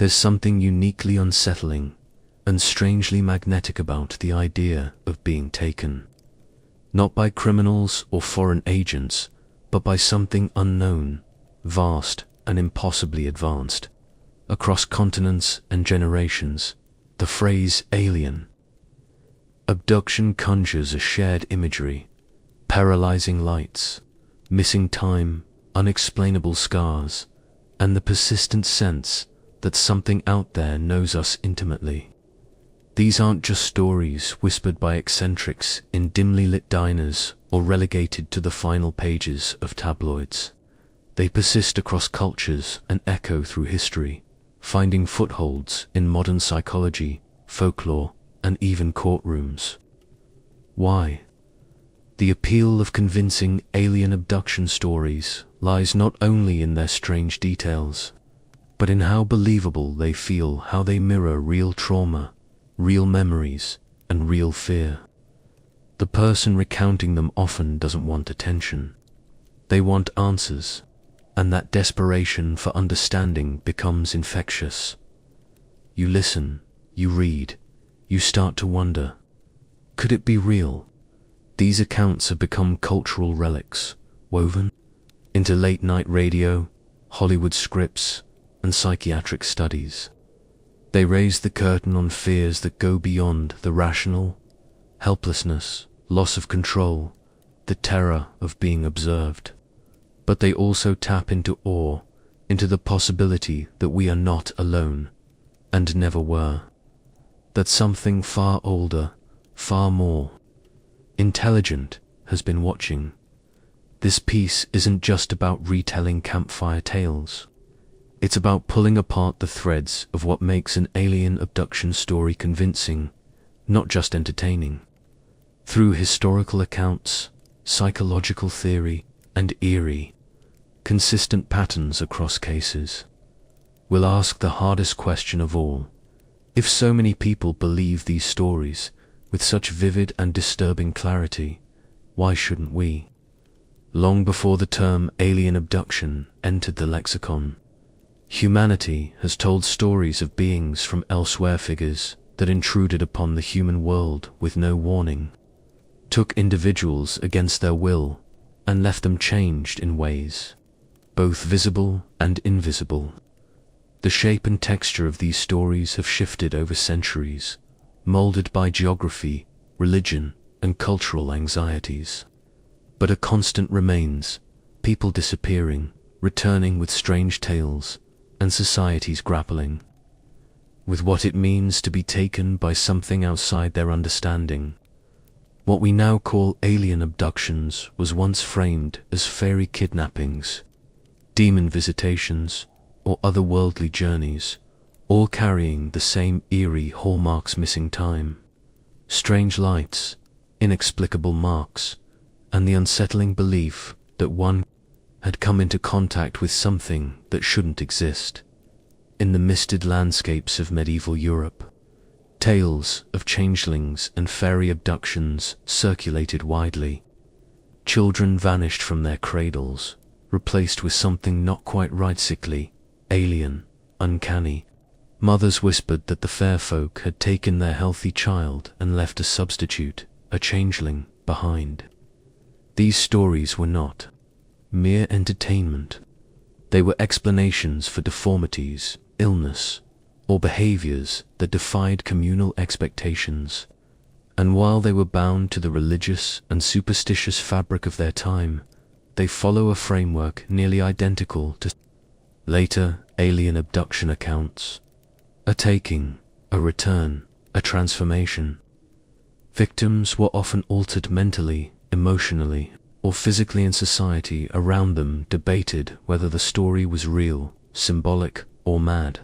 There's something uniquely unsettling and strangely magnetic about the idea of being taken, not by criminals or foreign agents, but by something unknown, vast and impossibly advanced. Across continents and generations, the phrase alien abduction conjures a shared imagery: paralyzing lights, missing time, unexplainable scars, and the persistent sense that something out there knows us intimately. These aren't just stories whispered by eccentrics in dimly lit diners or relegated to the final pages of tabloids. They persist across cultures and echo through history, finding footholds in modern psychology, folklore, and even courtrooms. Why? The appeal of convincing alien abduction stories lies not only in their strange details, but in how believable they feel, how they mirror real trauma, real memories, and real fear. The person recounting them often doesn't want attention. They want answers, and that desperation for understanding becomes infectious. You listen, you read, you start to wonder, could it be real? These accounts have become cultural relics, woven into late-night radio, Hollywood scripts, and psychiatric studies. They raise the curtain on fears that go beyond the rational: helplessness, loss of control, the terror of being observed. But they also tap into awe, into the possibility that we are not alone, and never were. That something far older, far more intelligent has been watching. This piece isn't just about retelling campfire tales. It's about pulling apart the threads of what makes an alien abduction story convincing, not just entertaining. Through historical accounts, psychological theory, and eerie, consistent patterns across cases, we'll ask the hardest question of all. If so many people believe these stories with such vivid and disturbing clarity, why shouldn't we? Long before the term alien abduction entered the lexicon, humanity has told stories of beings from elsewhere, figures that intruded upon the human world with no warning, took individuals against their will, and left them changed in ways both visible and invisible. The shape and texture of these stories have shifted over centuries, molded by geography, religion, and cultural anxieties. But a constant remains: people disappearing, returning with strange tales, and societies grappling with what it means to be taken by something outside their understanding. What we now call alien abductions was once framed as fairy kidnappings, demon visitations, or otherworldly journeys, all carrying the same eerie hallmarks: missing time, strange lights, inexplicable marks, and the unsettling belief that one had come into contact with something that shouldn't exist. In the misted landscapes of medieval Europe, tales of changelings and fairy abductions circulated widely. Children vanished from their cradles, replaced with something not quite right: sickly, alien, uncanny. Mothers whispered that the fair folk had taken their healthy child and left a substitute, a changeling, behind. These stories were not mere entertainment. They were explanations for deformities, illness, or behaviors that defied communal expectations. And while they were bound to the religious and superstitious fabric of their time, they follow a framework nearly identical to later alien abduction accounts: a taking, a return, a transformation. Victims were often altered mentally, emotionally, or physically, and society around them debated whether the story was real, symbolic, or mad.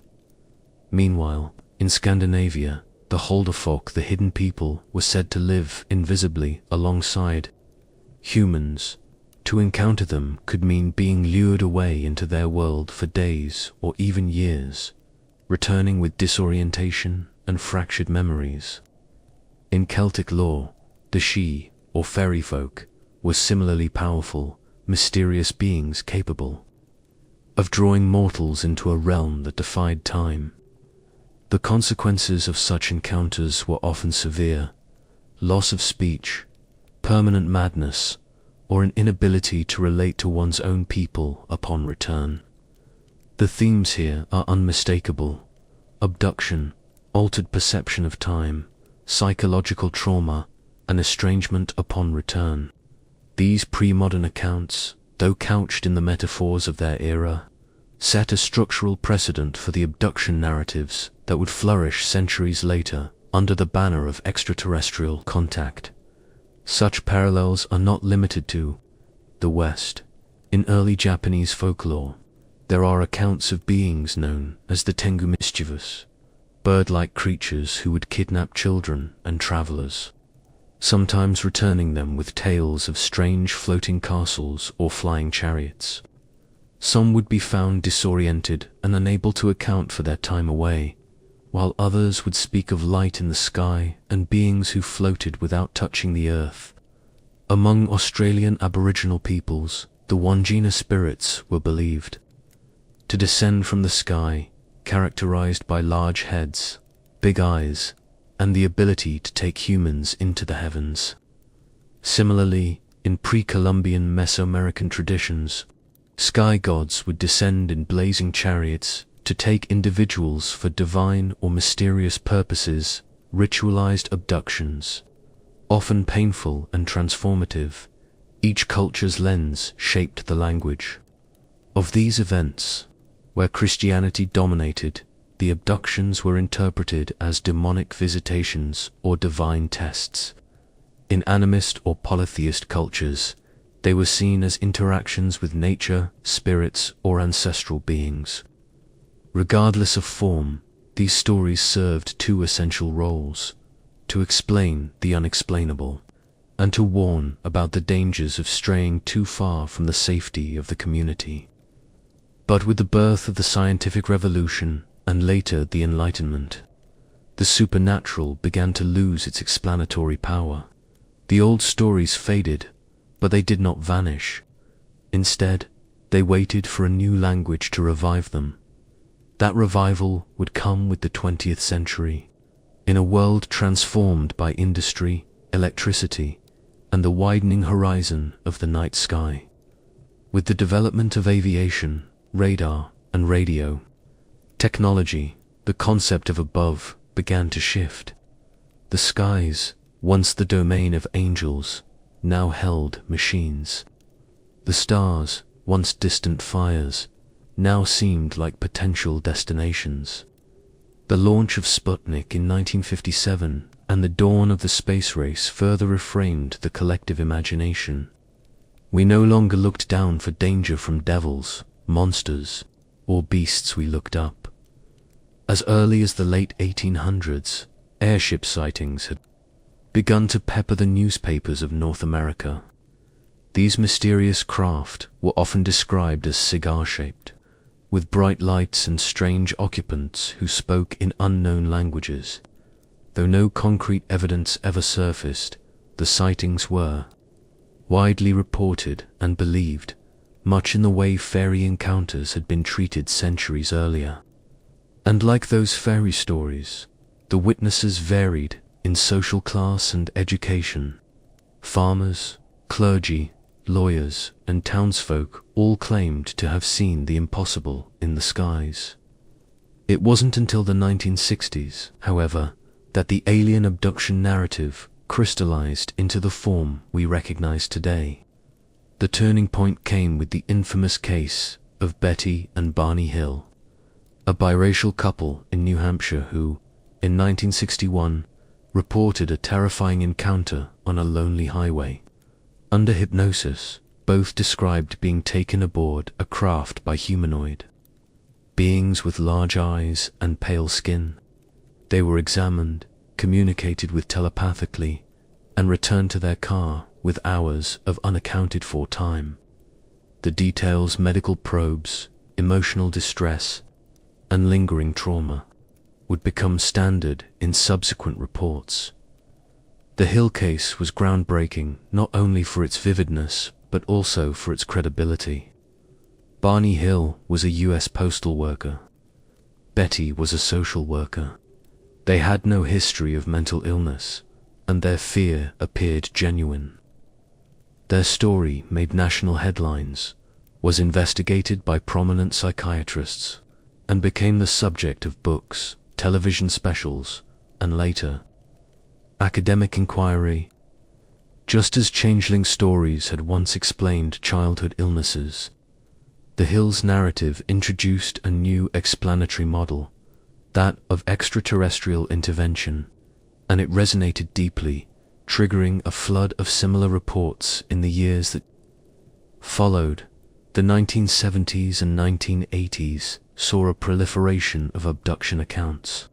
Meanwhile, in Scandinavia, the Hulderfolk, the hidden people, were said to live invisibly alongside humans. To encounter them could mean being lured away into their world for days or even years, returning with disorientation and fractured memories. In Celtic lore, the Sidhe, or fairy folk, were similarly powerful, mysterious beings capable of drawing mortals into a realm that defied time. The consequences of such encounters were often severe: loss of speech, permanent madness, or an inability to relate to one's own people upon return. The themes here are unmistakable: abduction, altered perception of time, psychological trauma, and estrangement upon return. These pre-modern accounts, though couched in the metaphors of their era, set a structural precedent for the abduction narratives that would flourish centuries later under the banner of extraterrestrial contact. Such parallels are not limited to the West. In early Japanese folklore, there are accounts of beings known as the Tengu mischievous, bird-like creatures who would kidnap children and travelers, sometimes returning them with tales of strange floating castles or flying chariots. Some would be found disoriented and unable to account for their time away, while others would speak of light in the sky and beings who floated without touching the earth. Among Australian Aboriginal peoples, the Wandjina spirits were believed to descend from the sky, characterized by large heads, big eyes, and the ability to take humans into the heavens. Similarly, in pre-Columbian Mesoamerican traditions, sky gods would descend in blazing chariots to take individuals for divine or mysterious purposes, ritualized abductions. Often painful and transformative, each culture's lens shaped the language. Of these events, where Christianity dominated, the abductions were interpreted as demonic visitations or divine tests. In animist or polytheist cultures, they were seen as interactions with nature, spirits, or ancestral beings. Regardless of form, these stories served two essential roles: to explain the unexplainable, and to warn about the dangers of straying too far from the safety of the community. But with the birth of the scientific revolution and later the Enlightenment, the supernatural began to lose its explanatory power. The old stories faded, but they did not vanish. Instead, they waited for a new language to revive them. That revival would come with the 20th century, in a world transformed by industry, electricity, and the widening horizon of the night sky. With the development of aviation, radar, and radio technology, the concept of above began to shift. The skies, once the domain of angels, now held machines. The stars, once distant fires, now seemed like potential destinations. The launch of Sputnik in 1957 and the dawn of the space race further reframed the collective imagination. We no longer looked down for danger from devils, monsters, or beasts we looked up. As early as the late 1800s, airship sightings had begun to pepper the newspapers of North America. These mysterious craft were often described as cigar-shaped, with bright lights and strange occupants who spoke in unknown languages. Though no concrete evidence ever surfaced, the sightings were widely reported and believed, much in the way fairy encounters had been treated centuries earlier. And like those fairy stories, the witnesses varied in social class and education. Farmers, clergy, lawyers, and townsfolk all claimed to have seen the impossible in the skies. It wasn't until the 1960s, however, that the alien abduction narrative crystallized into the form we recognize today. The turning point came with the infamous case of Betty and Barney Hill, a biracial couple in New Hampshire who, in 1961, reported a terrifying encounter on a lonely highway. Under hypnosis, both described being taken aboard a craft by humanoid beings with large eyes and pale skin. They were examined, communicated with telepathically, and returned to their car with hours of unaccounted-for time. The details: medical probes, emotional distress, and lingering trauma would become standard in subsequent reports. The Hill case was groundbreaking not only for its vividness but also for its credibility. Barney Hill was a U.S. postal worker. Betty was a social worker. They had no history of mental illness, and their fear appeared genuine. Their story made national headlines, was investigated by prominent psychiatrists, and became the subject of books, television specials, and later, academic inquiry. Just as changeling stories had once explained childhood illnesses, the Hills narrative introduced a new explanatory model, that of extraterrestrial intervention, and it resonated deeply, triggering a flood of similar reports in the years that followed. The 1970s and 1980s saw a proliferation of abduction accounts,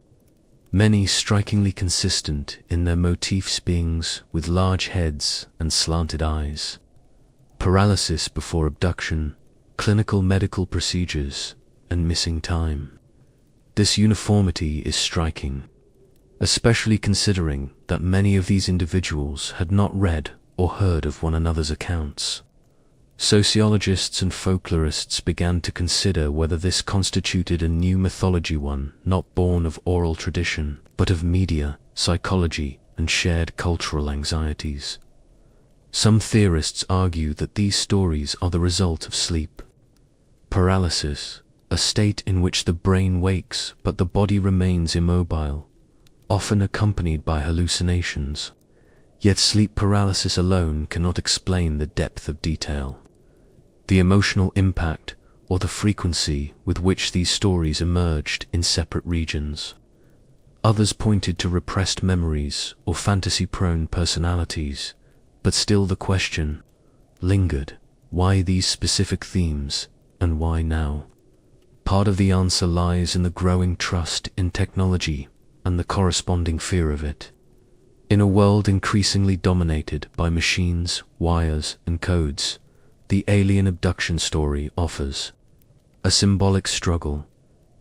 many strikingly consistent in their motifs: beings with large heads and slanted eyes, paralysis before abduction, clinical medical procedures, and missing time. This uniformity is striking, especially considering that many of these individuals had not read or heard of one another's accounts. Sociologists and folklorists began to consider whether this constituted a new mythology, one not born of oral tradition, but of media, psychology, and shared cultural anxieties. Some theorists argue that these stories are the result of sleep paralysis, a state in which the brain wakes but the body remains immobile, often accompanied by hallucinations. Yet sleep paralysis alone cannot explain the depth of detail, the emotional impact, or the frequency with which these stories emerged in separate regions. Others pointed to repressed memories or fantasy-prone personalities, but still the question lingered: why these specific themes, and why now? Part of the answer lies in the growing trust in technology and the corresponding fear of it. In a world increasingly dominated by machines, wires, and codes, the alien abduction story offers a symbolic struggle,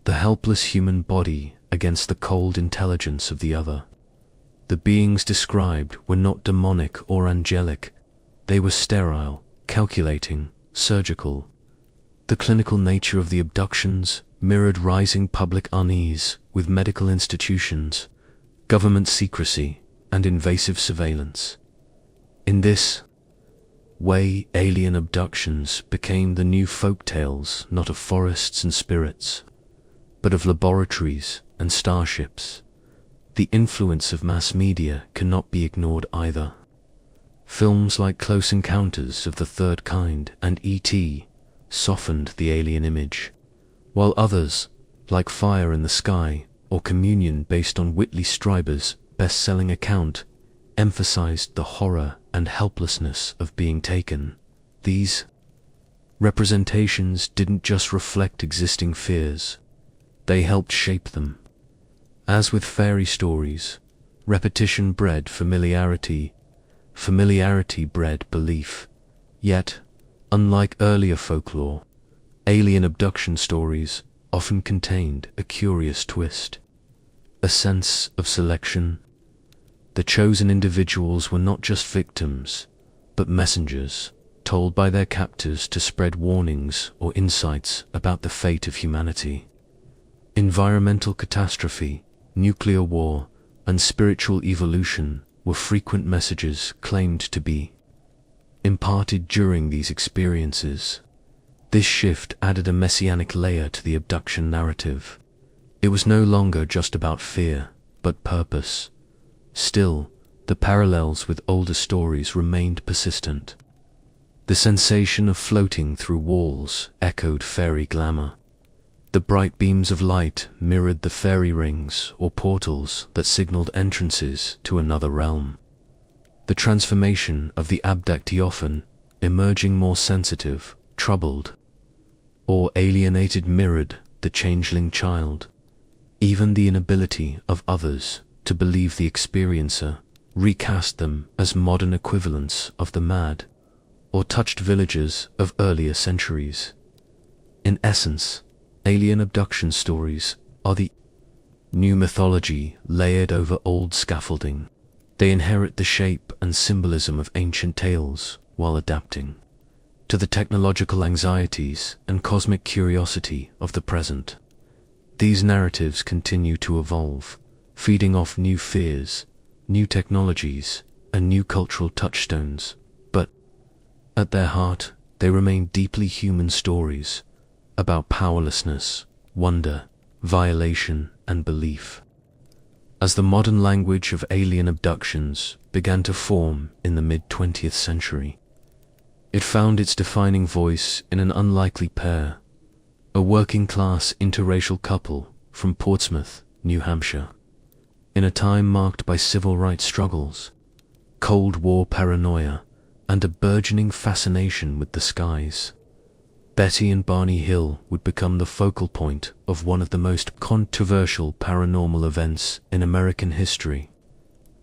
the helpless human body against the cold intelligence of the other. The beings described were not demonic or angelic, they were sterile, calculating, surgical. The clinical nature of the abductions mirrored rising public unease with medical institutions, government secrecy, and invasive surveillance. In this way, alien abductions became the new folktales not of forests and spirits, but of laboratories and starships. The influence of mass media cannot be ignored either. Films like Close Encounters of the Third Kind and E.T. softened the alien image, while others, like Fire in the Sky or Communion, based on Whitley Strieber's best-selling account, emphasized the horror and helplessness of being taken. These representations didn't just reflect existing fears, they helped shape them. As with fairy stories, repetition bred familiarity, familiarity bred belief. Yet, unlike earlier folklore, alien abduction stories often contained a curious twist, a sense of selection. The chosen individuals were not just victims, but messengers, told by their captors to spread warnings or insights about the fate of humanity. Environmental catastrophe, nuclear war, and spiritual evolution were frequent messages claimed to be imparted during these experiences. This shift added a messianic layer to the abduction narrative. It was no longer just about fear, but purpose. Still, the parallels with older stories remained persistent. The sensation of floating through walls echoed fairy glamour. The bright beams of light mirrored the fairy rings or portals that signaled entrances to another realm. The transformation of the abductee, often emerging more sensitive, troubled, or alienated, mirrored the changeling child. Even the inability of others to believe the experiencer recast them as modern equivalents of the mad or touched villagers of earlier centuries. In essence, alien abduction stories are the new mythology layered over old scaffolding. They inherit the shape and symbolism of ancient tales while adapting to the technological anxieties and cosmic curiosity of the present. These narratives continue to evolve, feeding off new fears, new technologies, and new cultural touchstones, but at their heart, they remain deeply human stories about powerlessness, wonder, violation, and belief. As the modern language of alien abductions began to form in the mid-20th century, it found its defining voice in an unlikely pair, a working-class interracial couple from Portsmouth, New Hampshire. In a time marked by civil rights struggles, Cold War paranoia, and a burgeoning fascination with the skies, Betty and Barney Hill would become the focal point of one of the most controversial paranormal events in American history.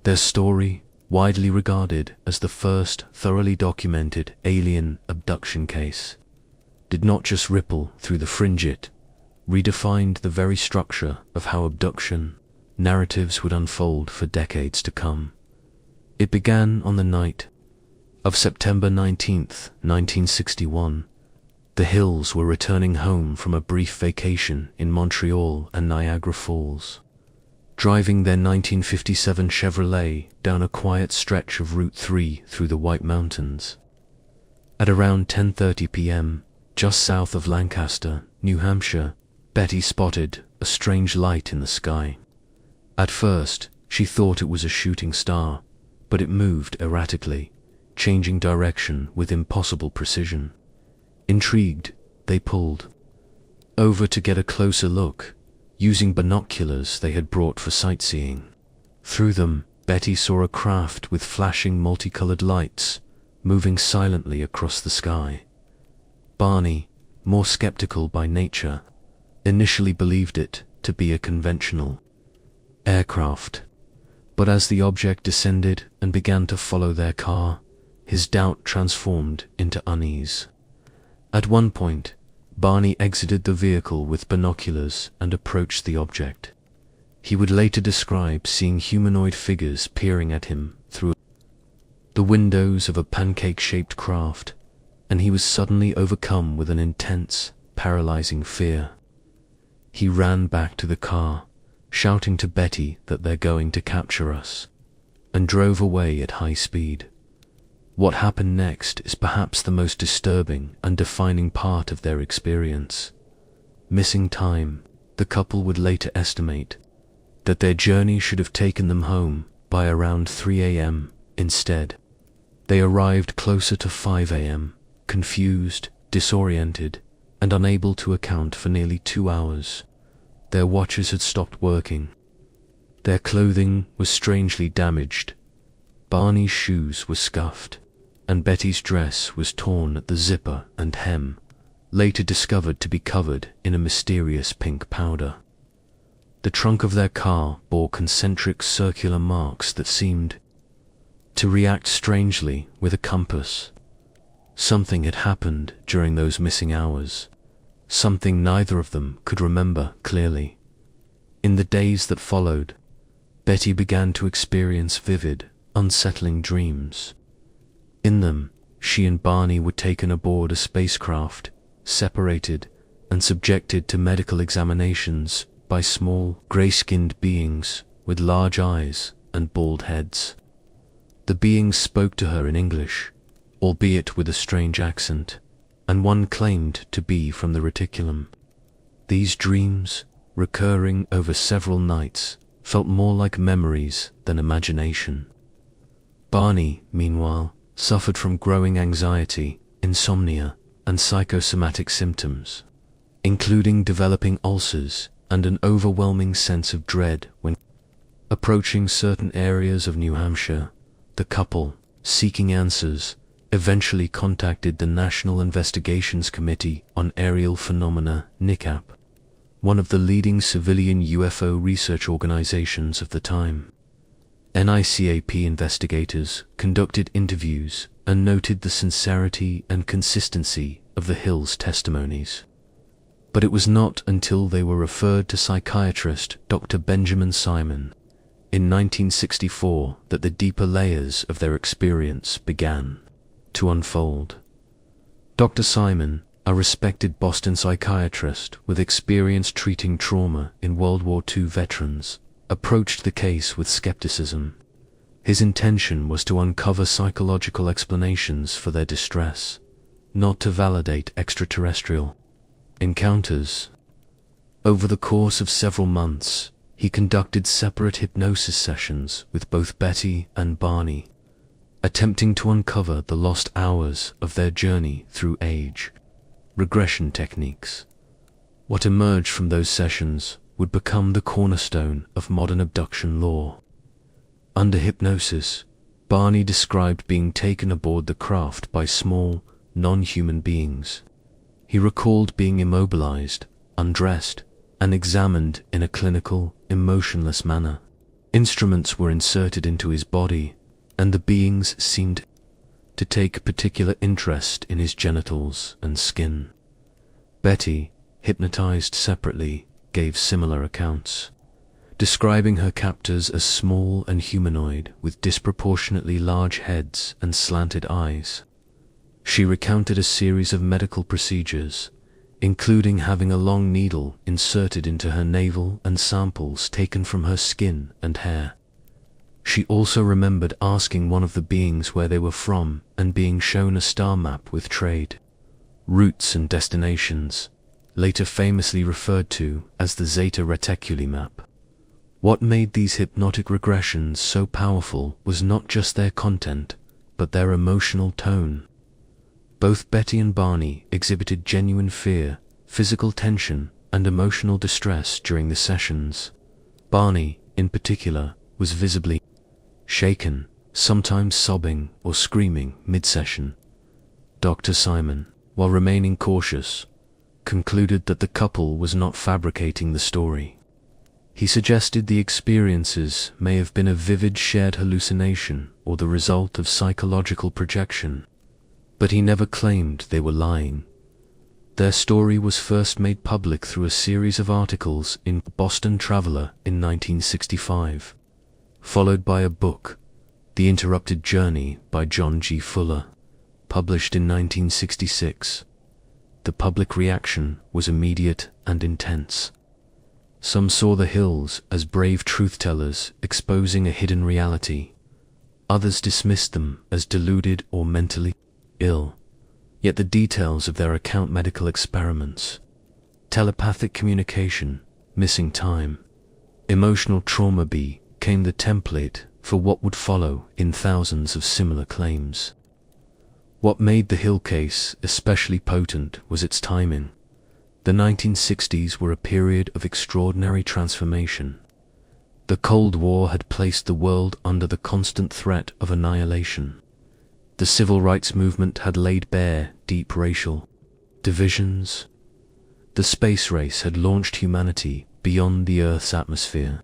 Their story, widely regarded as the first thoroughly documented alien abduction case, did not just ripple through the fringe, it redefined the very structure of how abduction narratives would unfold for decades to come. It began on the night of September 19th, 1961. The Hills were returning home from a brief vacation in Montreal and Niagara Falls, driving their 1957 Chevrolet down a quiet stretch of Route 3 through the White Mountains. At around 10:30 p.m., just south of Lancaster, New Hampshire, Betty spotted a strange light in the sky. At first, she thought it was a shooting star, but it moved erratically, changing direction with impossible precision. Intrigued, they pulled over to get a closer look, using binoculars they had brought for sightseeing. Through them, Betty saw a craft with flashing multicolored lights, moving silently across the sky. Barney, more skeptical by nature, initially believed it to be a conventional aircraft, but as the object descended and began to follow their car, his doubt transformed into unease. At one point, Barney exited the vehicle with binoculars and approached the object. He would later describe seeing humanoid figures peering at him through the windows of a pancake-shaped craft, and he was suddenly overcome with an intense, paralyzing fear. He ran back to the car, shouting to Betty that they're going to capture us, and drove away at high speed. What happened next is perhaps the most disturbing and defining part of their experience. Missing time, the couple would later estimate that their journey should have taken them home by around 3 a.m. Instead, they arrived closer to 5 a.m., confused, disoriented, and unable to account for nearly 2 hours. Their watches had stopped working. Their clothing was strangely damaged. Barney's shoes were scuffed, and Betty's dress was torn at the zipper and hem, later discovered to be covered in a mysterious pink powder. The trunk of their car bore concentric circular marks that seemed to react strangely with a compass. Something had happened during those missing hours, something neither of them could remember clearly. In the days that followed, Betty began to experience vivid, unsettling dreams. In them, she and Barney were taken aboard a spacecraft, separated and subjected to medical examinations by small, grey-skinned beings with large eyes and bald heads. The beings spoke to her in English, albeit with a strange accent, and one claimed to be from the reticulum. These dreams, recurring over several nights, felt more like memories than imagination. Barney, meanwhile, suffered from growing anxiety, insomnia, and psychosomatic symptoms, including developing ulcers and an overwhelming sense of dread when approaching certain areas of New Hampshire. The couple, seeking answers, eventually contacted the National Investigations Committee on Aerial Phenomena, NICAP, one of the leading civilian UFO research organizations of the time. NICAP investigators conducted interviews and noted the sincerity and consistency of the Hills' testimonies. But it was not until they were referred to psychiatrist Dr. Benjamin Simon in 1964 that the deeper layers of their experience began to unfold. Dr. Simon, a respected Boston psychiatrist with experience treating trauma in World War II veterans, approached the case with skepticism. His intention was to uncover psychological explanations for their distress, not to validate extraterrestrial encounters. Over the course of several months, he conducted separate hypnosis sessions with both Betty and Barney, attempting to uncover the lost hours of their journey through age regression techniques. What emerged from those sessions would become the cornerstone of modern abduction lore. Under hypnosis, Barney described being taken aboard the craft by small, non-human beings. He recalled being immobilized, undressed, and examined in a clinical, emotionless manner. Instruments were inserted into his body, and the beings seemed to take particular interest in his genitals and skin. Betty, hypnotized separately, gave similar accounts, describing her captors as small and humanoid with disproportionately large heads and slanted eyes. She recounted a series of medical procedures, including having a long needle inserted into her navel and samples taken from her skin and hair. She also remembered asking one of the beings where they were from and being shown a star map with trade routes and destinations, later famously referred to as the Zeta Reticuli map. What made these hypnotic regressions so powerful was not just their content, but their emotional tone. Both Betty and Barney exhibited genuine fear, physical tension, and emotional distress during the sessions. Barney, in particular, was visibly shaken, sometimes sobbing or screaming mid-session. Dr. Simon, while remaining cautious, concluded that the couple was not fabricating the story. He suggested the experiences may have been a vivid shared hallucination or the result of psychological projection, but he never claimed they were lying. Their story was first made public through a series of articles in Boston Traveler in 1965, followed by a book, The Interrupted Journey by John G. Fuller, published in 1966. The public reaction was immediate and intense. Some saw the Hills as brave truth-tellers exposing a hidden reality. Others dismissed them as deluded or mentally ill. Yet the details of their account, medical experiments, telepathic communication, missing time, emotional trauma became the template for what would follow in thousands of similar claims. What made the Hill case especially potent was its timing. The 1960s were a period of extraordinary transformation. The Cold War had placed the world under the constant threat of annihilation. The civil rights movement had laid bare deep racial divisions. The space race had launched humanity beyond the Earth's atmosphere.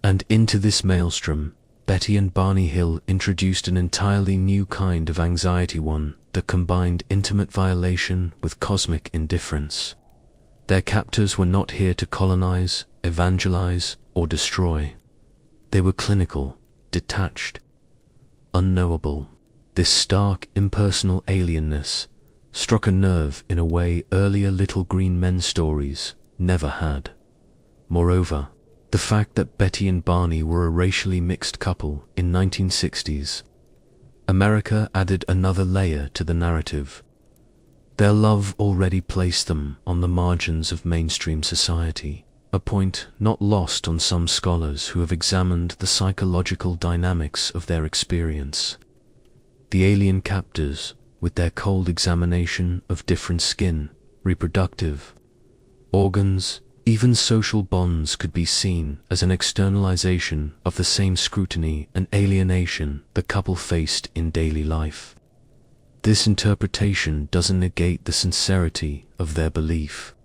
And into this maelstrom, Betty and Barney Hill introduced an entirely new kind of anxiety, one that combined intimate violation with cosmic indifference. Their captors were not here to colonize, evangelize, or destroy. They were clinical, detached, unknowable. This stark, impersonal alienness struck a nerve in a way earlier Little Green Men stories never had. Moreover, the fact that Betty and Barney were a racially mixed couple in 1960s America added another layer to the narrative. Their love already placed them on the margins of mainstream society, a point not lost on some scholars who have examined the psychological dynamics of their experience. The alien captors, with their cold examination of different skin, reproductive organs, even social bonds, could be seen as an externalization of the same scrutiny and alienation the couple faced in daily life. This interpretation doesn't negate the sincerity of their belief,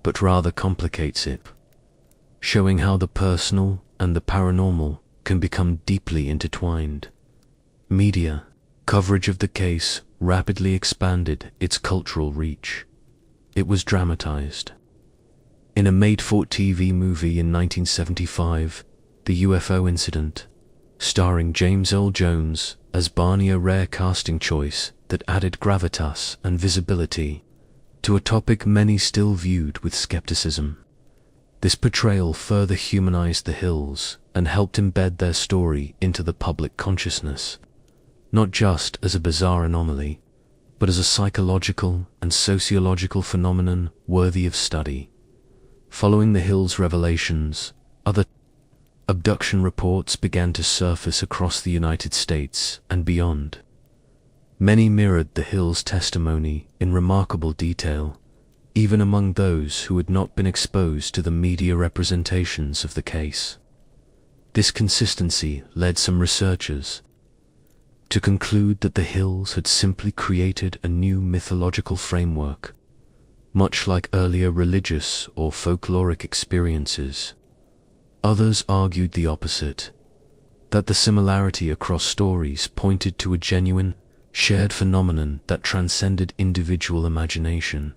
but rather complicates it, showing how the personal and the paranormal can become deeply intertwined. Media coverage of the case rapidly expanded its cultural reach. It was dramatized. In a made-for-TV movie in 1975, The UFO Incident, starring James Earl Jones as Barney, a rare casting choice that added gravitas and visibility. to a topic many still viewed with skepticism. This portrayal further humanized the Hills and helped embed their story into the public consciousness, not just as a bizarre anomaly, but as a psychological and sociological phenomenon worthy of study. Following the Hills' revelations, other abduction reports began to surface across the United States and beyond. Many mirrored the Hills' testimony in remarkable detail, even among those who had not been exposed to the media representations of the case. This consistency led some researchers to conclude that the Hills had simply created a new mythological framework, much like earlier religious or folkloric experiences. Others argued the opposite, that the similarity across stories pointed to a genuine, shared phenomenon that transcended individual imagination.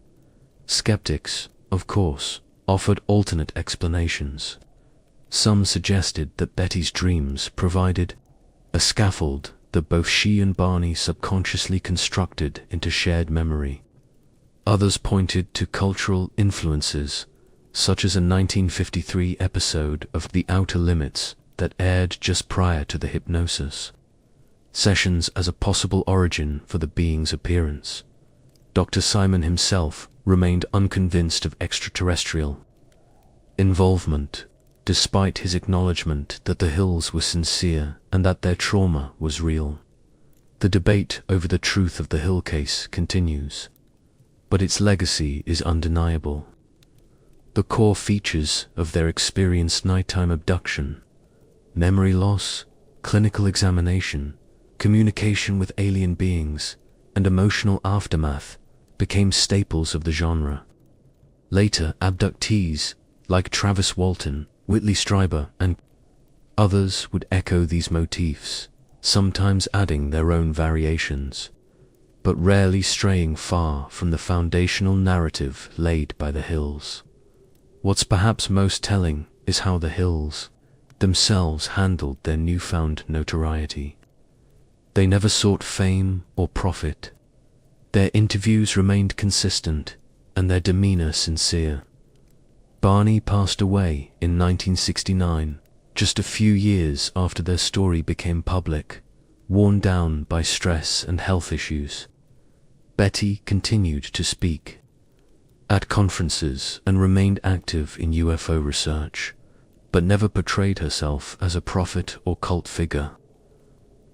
Skeptics, of course, offered alternate explanations. Some suggested that Betty's dreams provided a scaffold that both she and Barney subconsciously constructed into shared memory. Others pointed to cultural influences, such as a 1953 episode of The Outer Limits that aired just prior to the hypnosis sessions, as a possible origin for the being's appearance. Dr. Simon himself remained unconvinced of extraterrestrial involvement, despite his acknowledgement that the Hills were sincere and that their trauma was real. The debate over the truth of the Hill case continues, but its legacy is undeniable. The core features of their experienced nighttime abduction, memory loss, clinical examination, communication with alien beings, and emotional aftermath, became staples of the genre. Later, abductees like Travis Walton, Whitley Strieber, and others would echo these motifs, sometimes adding their own variations, but rarely straying far from the foundational narrative laid by the Hills. What's perhaps most telling is how the Hills themselves handled their newfound notoriety. They never sought fame or profit. Their interviews remained consistent and their demeanor sincere. Barney passed away in 1969, just a few years after their story became public, worn down by stress and health issues. Betty continued to speak at conferences and remained active in UFO research, but never portrayed herself as a prophet or cult figure.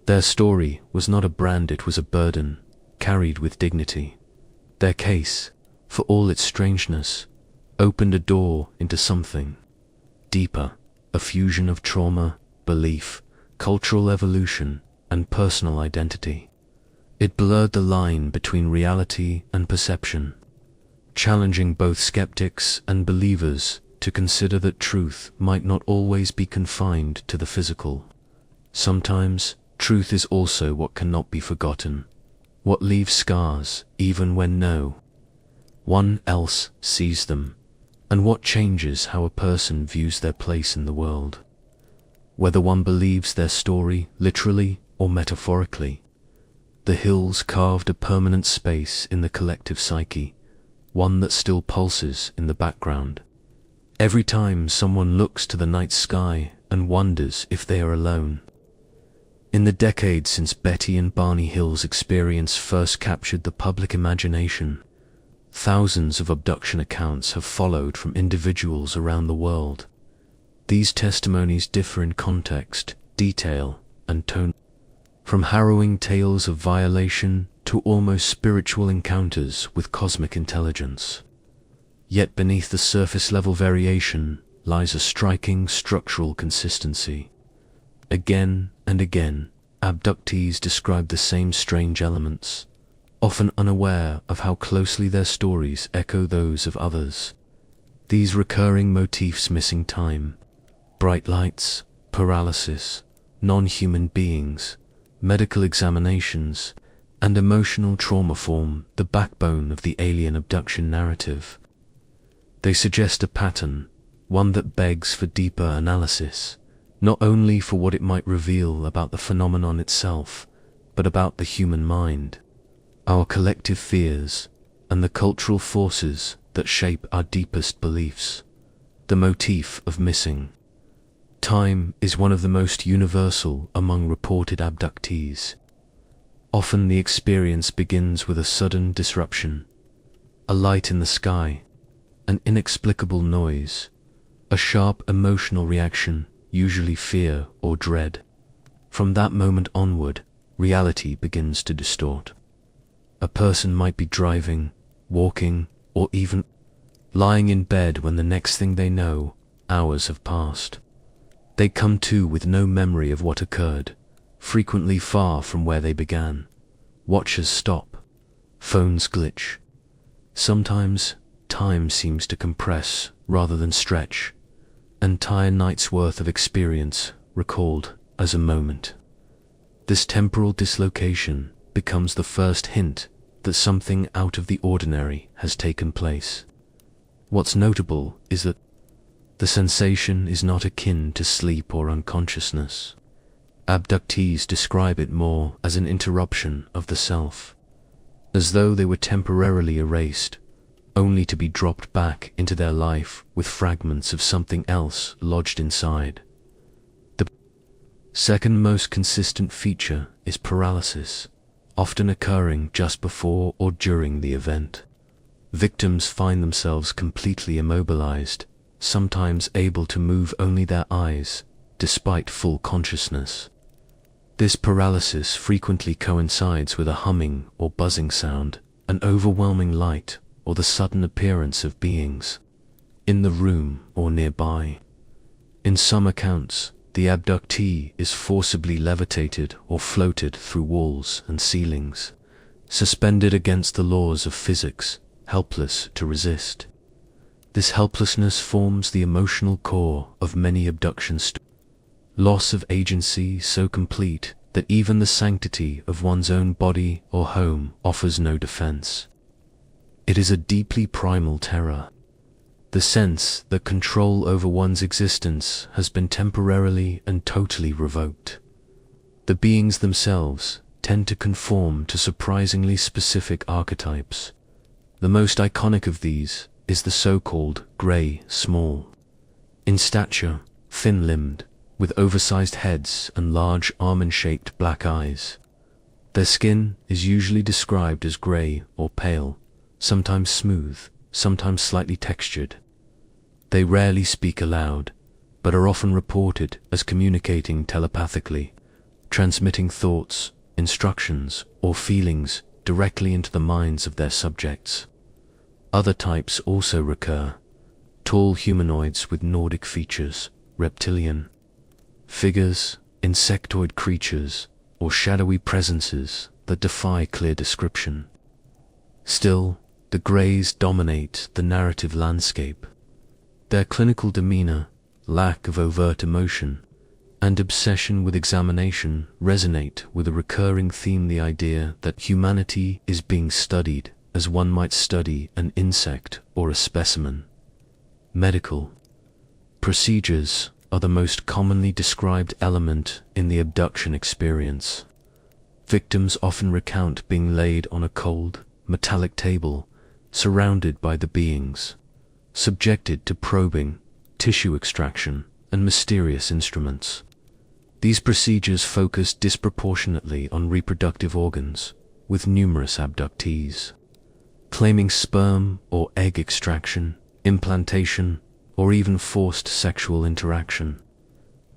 Their story was not a brand, it was a burden, carried with dignity. Their case, for all its strangeness, opened a door into something deeper, a fusion of trauma, belief, cultural evolution, and personal identity. It blurred the line between reality and perception, challenging both skeptics and believers to consider that truth might not always be confined to the physical. Sometimes, truth is also what cannot be forgotten, what leaves scars even when no one else sees them, and what changes how a person views their place in the world. Whether one believes their story literally or metaphorically, the Hills carved a permanent space in the collective psyche, one that still pulses in the background. Every time someone looks to the night sky and wonders if they are alone. In the decades since Betty and Barney Hill's experience first captured the public imagination, thousands of abduction accounts have followed from individuals around the world. These testimonies differ in context, detail, and tone, from harrowing tales of violation to almost spiritual encounters with cosmic intelligence. Yet beneath the surface-level variation lies a striking structural consistency. Again and again, abductees describe the same strange elements, often unaware of how closely their stories echo those of others. These recurring motifs: missing time, bright lights, paralysis, non-human beings, medical examinations, and emotional trauma form the backbone of the alien abduction narrative. They suggest a pattern, one that begs for deeper analysis, not only for what it might reveal about the phenomenon itself, but about the human mind, our collective fears, and the cultural forces that shape our deepest beliefs. The motif of missing time is one of the most universal among reported abductees. Often the experience begins with a sudden disruption, a light in the sky, an inexplicable noise, a sharp emotional reaction, usually fear or dread. From that moment onward, reality begins to distort. A person might be driving, walking, or even lying in bed when the next thing they know, hours have passed. They come to with no memory of what occurred, frequently far from where they began. Watches stop, phones glitch. Sometimes time seems to compress rather than stretch, entire night's worth of experience recalled as a moment. This temporal dislocation becomes the first hint that something out of the ordinary has taken place. What's notable is that the sensation is not akin to sleep or unconsciousness. Abductees describe it more as an interruption of the self, as though they were temporarily erased, only to be dropped back into their life with fragments of something else lodged inside. The second most consistent feature is paralysis, often occurring just before or during the event. Victims find themselves completely immobilized, sometimes able to move only their eyes, despite full consciousness. This paralysis frequently coincides with a humming or buzzing sound, an overwhelming light, or the sudden appearance of beings in the room or nearby. In some accounts, the abductee is forcibly levitated or floated through walls and ceilings, suspended against the laws of physics, helpless to resist. This helplessness forms the emotional core of many abduction stories. Loss of agency so complete that even the sanctity of one's own body or home offers no defense. It is a deeply primal terror, the sense that control over one's existence has been temporarily and totally revoked. The beings themselves tend to conform to surprisingly specific archetypes. The most iconic of these is the so-called grey small. In stature, thin-limbed, with oversized heads and large almond-shaped black eyes. Their skin is usually described as grey or pale, sometimes smooth, sometimes slightly textured. They rarely speak aloud, but are often reported as communicating telepathically, transmitting thoughts, instructions, or feelings directly into the minds of their subjects. Other types also recur: tall humanoids with Nordic features, reptilian figures, insectoid creatures, or shadowy presences that defy clear description. Still, the greys dominate the narrative landscape. Their clinical demeanor, lack of overt emotion, and obsession with examination resonate with a recurring theme: the idea that humanity is being studied as one might study an insect or a specimen. Medical procedures are the most commonly described element in the abduction experience. Victims often recount being laid on a cold, metallic table, surrounded by the beings, subjected to probing, tissue extraction, and mysterious instruments. These procedures focus disproportionately on reproductive organs, with numerous abductees claiming sperm or egg extraction, implantation, or even forced sexual interaction.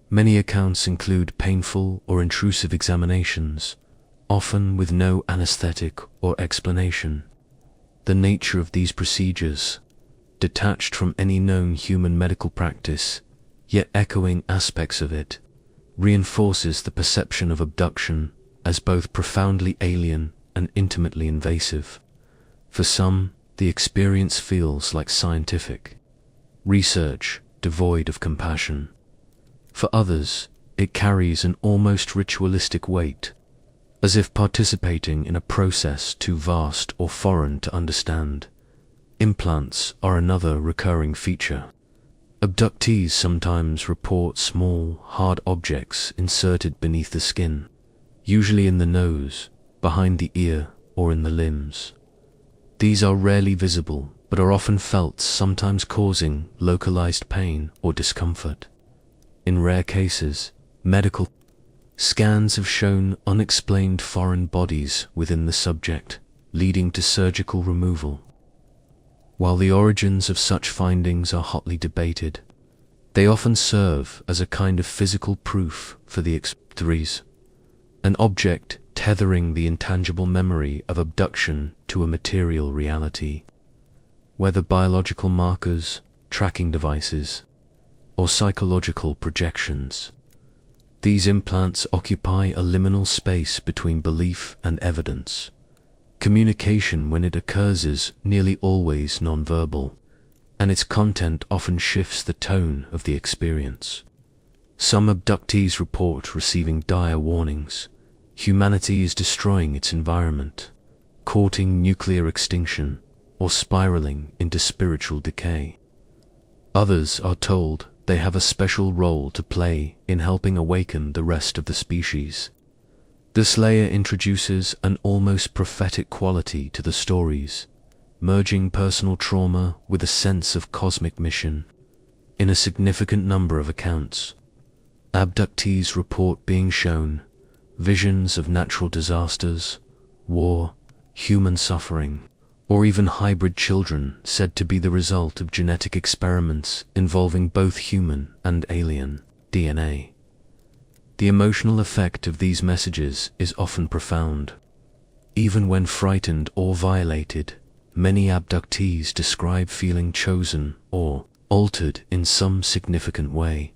Many accounts include painful or intrusive examinations, often with no anesthetic or explanation. The nature of these procedures, detached from any known human medical practice, yet echoing aspects of it, reinforces the perception of abduction as both profoundly alien and intimately invasive. For some, the experience feels like scientific research devoid of compassion. For others, it carries an almost ritualistic weight, as if participating in a process too vast or foreign to understand. Implants are another recurring feature. Abductees sometimes report small, hard objects inserted beneath the skin, usually in the nose, behind the ear, or in the limbs. These are rarely visible, but are often felt, sometimes causing localized pain or discomfort. In rare cases, medical scans have shown unexplained foreign bodies within the subject, leading to surgical removal. While the origins of such findings are hotly debated, they often serve as a kind of physical proof for the extraterrestrials, an object tethering the intangible memory of abduction to a material reality. Whether biological markers, tracking devices, or psychological projections, these implants occupy a liminal space between belief and evidence. Communication, when it occurs, is nearly always nonverbal, and its content often shifts the tone of the experience. Some abductees report receiving dire warnings. Humanity is destroying its environment, courting nuclear extinction, or spiraling into spiritual decay. Others are told they have a special role to play in helping awaken the rest of the species. This layer introduces an almost prophetic quality to the stories, merging personal trauma with a sense of cosmic mission. In a significant number of accounts, abductees report being shown visions of natural disasters, war, human suffering, or even hybrid children said to be the result of genetic experiments involving both human and alien DNA. The emotional effect of these messages is often profound. Even when frightened or violated, many abductees describe feeling chosen or altered in some significant way.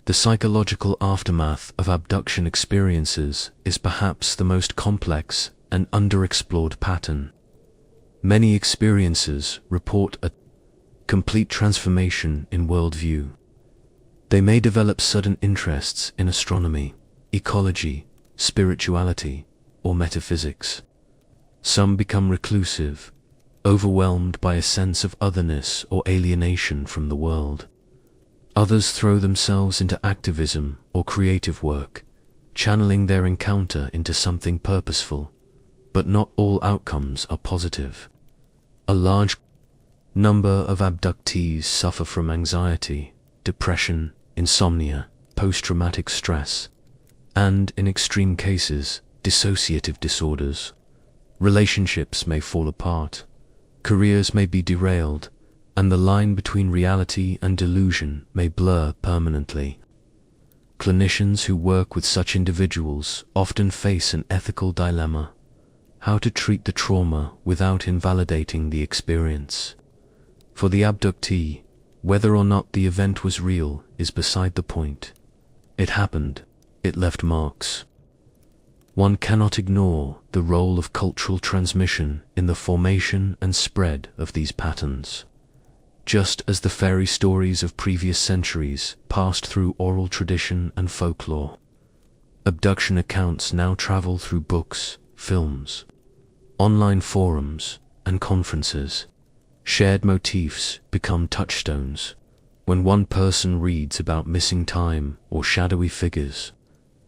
The psychological aftermath of abduction experiences is perhaps the most complex and underexplored pattern. Many experiencers report a complete transformation in worldview. They may develop sudden interests in astronomy, ecology, spirituality, or metaphysics. Some become reclusive, overwhelmed by a sense of otherness or alienation from the world. Others throw themselves into activism or creative work, channeling their encounter into something purposeful. But not all outcomes are positive. A large number of abductees suffer from anxiety, depression, insomnia, post-traumatic stress, and, in extreme cases, dissociative disorders. Relationships may fall apart, careers may be derailed, and the line between reality and delusion may blur permanently. Clinicians who work with such individuals often face an ethical dilemma: how to treat the trauma without invalidating the experience. For the abductee, whether or not the event was real is beside the point. It happened. It left marks. One cannot ignore the role of cultural transmission in the formation and spread of these patterns. Just as the fairy stories of previous centuries passed through oral tradition and folklore, abduction accounts now travel through books, films, online forums, and conferences. Shared motifs become touchstones. When one person reads about missing time or shadowy figures,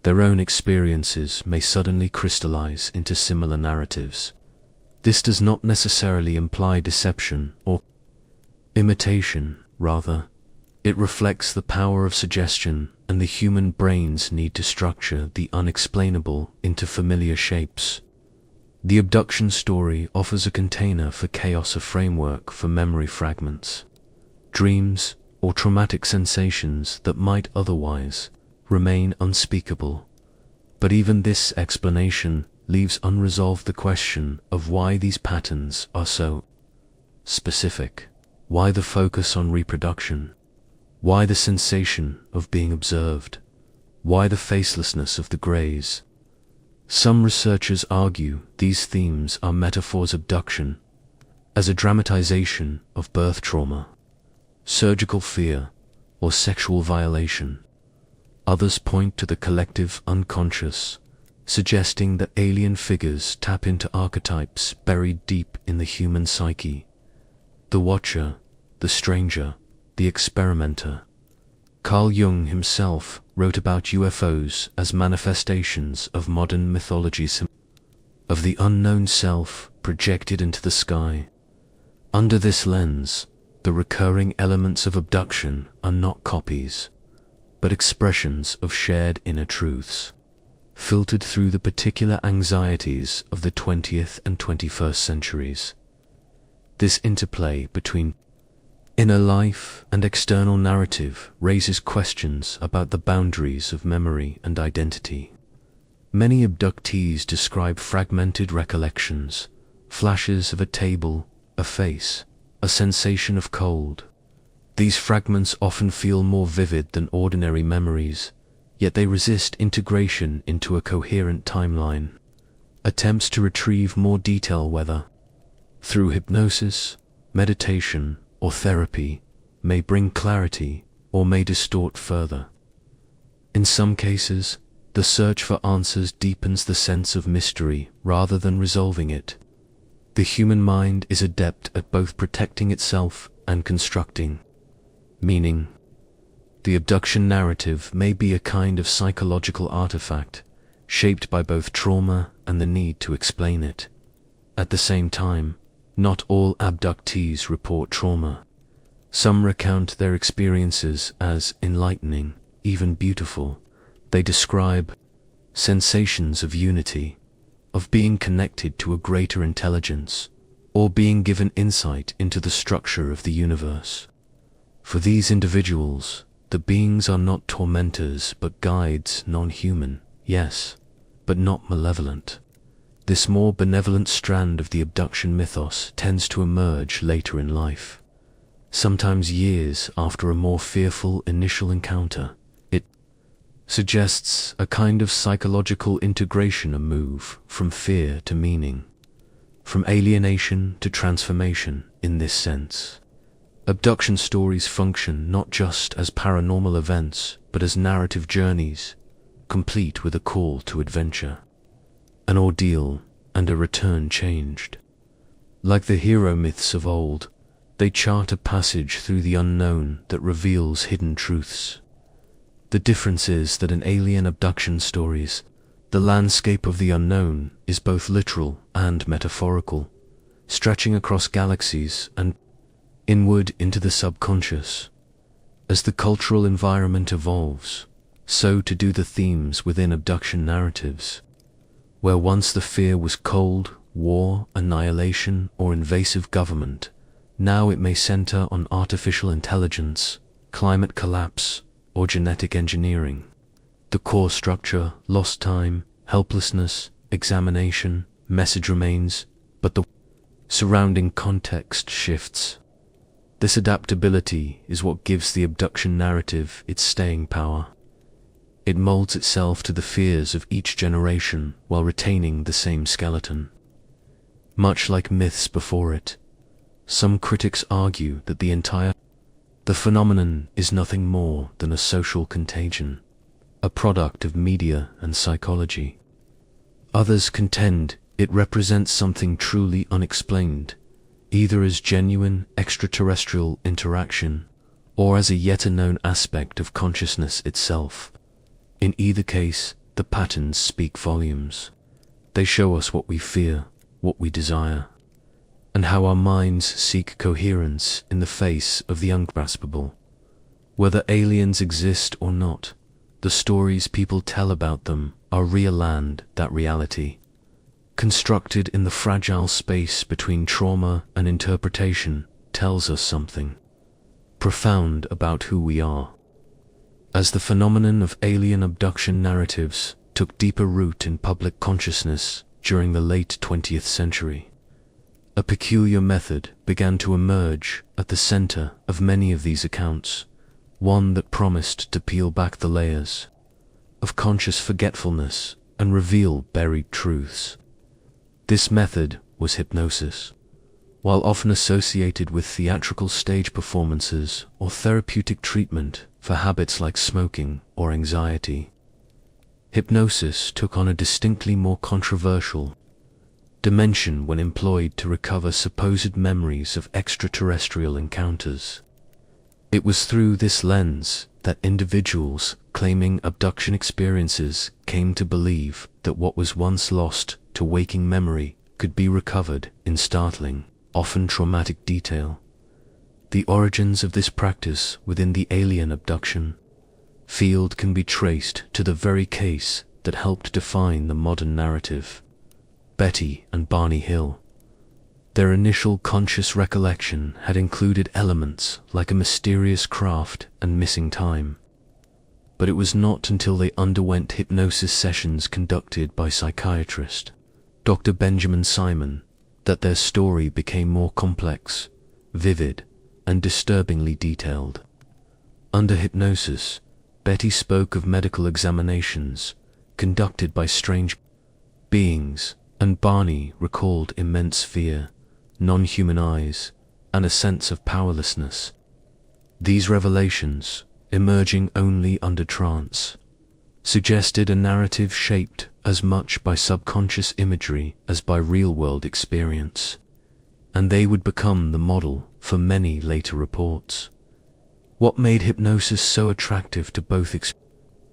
their own experiences may suddenly crystallize into similar narratives. This does not necessarily imply deception or imitation. Rather, it reflects the power of suggestion and the human brain's need to structure the unexplainable into familiar shapes. The abduction story offers a container for chaos, a framework for memory fragments, dreams, or traumatic sensations that might otherwise remain unspeakable. But even this explanation leaves unresolved the question of why these patterns are so specific. Why the focus on reproduction? Why the sensation of being observed? Why the facelessness of the grays? Some researchers argue these themes are metaphors: abduction as a dramatization of birth trauma, surgical fear, or sexual violation. Others point to the collective unconscious, suggesting that alien figures tap into archetypes buried deep in the human psyche: the watcher, the stranger, the experimenter. Carl Jung himself wrote about UFOs as manifestations of modern mythology. of the unknown self projected into the sky. Under this lens, the recurring elements of abduction are not copies, but expressions of shared inner truths, filtered through the particular anxieties of the 20th and 21st centuries. This interplay between inner life and external narrative raises questions about the boundaries of memory and identity. Many abductees describe fragmented recollections, flashes of a table, a face, a sensation of cold. These fragments often feel more vivid than ordinary memories, yet they resist integration into a coherent timeline. Attempts to retrieve more detail, whether through hypnosis, meditation, or therapy, may bring clarity or may distort further. In some cases, the search for answers deepens the sense of mystery rather than resolving it. The human mind is adept at both protecting itself and constructing meaning. The abduction narrative may be a kind of psychological artifact, shaped by both trauma and the need to explain it. At the same time, not all abductees report trauma. Some recount their experiences as enlightening, even beautiful. They describe sensations of unity, of being connected to a greater intelligence, or being given insight into the structure of the universe. For these individuals, the beings are not tormentors but guides, non-human, yes, but not malevolent. This more benevolent strand of the abduction mythos tends to emerge later in life, sometimes years after a more fearful initial encounter. It suggests a kind of psychological integration, a move from fear to meaning, from alienation to transformation. In this sense, abduction stories function not just as paranormal events, but as narrative journeys, complete with a call to adventure, an ordeal, and a return changed. Like the hero myths of old, they chart a passage through the unknown that reveals hidden truths. The difference is that in alien abduction stories, the landscape of the unknown is both literal and metaphorical, stretching across galaxies and inward into the subconscious. As the cultural environment evolves, so too do the themes within abduction narratives. Where once the fear was cold, war, annihilation, or invasive government, now it may center on artificial intelligence, climate collapse, or genetic engineering. The core structure, lost time, helplessness, examination, message remains, but the surrounding context shifts. This adaptability is what gives the abduction narrative its staying power. It molds itself to the fears of each generation while retaining the same skeleton. Much like myths before it, some critics argue that the phenomenon is nothing more than a social contagion, a product of media and psychology. Others contend it represents something truly unexplained, either as genuine extraterrestrial interaction or as a yet unknown aspect of consciousness itself. In either case, the patterns speak volumes. They show us what we fear, what we desire, and how our minds seek coherence in the face of the ungraspable. Whether aliens exist or not, the stories people tell about them are real-land that reality, constructed in the fragile space between trauma and interpretation, tells us something profound about who we are. As the phenomenon of alien abduction narratives took deeper root in public consciousness during the late 20th century, a peculiar method began to emerge at the center of many of these accounts, one that promised to peel back the layers of conscious forgetfulness and reveal buried truths. This method was hypnosis. While often associated with theatrical stage performances or therapeutic treatment for habits like smoking or anxiety, hypnosis took on a distinctly more controversial dimension when employed to recover supposed memories of extraterrestrial encounters. It was through this lens that individuals claiming abduction experiences came to believe that what was once lost to waking memory could be recovered in startling, often traumatic detail. The origins of this practice within the alien abduction field can be traced to the very case that helped define the modern narrative: Betty and Barney Hill. Their initial conscious recollection had included elements like a mysterious craft and missing time. But it was not until they underwent hypnosis sessions conducted by psychiatrist Dr. Benjamin Simon that their story became more complex, vivid, and disturbingly detailed. Under hypnosis, Betty spoke of medical examinations conducted by strange beings, and Barney recalled immense fear, non-human eyes, and a sense of powerlessness. These revelations, emerging only under trance, suggested a narrative shaped as much by subconscious imagery as by real-world experience, and they would become the model for many later reports. What made hypnosis so attractive to both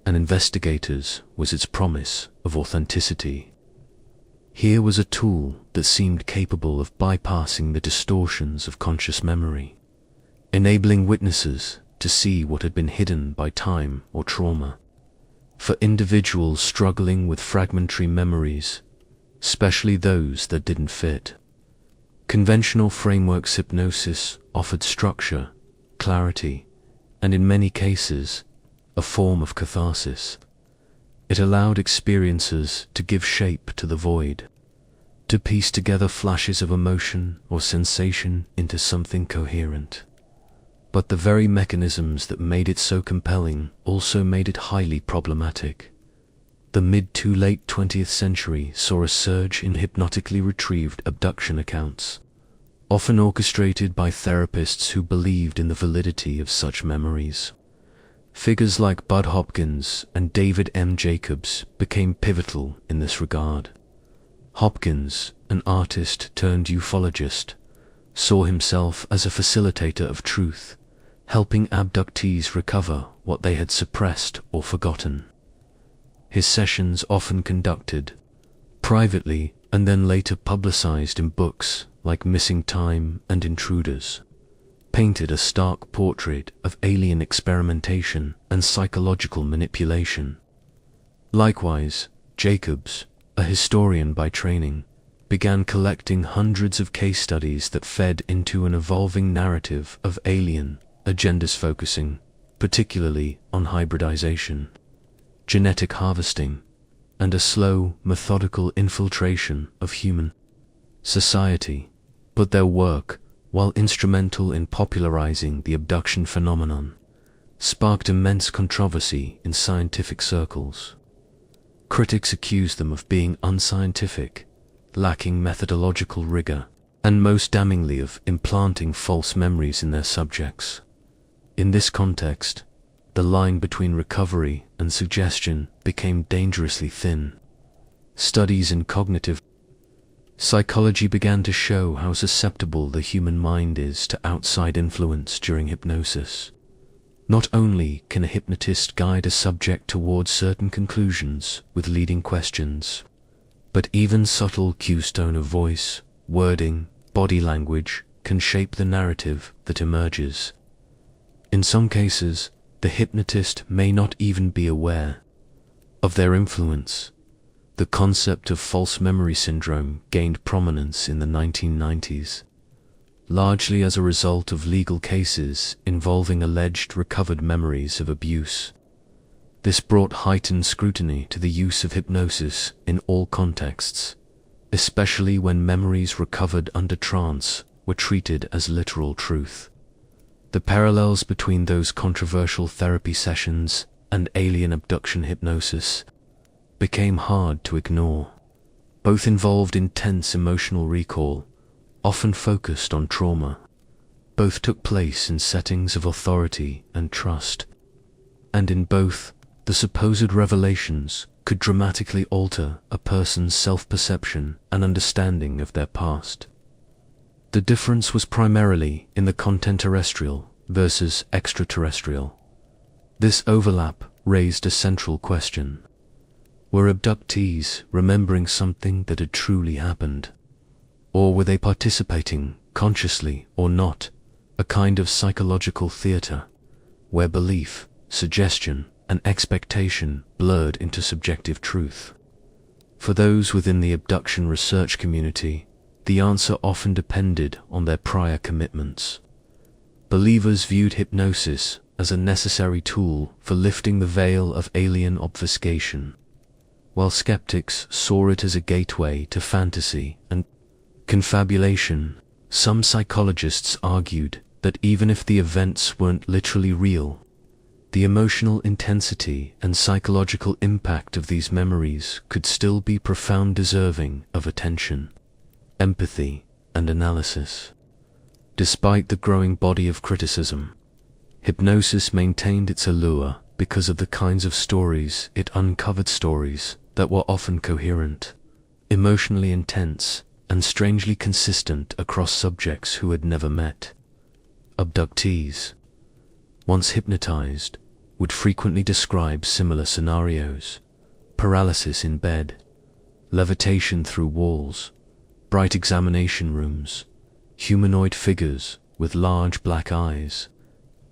and investigators was its promise of authenticity. Here was a tool that seemed capable of bypassing the distortions of conscious memory, enabling witnesses to see what had been hidden by time or trauma. For individuals struggling with fragmentary memories, especially those that didn't fit, conventional frameworks hypnosis offered structure, clarity, and in many cases, a form of catharsis. It allowed experiencers to give shape to the void, to piece together flashes of emotion or sensation into something coherent. But the very mechanisms that made it so compelling also made it highly problematic. The mid to late 20th century saw a surge in hypnotically retrieved abduction accounts, often orchestrated by therapists who believed in the validity of such memories. Figures like Bud Hopkins and David M. Jacobs became pivotal in this regard. Hopkins, an artist turned ufologist, saw himself as a facilitator of truth, helping abductees recover what they had suppressed or forgotten. His sessions, often conducted privately and then later publicized in books like Missing Time and Intruders, painted a stark portrait of alien experimentation and psychological manipulation. Likewise, Jacobs, a historian by training, began collecting hundreds of case studies that fed into an evolving narrative of alien agendas, focusing particularly on hybridization, genetic harvesting, and a slow, methodical infiltration of human society. But their work, while instrumental in popularizing the abduction phenomenon, sparked immense controversy in scientific circles. Critics accused them of being unscientific, lacking methodological rigor, and most damningly of implanting false memories in their subjects. In this context, the line between recovery and suggestion became dangerously thin. Studies in cognitive psychology began to show how susceptible the human mind is to outside influence during hypnosis. Not only can a hypnotist guide a subject towards certain conclusions with leading questions, but even subtle cues, tone of voice, wording, body language can shape the narrative that emerges. In some cases, the hypnotist may not even be aware of their influence. The concept of false memory syndrome gained prominence in the 1990s, largely as a result of legal cases involving alleged recovered memories of abuse. This brought heightened scrutiny to the use of hypnosis in all contexts, especially when memories recovered under trance were treated as literal truth. The parallels between those controversial therapy sessions and alien abduction hypnosis became hard to ignore. Both involved intense emotional recall, often focused on trauma. Both took place in settings of authority and trust, and in both, the supposed revelations could dramatically alter a person's self-perception and understanding of their past. The difference was primarily in the content terrestrial versus extraterrestrial. This overlap raised a central question. Were abductees remembering something that had truly happened? Or were they participating, consciously or not, a kind of psychological theater, where belief, suggestion, and expectation blurred into subjective truth? For those within the abduction research community, the answer often depended on their prior commitments. Believers viewed hypnosis as a necessary tool for lifting the veil of alien obfuscation, while skeptics saw it as a gateway to fantasy and confabulation. Some psychologists argued that even if the events weren't literally real, the emotional intensity and psychological impact of these memories could still be profound, deserving of attention, empathy, and analysis. Despite the growing body of criticism, hypnosis maintained its allure because of the kinds of stories it uncovered, stories that were often coherent, emotionally intense, and strangely consistent across subjects who had never met. Abductees, once hypnotized, would frequently describe similar scenarios: paralysis in bed, levitation through walls, bright examination rooms, humanoid figures with large black eyes,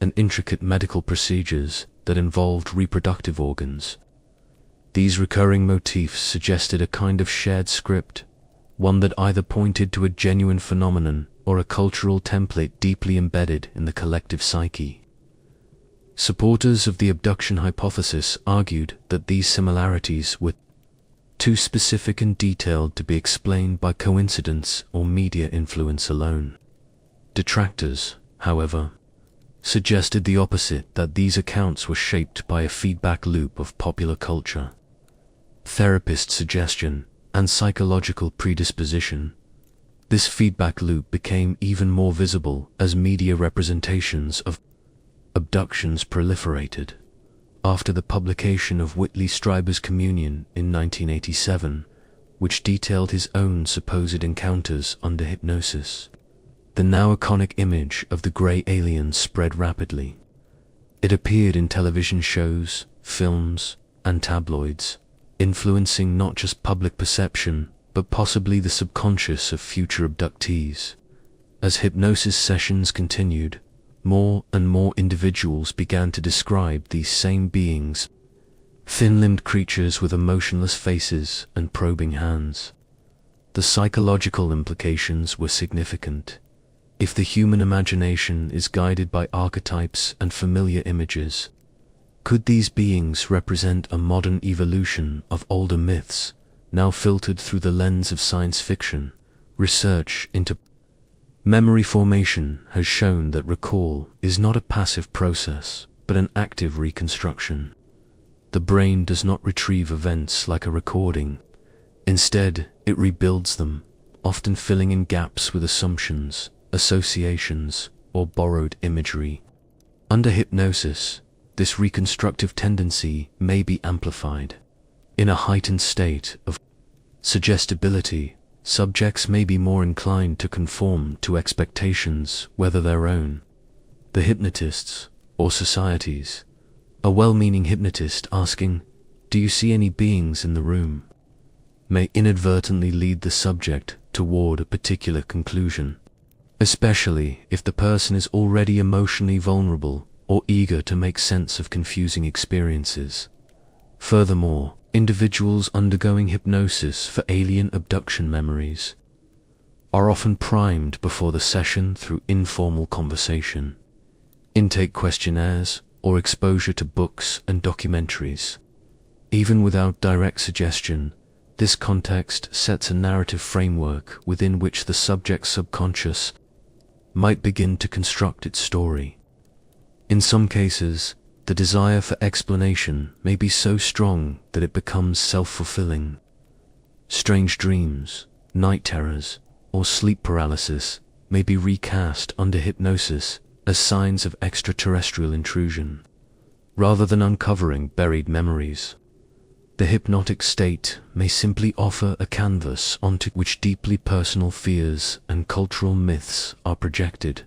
and intricate medical procedures that involved reproductive organs. These recurring motifs suggested a kind of shared script, one that either pointed to a genuine phenomenon or a cultural template deeply embedded in the collective psyche. Supporters of the abduction hypothesis argued that these similarities were too specific and detailed to be explained by coincidence or media influence alone. Detractors, however, suggested the opposite, that these accounts were shaped by a feedback loop of popular culture, therapist suggestion, and psychological predisposition. This feedback loop became even more visible as media representations of abductions proliferated. After the publication of Whitley Strieber's Communion in 1987, which detailed his own supposed encounters under hypnosis, the now iconic image of the grey alien spread rapidly. It appeared in television shows, films, and tabloids, influencing not just public perception, but possibly the subconscious of future abductees. As hypnosis sessions continued, more and more individuals began to describe these same beings, thin-limbed creatures with emotionless faces and probing hands. The psychological implications were significant. If the human imagination is guided by archetypes and familiar images, could these beings represent a modern evolution of older myths, now filtered through the lens of science fiction? Research into memory formation has shown that recall is not a passive process, but an active reconstruction. The brain does not retrieve events like a recording. Instead, it rebuilds them, often filling in gaps with assumptions, associations, or borrowed imagery. Under hypnosis, this reconstructive tendency may be amplified. In a heightened state of suggestibility, subjects may be more inclined to conform to expectations, whether their own, the hypnotist's, or society's. A well-meaning hypnotist asking, "Do you see any beings in the room?" may inadvertently lead the subject toward a particular conclusion, especially if the person is already emotionally vulnerable or eager to make sense of confusing experiences. Furthermore, individuals undergoing hypnosis for alien abduction memories are often primed before the session through informal conversation, intake questionnaires, or exposure to books and documentaries. Even without direct suggestion, this context sets a narrative framework within which the subject's subconscious might begin to construct its story. In some cases, the desire for explanation may be so strong that it becomes self-fulfilling. Strange dreams, night terrors, or sleep paralysis may be recast under hypnosis as signs of extraterrestrial intrusion, rather than uncovering buried memories. The hypnotic state may simply offer a canvas onto which deeply personal fears and cultural myths are projected.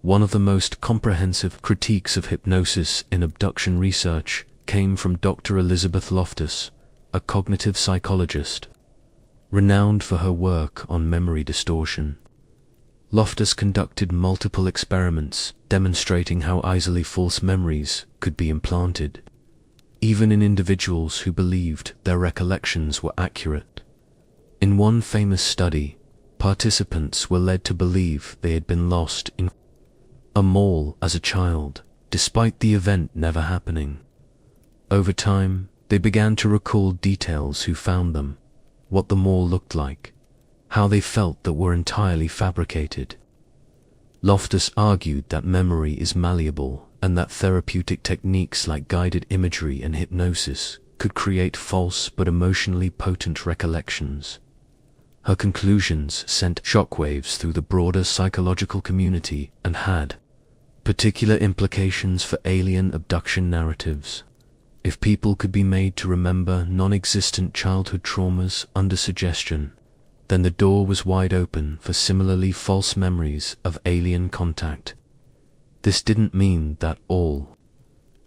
One of the most comprehensive critiques of hypnosis in abduction research came from Dr. Elizabeth Loftus, a cognitive psychologist, renowned for her work on memory distortion. Loftus conducted multiple experiments demonstrating how easily false memories could be implanted, even in individuals who believed their recollections were accurate. In one famous study, participants were led to believe they had been lost in a mall as a child, despite the event never happening. Over time, they began to recall details who found them, what the mall looked like, how they felt that were entirely fabricated. Loftus argued that memory is malleable and that therapeutic techniques like guided imagery and hypnosis could create false but emotionally potent recollections. Her conclusions sent shockwaves through the broader psychological community and had particular implications for alien abduction narratives. If people could be made to remember non-existent childhood traumas under suggestion, then the door was wide open for similarly false memories of alien contact. This didn't mean that all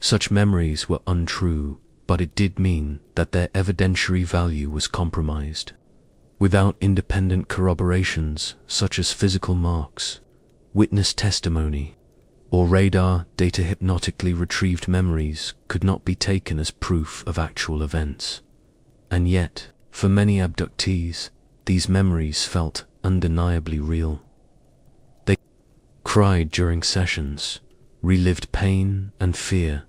such memories were untrue, but it did mean that their evidentiary value was compromised. Without independent corroborations such as physical marks, witness testimony, or radar data, hypnotically retrieved memories could not be taken as proof of actual events. And yet, for many abductees, these memories felt undeniably real. They cried during sessions, relived pain and fear,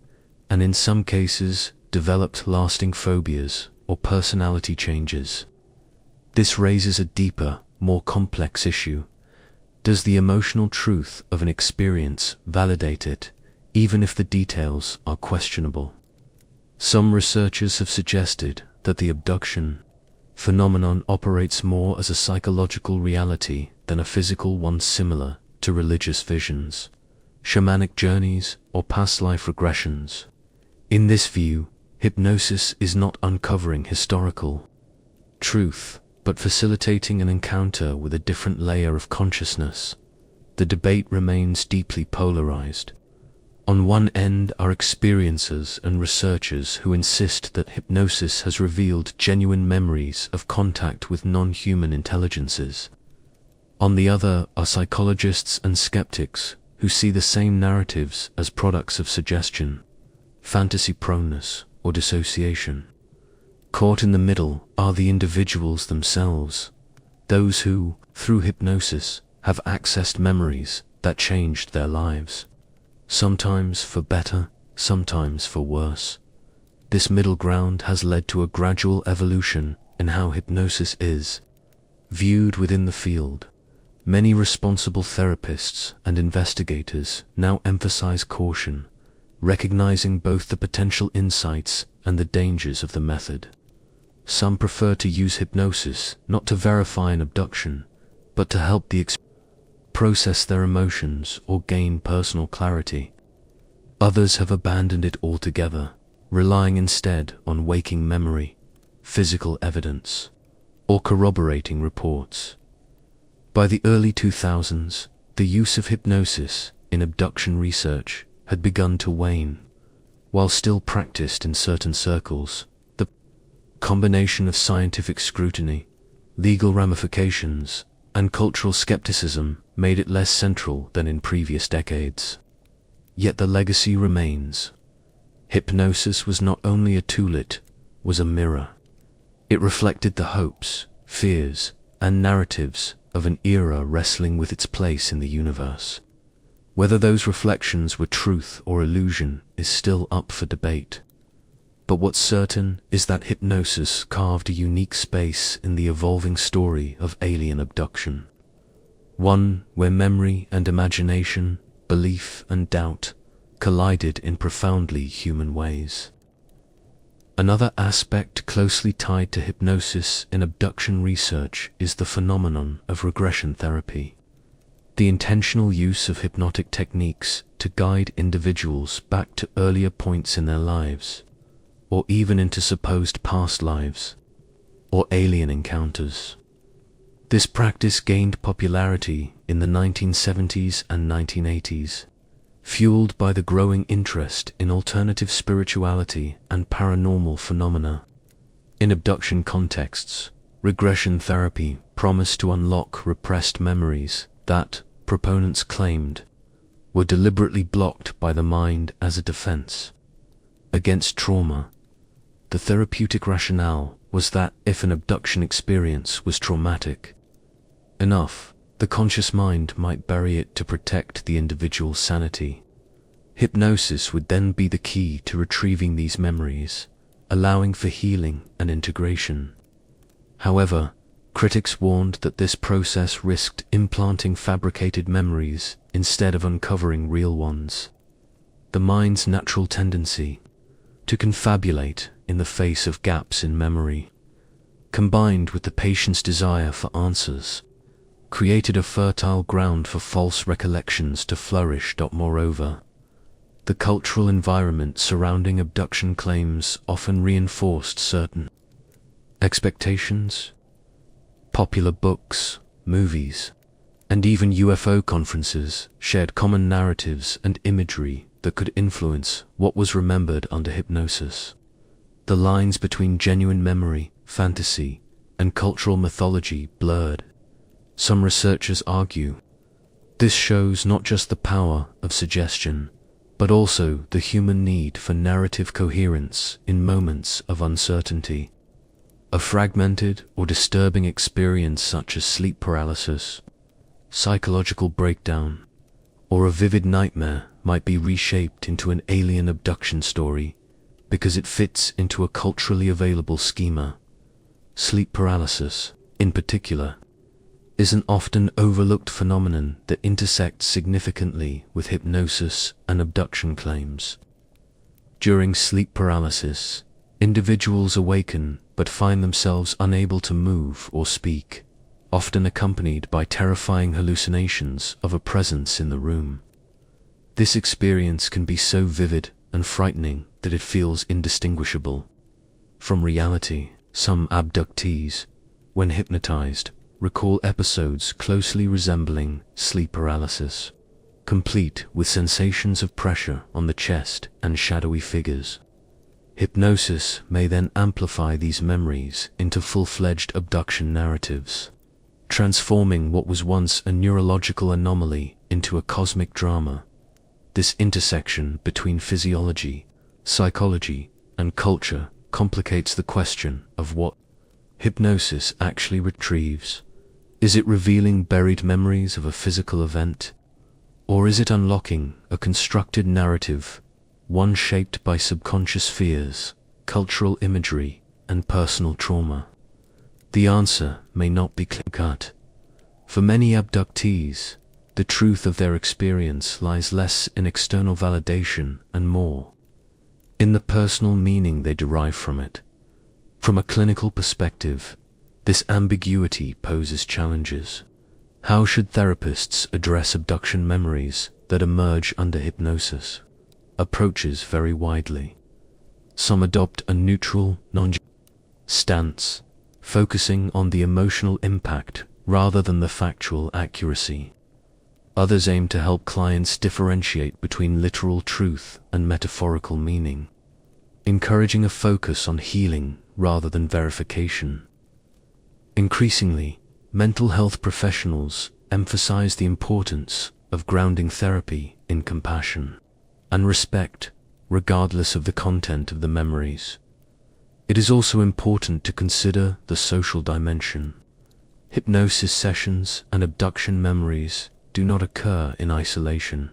and in some cases developed lasting phobias or personality changes. This raises a deeper, more complex issue. Does the emotional truth of an experience validate it, even if the details are questionable? Some researchers have suggested that the abduction phenomenon operates more as a psychological reality than a physical one, similar to religious visions, shamanic journeys, or past life regressions. In this view, hypnosis is not uncovering historical truth, but facilitating an encounter with a different layer of consciousness. The debate remains deeply polarized. On one end are experiencers and researchers who insist that hypnosis has revealed genuine memories of contact with non-human intelligences. On the other are psychologists and skeptics who see the same narratives as products of suggestion, fantasy proneness, or dissociation. Caught in the middle are the individuals themselves, those who, through hypnosis, have accessed memories that changed their lives, sometimes for better, sometimes for worse. This middle ground has led to a gradual evolution in how hypnosis is viewed within the field. Many responsible therapists and investigators now emphasize caution, recognizing both the potential insights and the dangers of the method. Some prefer to use hypnosis not to verify an abduction, but to help the process their emotions or gain personal clarity. Others have abandoned it altogether, relying instead on waking memory, physical evidence, or corroborating reports. By the early 2000s, the use of hypnosis in abduction research had begun to wane. While still practiced in certain circles, the combination of scientific scrutiny, legal ramifications, and cultural skepticism made it less central than in previous decades. Yet the legacy remains. Hypnosis was not only a tool, it was a mirror. It reflected the hopes, fears, and narratives of an era wrestling with its place in the universe. Whether those reflections were truth or illusion is still up for debate. But what's certain is that hypnosis carved a unique space in the evolving story of alien abduction. One where memory and imagination, belief and doubt collided in profoundly human ways. Another aspect closely tied to hypnosis in abduction research is the phenomenon of regression therapy. The intentional use of hypnotic techniques to guide individuals back to earlier points in their lives, or even into supposed past lives, or alien encounters. This practice gained popularity in the 1970s and 1980s, fueled by the growing interest in alternative spirituality and paranormal phenomena. In abduction contexts, regression therapy promised to unlock repressed memories that, proponents claimed, were deliberately blocked by the mind as a defense against trauma. The therapeutic rationale was that if an abduction experience was traumatic enough, the conscious mind might bury it to protect the individual's sanity. Hypnosis would then be the key to retrieving these memories, allowing for healing and integration. However, critics warned that this process risked implanting fabricated memories instead of uncovering real ones. The mind's natural tendency to confabulate in the face of gaps in memory, combined with the patient's desire for answers, created a fertile ground for false recollections to flourish. Moreover, the cultural environment surrounding abduction claims often reinforced certain expectations. Popular books, movies, and even UFO conferences shared common narratives and imagery that could influence what was remembered under hypnosis. The lines between genuine memory, fantasy, and cultural mythology blurred. Some researchers argue this shows not just the power of suggestion, but also the human need for narrative coherence in moments of uncertainty. A fragmented or disturbing experience such as sleep paralysis, psychological breakdown, or a vivid nightmare might be reshaped into an alien abduction story because it fits into a culturally available schema. Sleep paralysis, in particular, is an often overlooked phenomenon that intersects significantly with hypnosis and abduction claims. During sleep paralysis, individuals awaken but find themselves unable to move or speak, often accompanied by terrifying hallucinations of a presence in the room. This experience can be so vivid and frightening that it feels indistinguishable from reality. Some abductees, when hypnotized, recall episodes closely resembling sleep paralysis, complete with sensations of pressure on the chest and shadowy figures. Hypnosis may then amplify these memories into full-fledged abduction narratives, transforming what was once a neurological anomaly into a cosmic drama. This intersection between physiology, psychology, and culture complicates the question of what hypnosis actually retrieves. Is it revealing buried memories of a physical event, or is it unlocking a constructed narrative, one shaped by subconscious fears, cultural imagery, and personal trauma? The answer may not be clear-cut. For many abductees, the truth of their experience lies less in external validation and more in the personal meaning they derive from it. From a clinical perspective, this ambiguity poses challenges. How should therapists address abduction memories that emerge under hypnosis? Approaches vary widely. Some adopt a neutral, non-judgmental stance, focusing on the emotional impact rather than the factual accuracy. Others aim to help clients differentiate between literal truth and metaphorical meaning, encouraging a focus on healing rather than verification. Increasingly, mental health professionals emphasize the importance of grounding therapy in compassion and respect, regardless of the content of the memories. It is also important to consider the social dimension. Hypnosis sessions and abduction memories do not occur in isolation.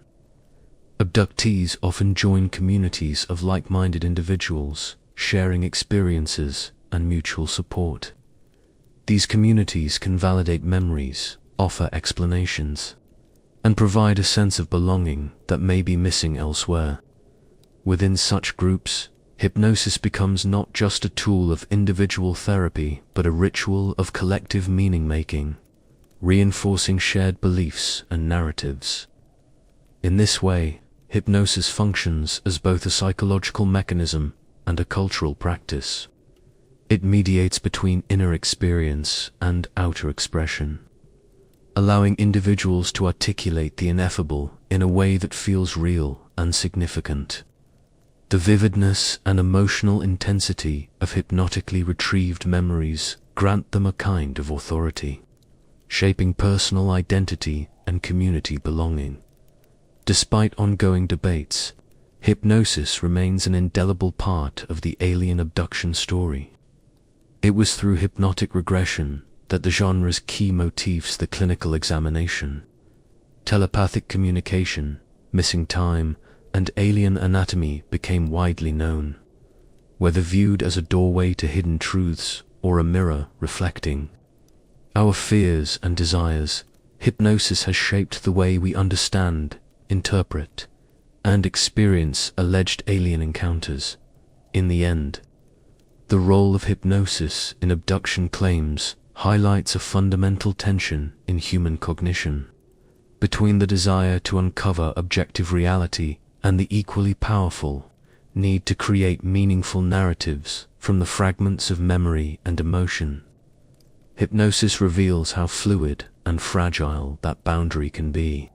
Abductees often join communities of like-minded individuals, sharing experiences and mutual support. These communities can validate memories, offer explanations, and provide a sense of belonging that may be missing elsewhere. Within such groups, hypnosis becomes not just a tool of individual therapy, but a ritual of collective meaning-making, reinforcing shared beliefs and narratives. In this way, hypnosis functions as both a psychological mechanism and a cultural practice, It mediates between inner experience and outer expression, allowing individuals to articulate the ineffable in a way that feels real and significant. The vividness and emotional intensity of hypnotically retrieved memories grant them a kind of authority, shaping personal identity and community belonging. Despite ongoing debates, hypnosis remains an indelible part of the alien abduction story. It was through hypnotic regression that the genre's key motifs, the clinical examination, telepathic communication, missing time, and alien anatomy, became widely known. Whether viewed as a doorway to hidden truths or a mirror reflecting our fears and desires, hypnosis has shaped the way we understand, interpret, and experience alleged alien encounters. In the end, the role of hypnosis in abduction claims highlights a fundamental tension in human cognition, between the desire to uncover objective reality and the equally powerful need to create meaningful narratives from the fragments of memory and emotion. Hypnosis reveals how fluid and fragile that boundary can be,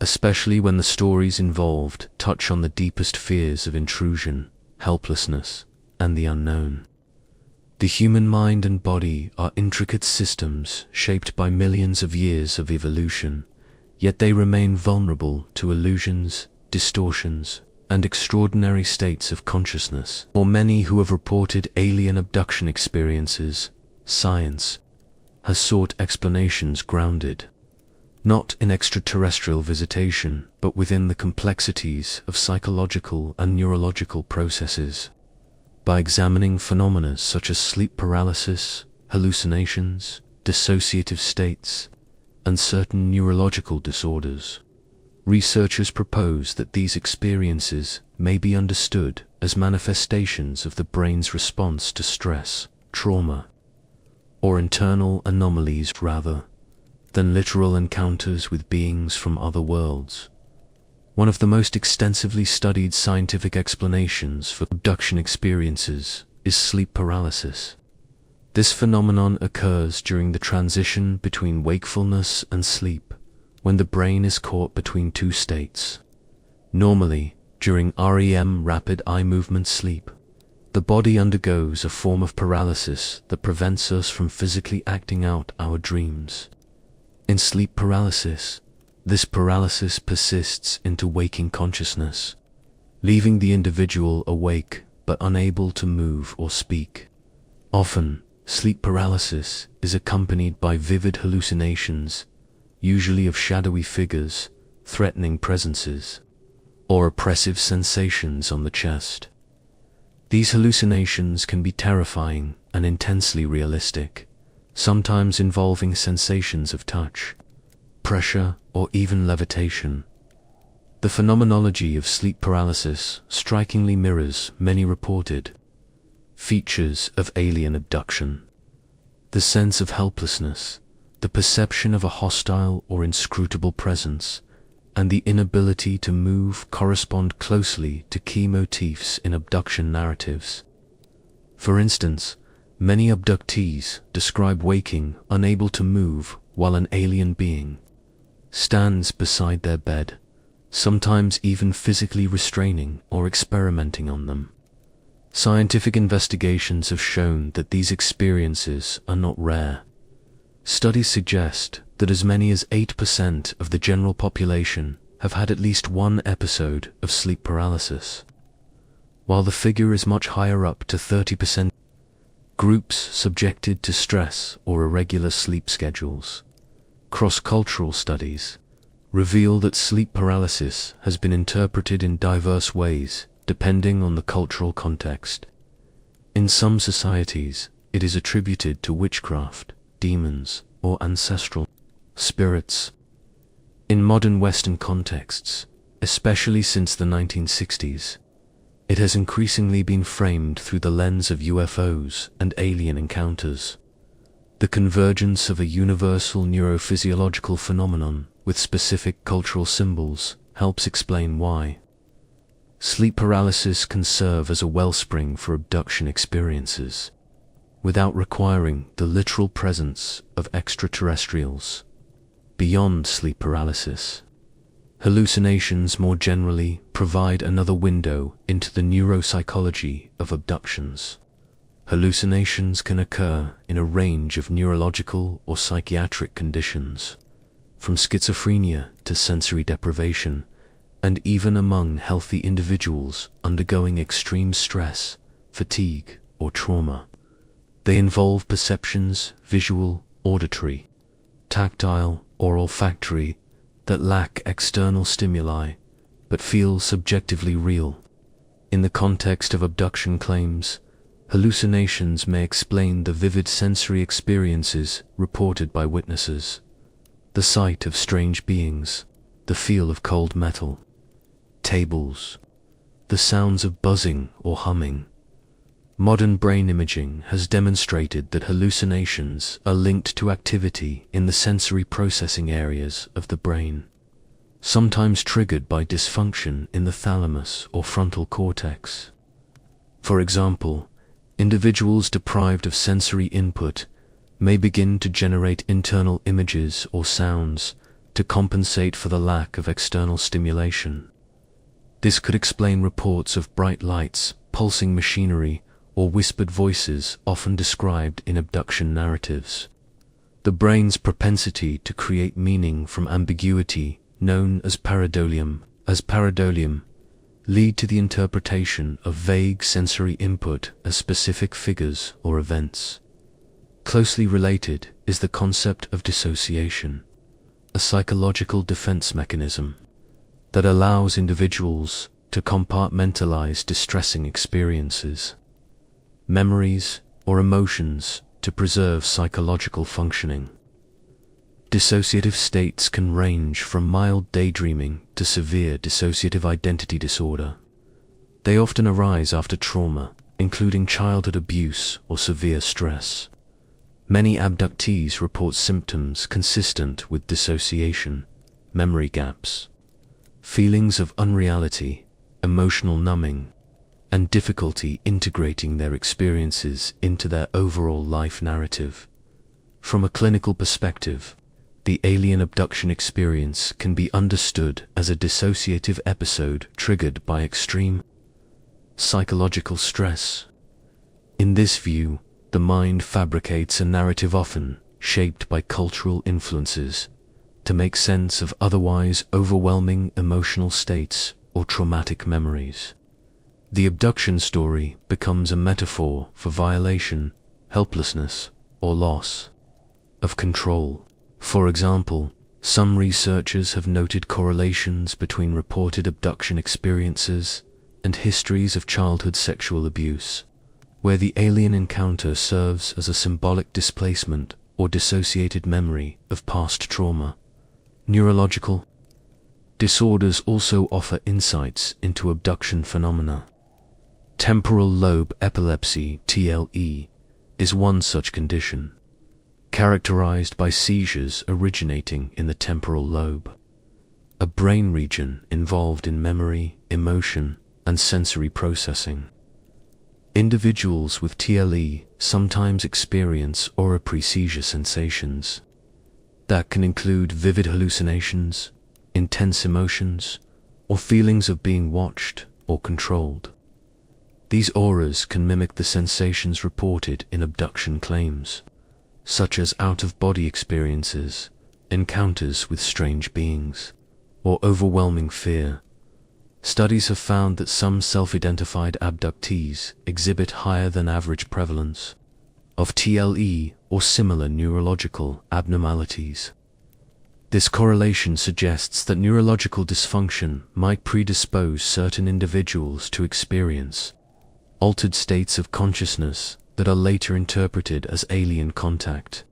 especially when the stories involved touch on the deepest fears of intrusion, helplessness, and the unknown. The human mind and body are intricate systems shaped by millions of years of evolution, yet they remain vulnerable to illusions, distortions, and extraordinary states of consciousness. For many who have reported alien abduction experiences, science has sought explanations grounded not in extraterrestrial visitation, but within the complexities of psychological and neurological processes. By examining phenomena such as sleep paralysis, hallucinations, dissociative states, and certain neurological disorders, researchers propose that these experiences may be understood as manifestations of the brain's response to stress, trauma, or internal anomalies rather than literal encounters with beings from other worlds. One of the most extensively studied scientific explanations for abduction experiences is sleep paralysis. This phenomenon occurs during the transition between wakefulness and sleep, when the brain is caught between two states. Normally, during REM, rapid eye movement sleep, the body undergoes a form of paralysis that prevents us from physically acting out our dreams. In sleep paralysis, this paralysis persists into waking consciousness, leaving the individual awake but unable to move or speak. Often, sleep paralysis is accompanied by vivid hallucinations, usually of shadowy figures, threatening presences, or oppressive sensations on the chest. These hallucinations can be terrifying and intensely realistic, sometimes involving sensations of touch, pressure, or even levitation. The phenomenology of sleep paralysis strikingly mirrors many reported features of alien abduction. The sense of helplessness, the perception of a hostile or inscrutable presence, and the inability to move correspond closely to key motifs in abduction narratives. For instance, many abductees describe waking unable to move while an alien being stands beside their bed, sometimes even physically restraining or experimenting on them. Scientific investigations have shown that these experiences are not rare. Studies suggest that as many as 8% of the general population have had at least one episode of sleep paralysis, while the figure is much higher, up to 30%. Groups subjected to stress or irregular sleep schedules. Cross-cultural studies reveal that sleep paralysis has been interpreted in diverse ways depending on the cultural context. In some societies, it is attributed to witchcraft, demons, or ancestral spirits. In modern Western contexts, especially since the 1960s, it has increasingly been framed through the lens of UFOs and alien encounters. The convergence of a universal neurophysiological phenomenon with specific cultural symbols helps explain why sleep paralysis can serve as a wellspring for abduction experiences. without requiring the literal presence of extraterrestrials. Beyond sleep paralysis, hallucinations more generally provide another window into the neuropsychology of abductions. Hallucinations can occur in a range of neurological or psychiatric conditions, from schizophrenia to sensory deprivation, and even among healthy individuals undergoing extreme stress, fatigue, or trauma. They involve perceptions, visual, auditory, tactile, or olfactory, that lack external stimuli, but feel subjectively real. In the context of abduction claims, hallucinations may explain the vivid sensory experiences reported by witnesses. The sight of strange beings, the feel of cold metal, tables, the sounds of buzzing or humming. Modern brain imaging has demonstrated that hallucinations are linked to activity in the sensory processing areas of the brain, sometimes triggered by dysfunction in the thalamus or frontal cortex. For example, individuals deprived of sensory input may begin to generate internal images or sounds to compensate for the lack of external stimulation. This could explain reports of bright lights, pulsing machinery, or whispered voices often described in abduction narratives. The brain's propensity to create meaning from ambiguity, known as pareidolia, lead to the interpretation of vague sensory input as specific figures or events. Closely related is the concept of dissociation, a psychological defense mechanism that allows individuals to compartmentalize distressing experiences, memories, or emotions to preserve psychological functioning. Dissociative states can range from mild daydreaming to severe dissociative identity disorder. They often arise after trauma, including childhood abuse or severe stress. Many abductees report symptoms consistent with dissociation, memory gaps, feelings of unreality, emotional numbing, and difficulty integrating their experiences into their overall life narrative. From a clinical perspective, the alien abduction experience can be understood as a dissociative episode triggered by extreme psychological stress. In this view, the mind fabricates a narrative often shaped by cultural influences to make sense of otherwise overwhelming emotional states or traumatic memories. The abduction story becomes a metaphor for violation, helplessness, or loss of control. For example, some researchers have noted correlations between reported abduction experiences and histories of childhood sexual abuse, where the alien encounter serves as a symbolic displacement or dissociated memory of past trauma. Neurological disorders also offer insights into abduction phenomena. Temporal lobe epilepsy, TLE, is one such condition, characterized by seizures originating in the temporal lobe, a brain region involved in memory, emotion, and sensory processing. Individuals with TLE sometimes experience aura pre-seizure sensations that can include vivid hallucinations, intense emotions, or feelings of being watched or controlled. These auras can mimic the sensations reported in abduction claims, such as out-of-body experiences, encounters with strange beings, or overwhelming fear. Studies have found that some self-identified abductees exhibit higher than average prevalence of TLE or similar neurological abnormalities. This correlation suggests that neurological dysfunction might predispose certain individuals to experience altered states of consciousness that are later interpreted as alien contact.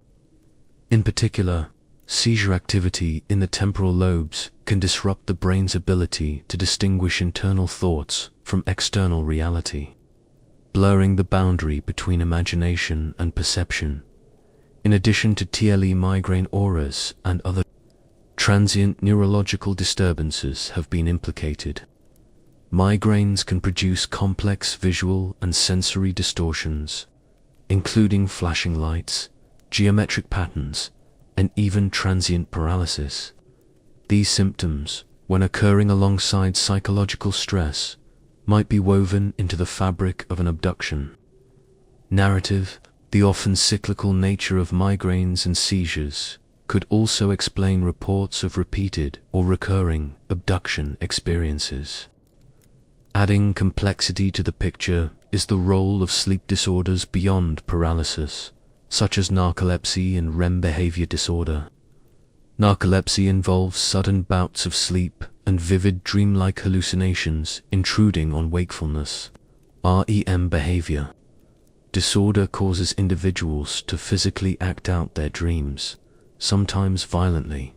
In particular, seizure activity in the temporal lobes can disrupt the brain's ability to distinguish internal thoughts from external reality, blurring the boundary between imagination and perception. In addition to TLE, migraine auras and other transient neurological disturbances have been implicated. Migraines can produce complex visual and sensory distortions, including flashing lights, geometric patterns, and even transient paralysis. These symptoms, when occurring alongside psychological stress, might be woven into the fabric of an abduction narrative. The often cyclical nature of migraines and seizures could also explain reports of repeated or recurring abduction experiences. Adding complexity to the picture is the role of sleep disorders beyond paralysis, such as narcolepsy and REM behavior disorder. Narcolepsy involves sudden bouts of sleep and vivid dreamlike hallucinations intruding on wakefulness. REM behavior disorder causes individuals to physically act out their dreams, sometimes violently.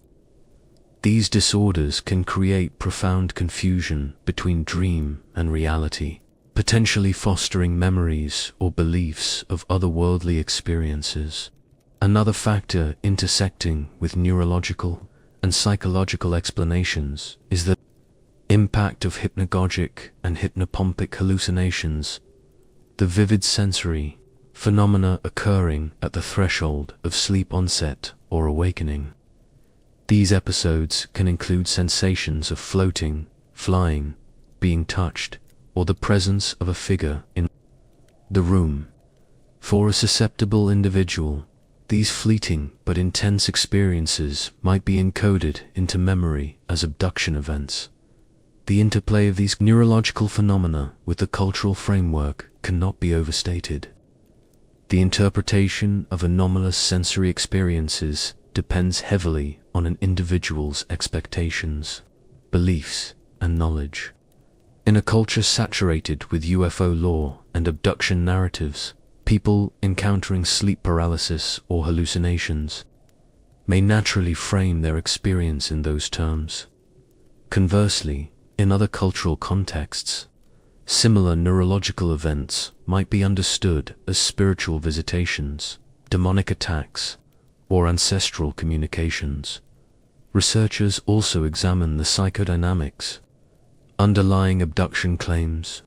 These disorders can create profound confusion between dream and reality, potentially fostering memories or beliefs of otherworldly experiences. Another factor intersecting with neurological and psychological explanations is the impact of hypnagogic and hypnopompic hallucinations, the vivid sensory phenomena occurring at the threshold of sleep onset or awakening. These episodes can include sensations of floating, flying, being touched, or the presence of a figure in the room. For a susceptible individual, these fleeting but intense experiences might be encoded into memory as abduction events. The interplay of these neurological phenomena with the cultural framework cannot be overstated. The interpretation of anomalous sensory experiences depends heavily on an individual's expectations, beliefs, and knowledge. In a culture saturated with UFO lore and abduction narratives, people encountering sleep paralysis or hallucinations may naturally frame their experience in those terms. Conversely, in other cultural contexts, similar neurological events might be understood as spiritual visitations, demonic attacks, or ancestral communications. Researchers also examine the psychodynamics underlying abduction claims.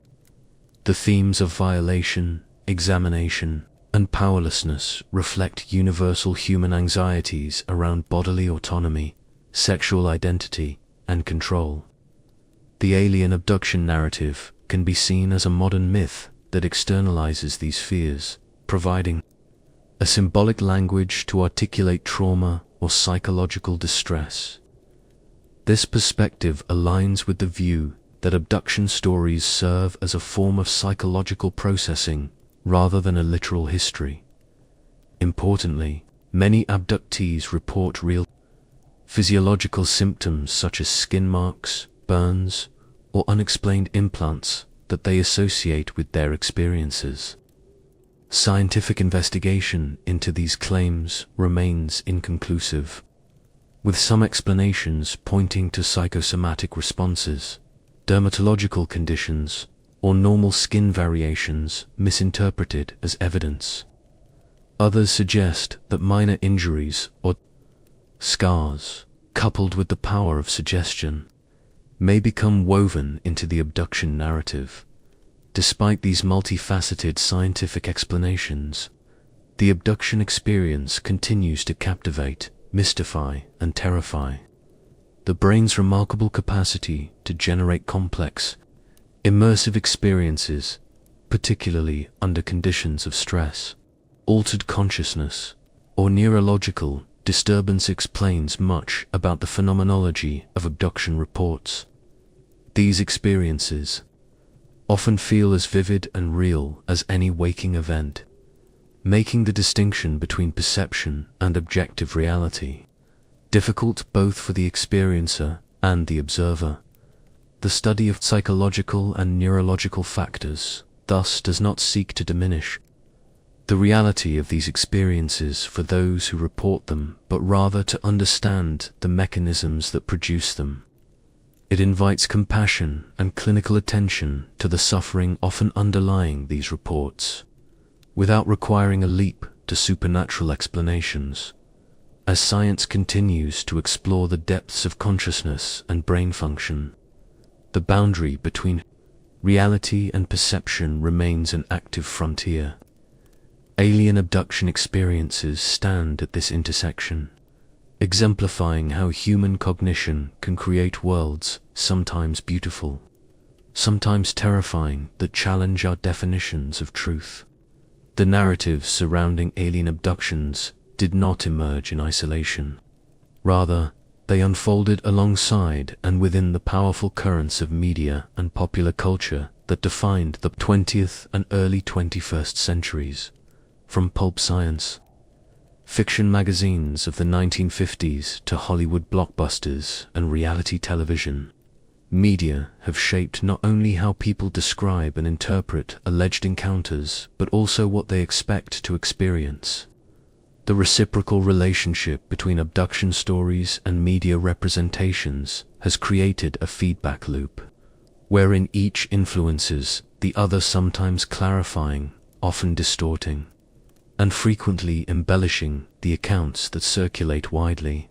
The themes of violation, examination, and powerlessness reflect universal human anxieties around bodily autonomy, sexual identity, and control. The alien abduction narrative can be seen as a modern myth that externalizes these fears, providing a symbolic language to articulate trauma or psychological distress. This perspective aligns with the view that abduction stories serve as a form of psychological processing rather than a literal history. Importantly, many abductees report real physiological symptoms such as skin marks, burns, or unexplained implants that they associate with their experiences. Scientific investigation into these claims remains inconclusive, with some explanations pointing to psychosomatic responses, dermatological conditions, or normal skin variations misinterpreted as evidence. Others suggest that minor injuries or scars, coupled with the power of suggestion, may become woven into the abduction narrative. Despite these multifaceted scientific explanations, the abduction experience continues to captivate, mystify, and terrify. The brain's remarkable capacity to generate complex, immersive experiences, particularly under conditions of stress, altered consciousness, or neurological disturbance, explains much about the phenomenology of abduction reports. These experiences often feel as vivid and real as any waking event, making the distinction between perception and objective reality difficult both for the experiencer and the observer. The study of psychological and neurological factors thus does not seek to diminish the reality of these experiences for those who report them, but rather to understand the mechanisms that produce them. It invites compassion and clinical attention to the suffering often underlying these reports, without requiring a leap to supernatural explanations. As science continues to explore the depths of consciousness and brain function, the boundary between reality and perception remains an active frontier. Alien abduction experiences stand at this intersection, exemplifying how human cognition can create worlds, sometimes beautiful, sometimes terrifying, that challenge our definitions of truth. The narratives surrounding alien abductions did not emerge in isolation. Rather, they unfolded alongside and within the powerful currents of media and popular culture that defined the 20th and early 21st centuries. From pulp science fiction magazines of the 1950s to Hollywood blockbusters and reality television, media have shaped not only how people describe and interpret alleged encounters, but also what they expect to experience. The reciprocal relationship between abduction stories and media representations has created a feedback loop, wherein each influences the other, sometimes clarifying, often distorting, and frequently embellishing the accounts that circulate widely.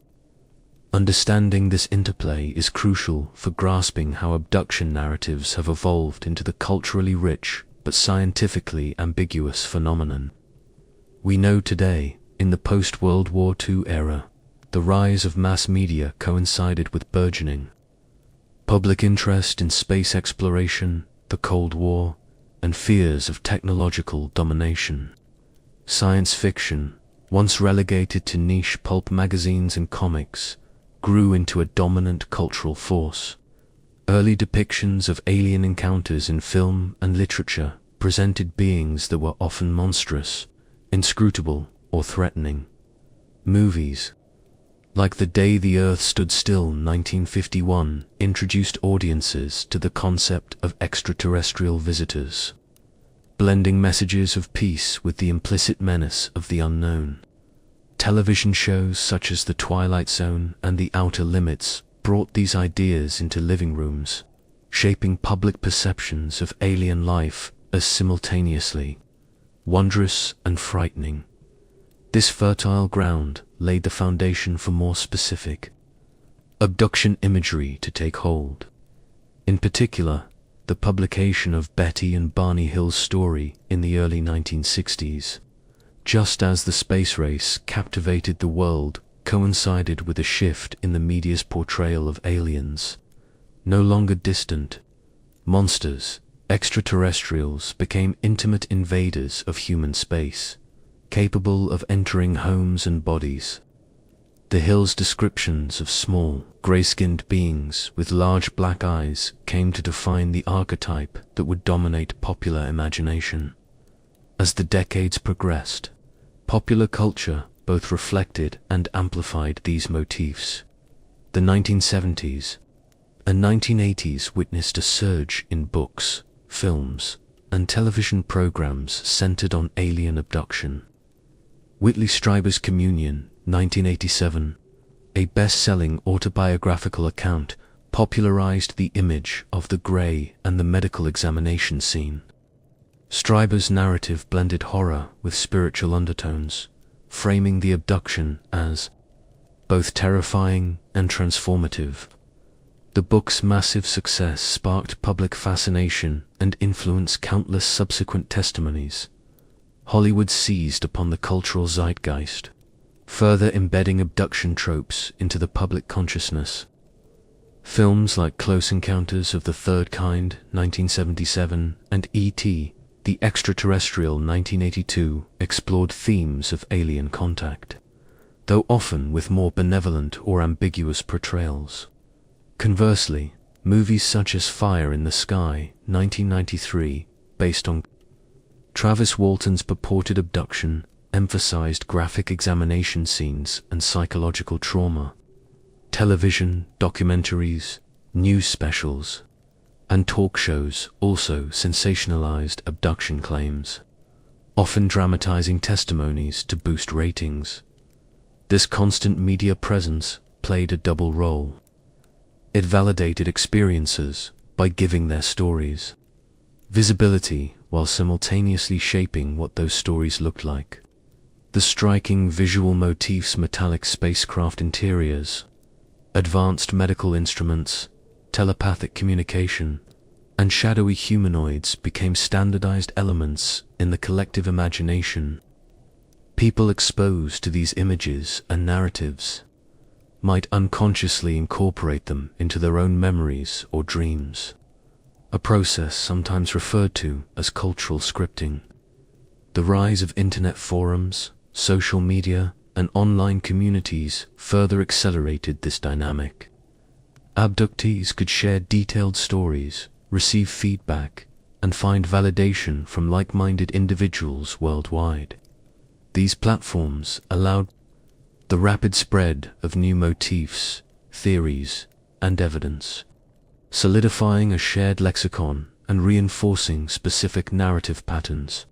Understanding this interplay is crucial for grasping how abduction narratives have evolved into the culturally rich but scientifically ambiguous phenomenon we know today. In the post-World War II era, the rise of mass media coincided with burgeoning public interest in space exploration, the Cold War, and fears of technological domination. Science fiction, once relegated to niche pulp magazines and comics, grew into a dominant cultural force. Early depictions of alien encounters in film and literature presented beings that were often monstrous, inscrutable, or threatening. Movies, like The Day the Earth Stood Still, 1951, introduced audiences to the concept of extraterrestrial visitors, blending messages of peace with the implicit menace of the unknown. Television shows such as The Twilight Zone and The Outer Limits brought these ideas into living rooms, shaping public perceptions of alien life as simultaneously wondrous and frightening. This fertile ground laid the foundation for more specific abduction imagery to take hold. In particular, the publication of Betty and Barney Hill's story in the early 1960s, just as the space race captivated the world, coincided with a shift in the media's portrayal of aliens. No longer distant monsters, extraterrestrials became intimate invaders of human space, capable of entering homes and bodies. The Hills' descriptions of small, grey-skinned beings with large black eyes came to define the archetype that would dominate popular imagination. As the decades progressed, popular culture both reflected and amplified these motifs. The 1970s and 1980s witnessed a surge in books, films, and television programs centered on alien abduction. Whitley Strieber's Communion, 1987, a best-selling autobiographical account, popularized the image of the grey and the medical examination scene. Strieber's narrative blended horror with spiritual undertones, framing the abduction as both terrifying and transformative. The book's massive success sparked public fascination and influenced countless subsequent testimonies. Hollywood seized upon the cultural zeitgeist, further embedding abduction tropes into the public consciousness. Films like Close Encounters of the Third Kind, 1977, and E.T., The Extraterrestrial, 1982, explored themes of alien contact, though often with more benevolent or ambiguous portrayals. Conversely, movies such as Fire in the Sky, 1993, based on Travis Walton's purported abduction, emphasized graphic examination scenes and psychological trauma. Television, documentaries, news specials, and talk shows also sensationalized abduction claims, often dramatizing testimonies to boost ratings. This constant media presence played a double role. It validated experiences by giving their stories visibility while simultaneously shaping what those stories looked like. The striking visual motifs, metallic spacecraft interiors, advanced medical instruments, telepathic communication, and shadowy humanoids became standardized elements in the collective imagination, People exposed to these images and narratives might unconsciously incorporate them into their own memories or dreams, a process sometimes referred to as cultural scripting. The rise of internet forums, social media, and online communities further accelerated this dynamic. Abductees could share detailed stories, receive feedback, and find validation from like-minded individuals worldwide. These platforms allowed the rapid spread of new motifs, theories, and evidence, solidifying a shared lexicon and reinforcing specific narrative patterns.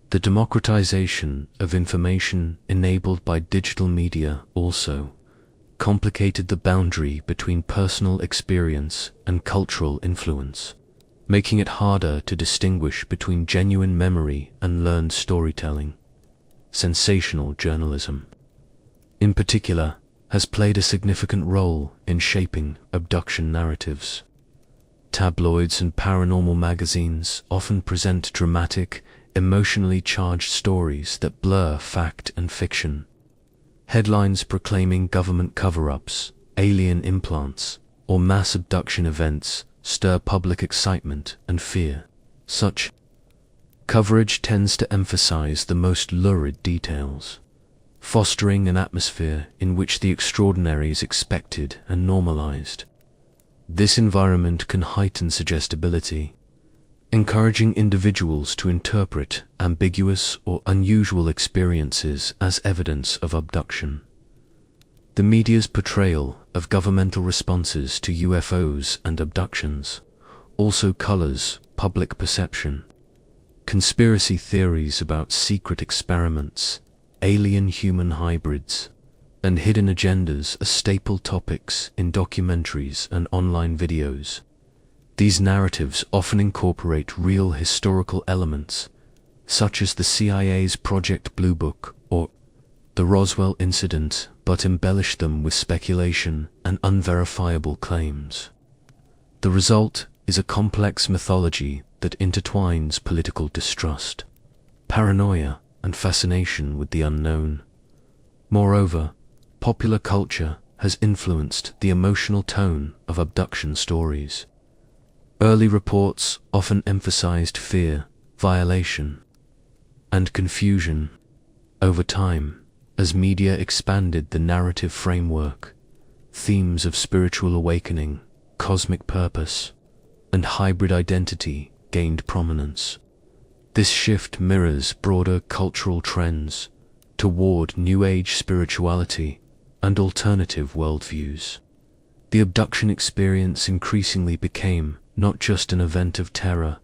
The democratization of information enabled by digital media also complicated the boundary between personal experience and cultural influence, making it harder to distinguish between genuine memory and learned storytelling. Sensational journalism, in particular, has played a significant role in shaping abduction narratives. Tabloids and paranormal magazines often present dramatic, emotionally charged stories that blur fact and fiction. Headlines proclaiming government cover-ups, alien implants, or mass abduction events stir public excitement and fear. Such coverage tends to emphasize the most lurid details, fostering an atmosphere in which the extraordinary is expected and normalized. This environment can heighten suggestibility, encouraging individuals to interpret ambiguous or unusual experiences as evidence of abduction. The media's portrayal of governmental responses to UFOs and abductions also colors public perception. Conspiracy theories about secret experiments, alien-human hybrids, and hidden agendas are staple topics in documentaries and online videos. These narratives often incorporate real historical elements, such as the CIA's Project Blue Book or the Roswell incident, but embellish them with speculation and unverifiable claims. The result is a complex mythology that intertwines political distrust, paranoia, and fascination with the unknown. Moreover, popular culture has influenced the emotional tone of abduction stories. Early reports often emphasized fear, violation, and confusion. Over time, as media expanded the narrative framework, themes of spiritual awakening, cosmic purpose, and hybrid identity gained prominence. This shift mirrors broader cultural trends toward New Age spirituality and alternative worldviews. The abduction experience increasingly became not just an event of terror,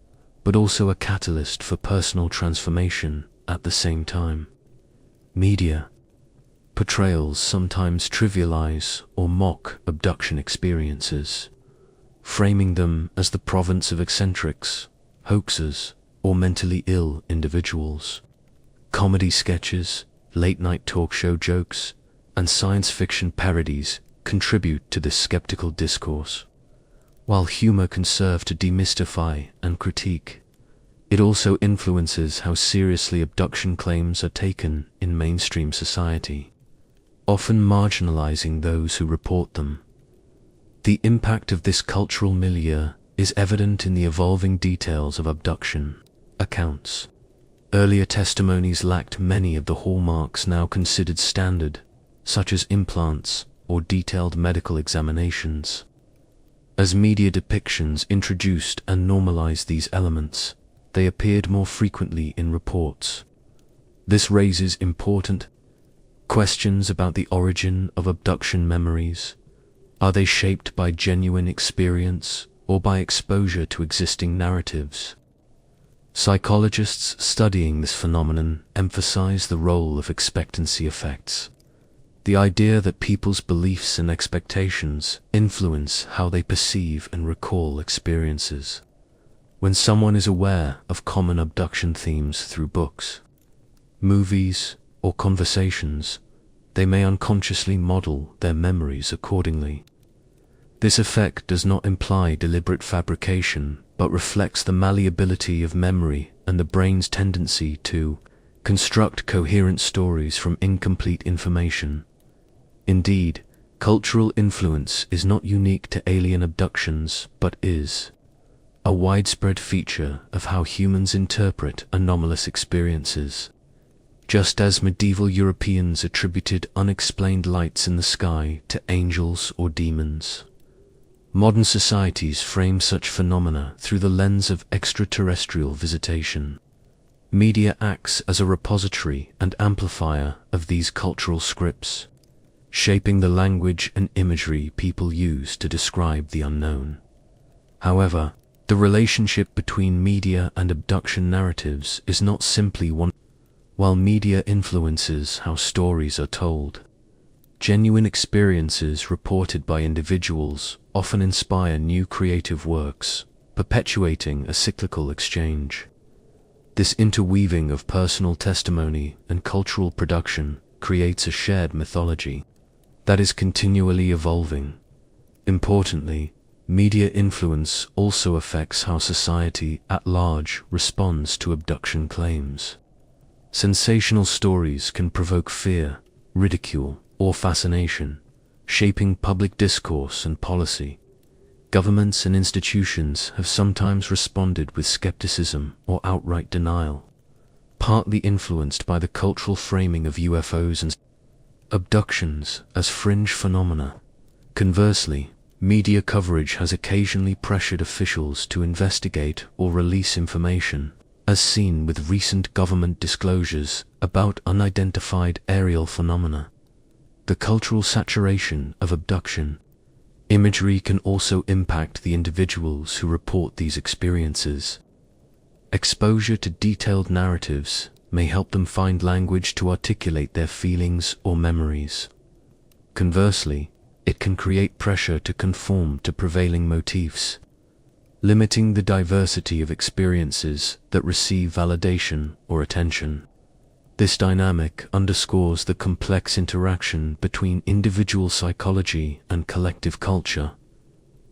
but also a catalyst for personal transformation at the same time. Media portrayals sometimes trivialize or mock abduction experiences, framing them as the province of eccentrics, hoaxers, or mentally ill individuals. Comedy sketches, late-night talk show jokes, and science fiction parodies contribute to this skeptical discourse. While humor can serve to demystify and critique, it also influences how seriously abduction claims are taken in mainstream society, often marginalizing those who report them. The impact of this cultural milieu is evident in the evolving details of abduction accounts. Earlier testimonies lacked many of the hallmarks now considered standard, such as implants or detailed medical examinations. As media depictions introduced and normalized these elements, they appeared more frequently in reports. This raises important questions about the origin of abduction memories. Are they shaped by genuine experience or by exposure to existing narratives? Psychologists studying this phenomenon emphasize the role of expectancy effects. The idea that people's beliefs and expectations influence how they perceive and recall experiences. When someone is aware of common abduction themes through books, movies, or conversations, they may unconsciously model their memories accordingly. This effect does not imply deliberate fabrication, but reflects the malleability of memory and the brain's tendency to construct coherent stories from incomplete information. Indeed, cultural influence is not unique to alien abductions, but is a widespread feature of how humans interpret anomalous experiences. Just as medieval Europeans attributed unexplained lights in the sky to angels or demons, modern societies frame such phenomena through the lens of extraterrestrial visitation. Media acts as a repository and amplifier of these cultural scripts, shaping the language and imagery people use to describe the unknown. However, the relationship between media and abduction narratives is not simply one. While media influences how stories are told, genuine experiences reported by individuals often inspire new creative works, perpetuating a cyclical exchange. This interweaving of personal testimony and cultural production creates a shared mythology that is continually evolving. Importantly, media influence also affects how society at large responds to abduction claims. Sensational stories can provoke fear, ridicule, or fascination, shaping public discourse and policy. Governments and institutions have sometimes responded with skepticism or outright denial, partly influenced by the cultural framing of UFOs and abductions as fringe phenomena. Conversely, media coverage has occasionally pressured officials to investigate or release information, as seen with recent government disclosures about unidentified aerial phenomena. The cultural saturation of abduction imagery can also impact the individuals who report these experiences. Exposure to detailed narratives may help them find language to articulate their feelings or memories. Conversely, it can create pressure to conform to prevailing motifs, limiting the diversity of experiences that receive validation or attention. This dynamic underscores the complex interaction between individual psychology and collective culture.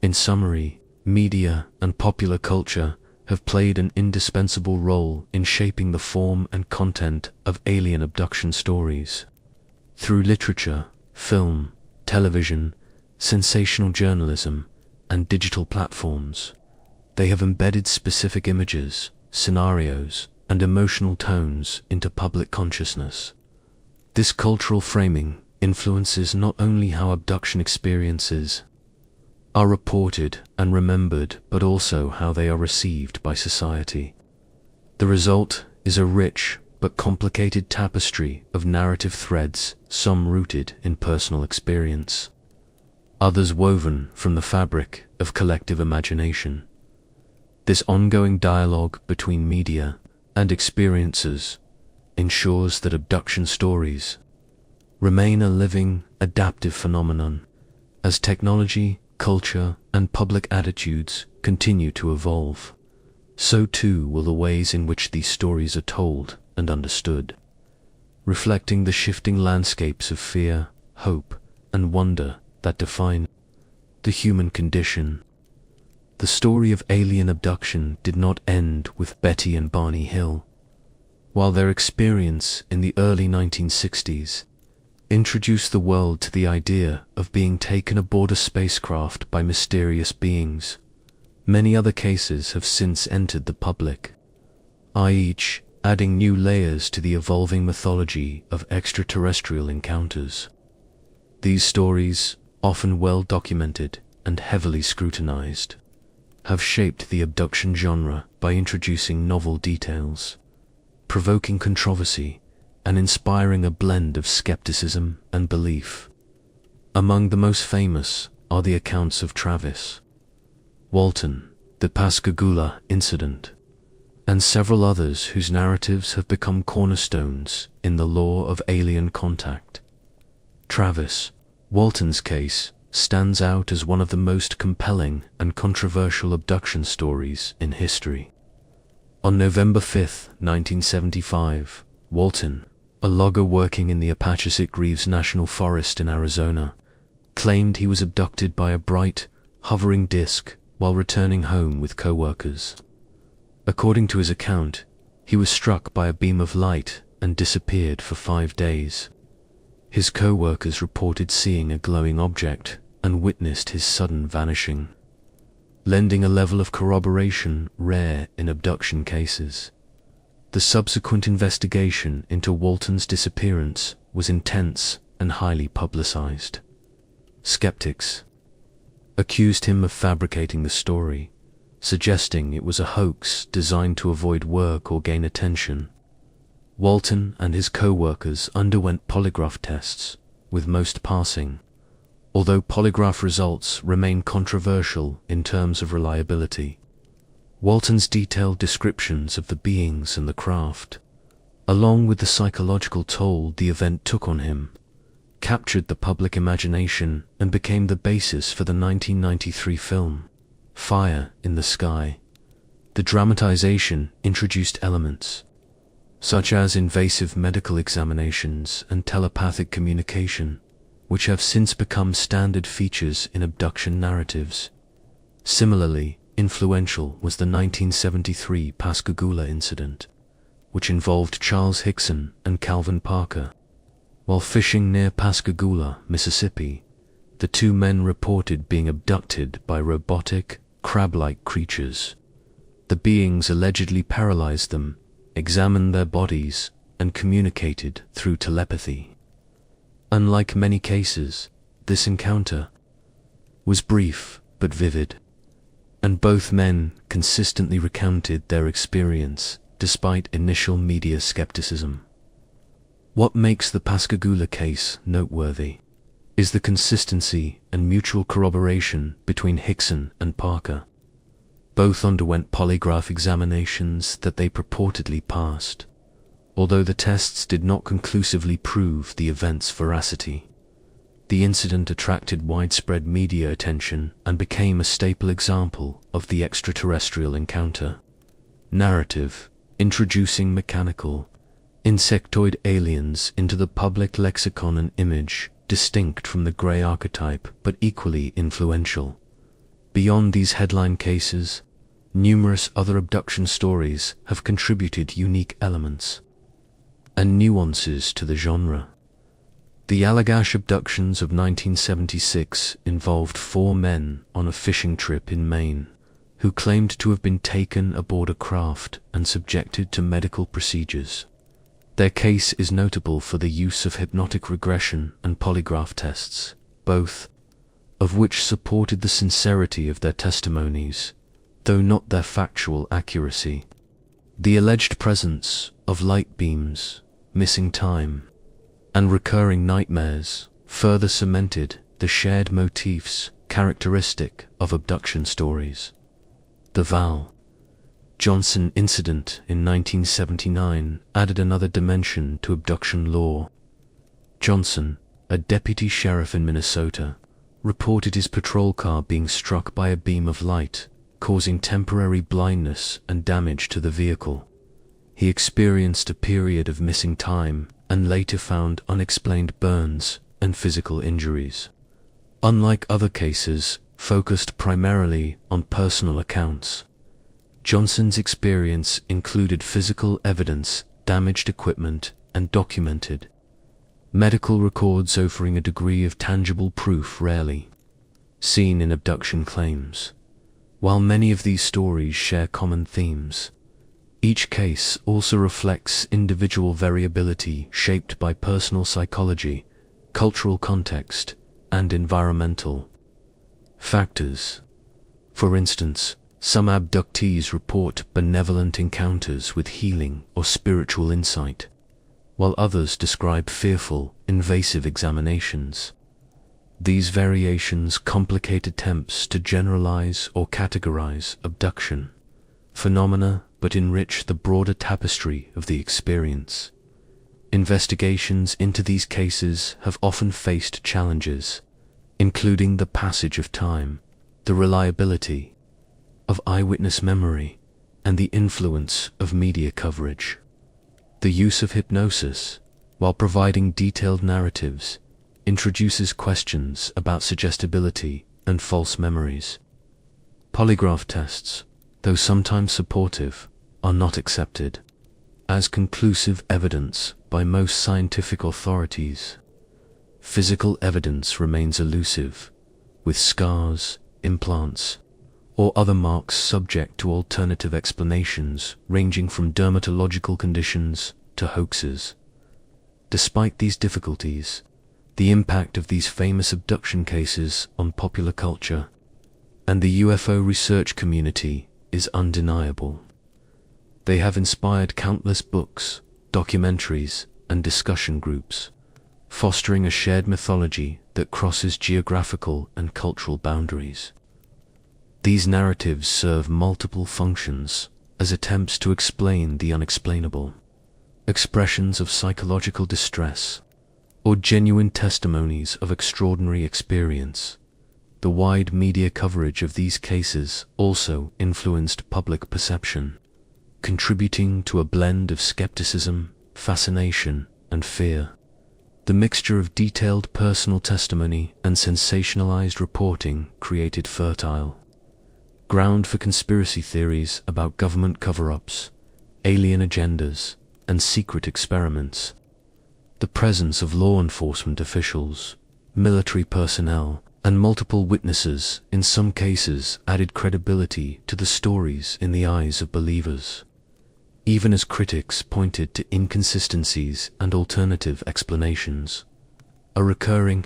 In summary, media and popular culture have played an indispensable role in shaping the form and content of alien abduction stories. Through literature, film, television, sensational journalism, and digital platforms, they have embedded specific images, scenarios, and emotional tones into public consciousness. This cultural framing influences not only how abduction experiences are reported and remembered, but also how they are received by society. The result is a rich but complicated tapestry of narrative threads, some rooted in personal experience, others woven from the fabric of collective imagination. This ongoing dialogue between media and experiencers ensures that abduction stories remain a living, adaptive phenomenon as technology, culture, and public attitudes continue to evolve. So too will the ways in which these stories are told and understood, reflecting the shifting landscapes of fear, hope, and wonder that define the human condition. The story of alien abduction did not end with Betty and Barney Hill. While their experience in the early 1960s introduced the world to the idea of being taken aboard a spacecraft by mysterious beings, many other cases have since entered the public, each adding new layers to the evolving mythology of extraterrestrial encounters. These stories, often well documented and heavily scrutinized, have shaped the abduction genre by introducing novel details, provoking controversy, and inspiring a blend of skepticism and belief. Among the most famous are the accounts of Travis Walton, the Pascagoula incident, and several others whose narratives have become cornerstones in the lore of alien contact. Travis Walton's case stands out as one of the most compelling and controversial abduction stories in history. On November 5, 1975, Walton, a logger working in the Apache Greaves National Forest in Arizona, claimed he was abducted by a bright, hovering disk while returning home with co-workers. According to his account, he was struck by a beam of light and disappeared for 5 days. His co-workers reported seeing a glowing object and witnessed his sudden vanishing, lending a level of corroboration rare in abduction cases. The subsequent investigation into Walton's disappearance was intense and highly publicized. Skeptics accused him of fabricating the story, suggesting it was a hoax designed to avoid work or gain attention. Walton and his co-workers underwent polygraph tests, with most passing, although polygraph results remain controversial in terms of reliability. Walton's detailed descriptions of the beings and the craft, along with the psychological toll the event took on him, captured the public imagination and became the basis for the 1993 film, Fire in the Sky. The dramatization introduced elements such as invasive medical examinations and telepathic communication, which have since become standard features in abduction narratives. Similarly, influential was the 1973 Pascagoula incident, which involved Charles Hickson and Calvin Parker. While fishing near Pascagoula, Mississippi, the two men reported being abducted by robotic, crab-like creatures. The beings allegedly paralyzed them, examined their bodies, and communicated through telepathy. Unlike many cases, this encounter was brief but vivid, and both men consistently recounted their experience despite initial media skepticism. What makes the Pascagoula case noteworthy is the consistency and mutual corroboration between Hickson and Parker. Both underwent polygraph examinations that they purportedly passed, although the tests did not conclusively prove the event's veracity. The incident attracted widespread media attention and became a staple example of the extraterrestrial encounter narrative, introducing mechanical, insectoid aliens into the public lexicon, an image distinct from the grey archetype but equally influential. Beyond these headline cases, numerous other abduction stories have contributed unique elements and nuances to the genre. The Allagash abductions of 1976 involved 4 men on a fishing trip in Maine who claimed to have been taken aboard a craft and subjected to medical procedures. Their case is notable for the use of hypnotic regression and polygraph tests, both of which supported the sincerity of their testimonies, though not their factual accuracy. The alleged presence of light beams, missing time, and recurring nightmares further cemented the shared motifs characteristic of abduction stories. The Val Johnson incident in 1979 added another dimension to abduction lore. Johnson, a deputy sheriff in Minnesota, reported his patrol car being struck by a beam of light, causing temporary blindness and damage to the vehicle. He experienced a period of missing time and later found unexplained burns and physical injuries. Unlike other cases focused primarily on personal accounts, Johnson's experience included physical evidence, damaged equipment, and documented medical records offering a degree of tangible proof rarely seen in abduction claims. While many of these stories share common themes, each case also reflects individual variability shaped by personal psychology, cultural context, and environmental factors. For instance, some abductees report benevolent encounters with healing or spiritual insight, while others describe fearful, invasive examinations. These variations complicate attempts to generalize or categorize abduction phenomena but enrich the broader tapestry of the experience. Investigations into these cases have often faced challenges, including the passage of time, the reliability of eyewitness memory, and the influence of media coverage. The use of hypnosis, while providing detailed narratives, introduces questions about suggestibility and false memories. Polygraph tests, though sometimes supportive, are not accepted. as conclusive evidence by most scientific authorities. Physical evidence remains elusive, with scars, implants, or other marks subject to alternative explanations ranging from dermatological conditions to hoaxes. Despite these difficulties, the impact of these famous abduction cases on popular culture and the UFO research community is undeniable. They have inspired countless books, documentaries, and discussion groups, fostering a shared mythology that crosses geographical and cultural boundaries. These narratives serve multiple functions as attempts to explain the unexplainable, expressions of psychological distress, or genuine testimonies of extraordinary experience. The wide media coverage of these cases also influenced public perception, contributing to a blend of skepticism, fascination, and fear. The mixture of detailed personal testimony and sensationalized reporting created fertile ground for conspiracy theories about government cover-ups, alien agendas, and secret experiments. The presence of law enforcement officials, military personnel, and multiple witnesses in some cases added credibility to the stories in the eyes of believers, even as critics pointed to inconsistencies and alternative explanations. A recurring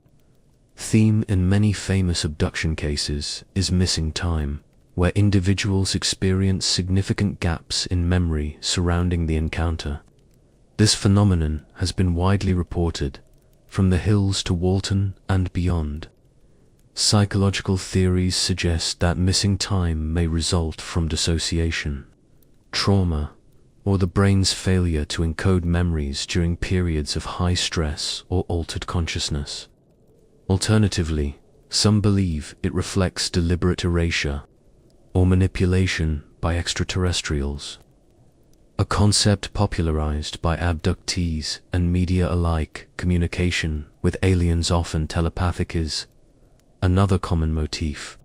theme in many famous abduction cases is missing time, where individuals experience significant gaps in memory surrounding the encounter. This phenomenon has been widely reported, from the hills to Walton and beyond. Psychological theories suggest that missing time may result from dissociation, trauma, or the brain's failure to encode memories during periods of high stress or altered consciousness. Alternatively, some believe it reflects deliberate erasure or manipulation by extraterrestrials, a concept popularized by abductees and media alike. Communication with aliens, often telepathic, is another common motif.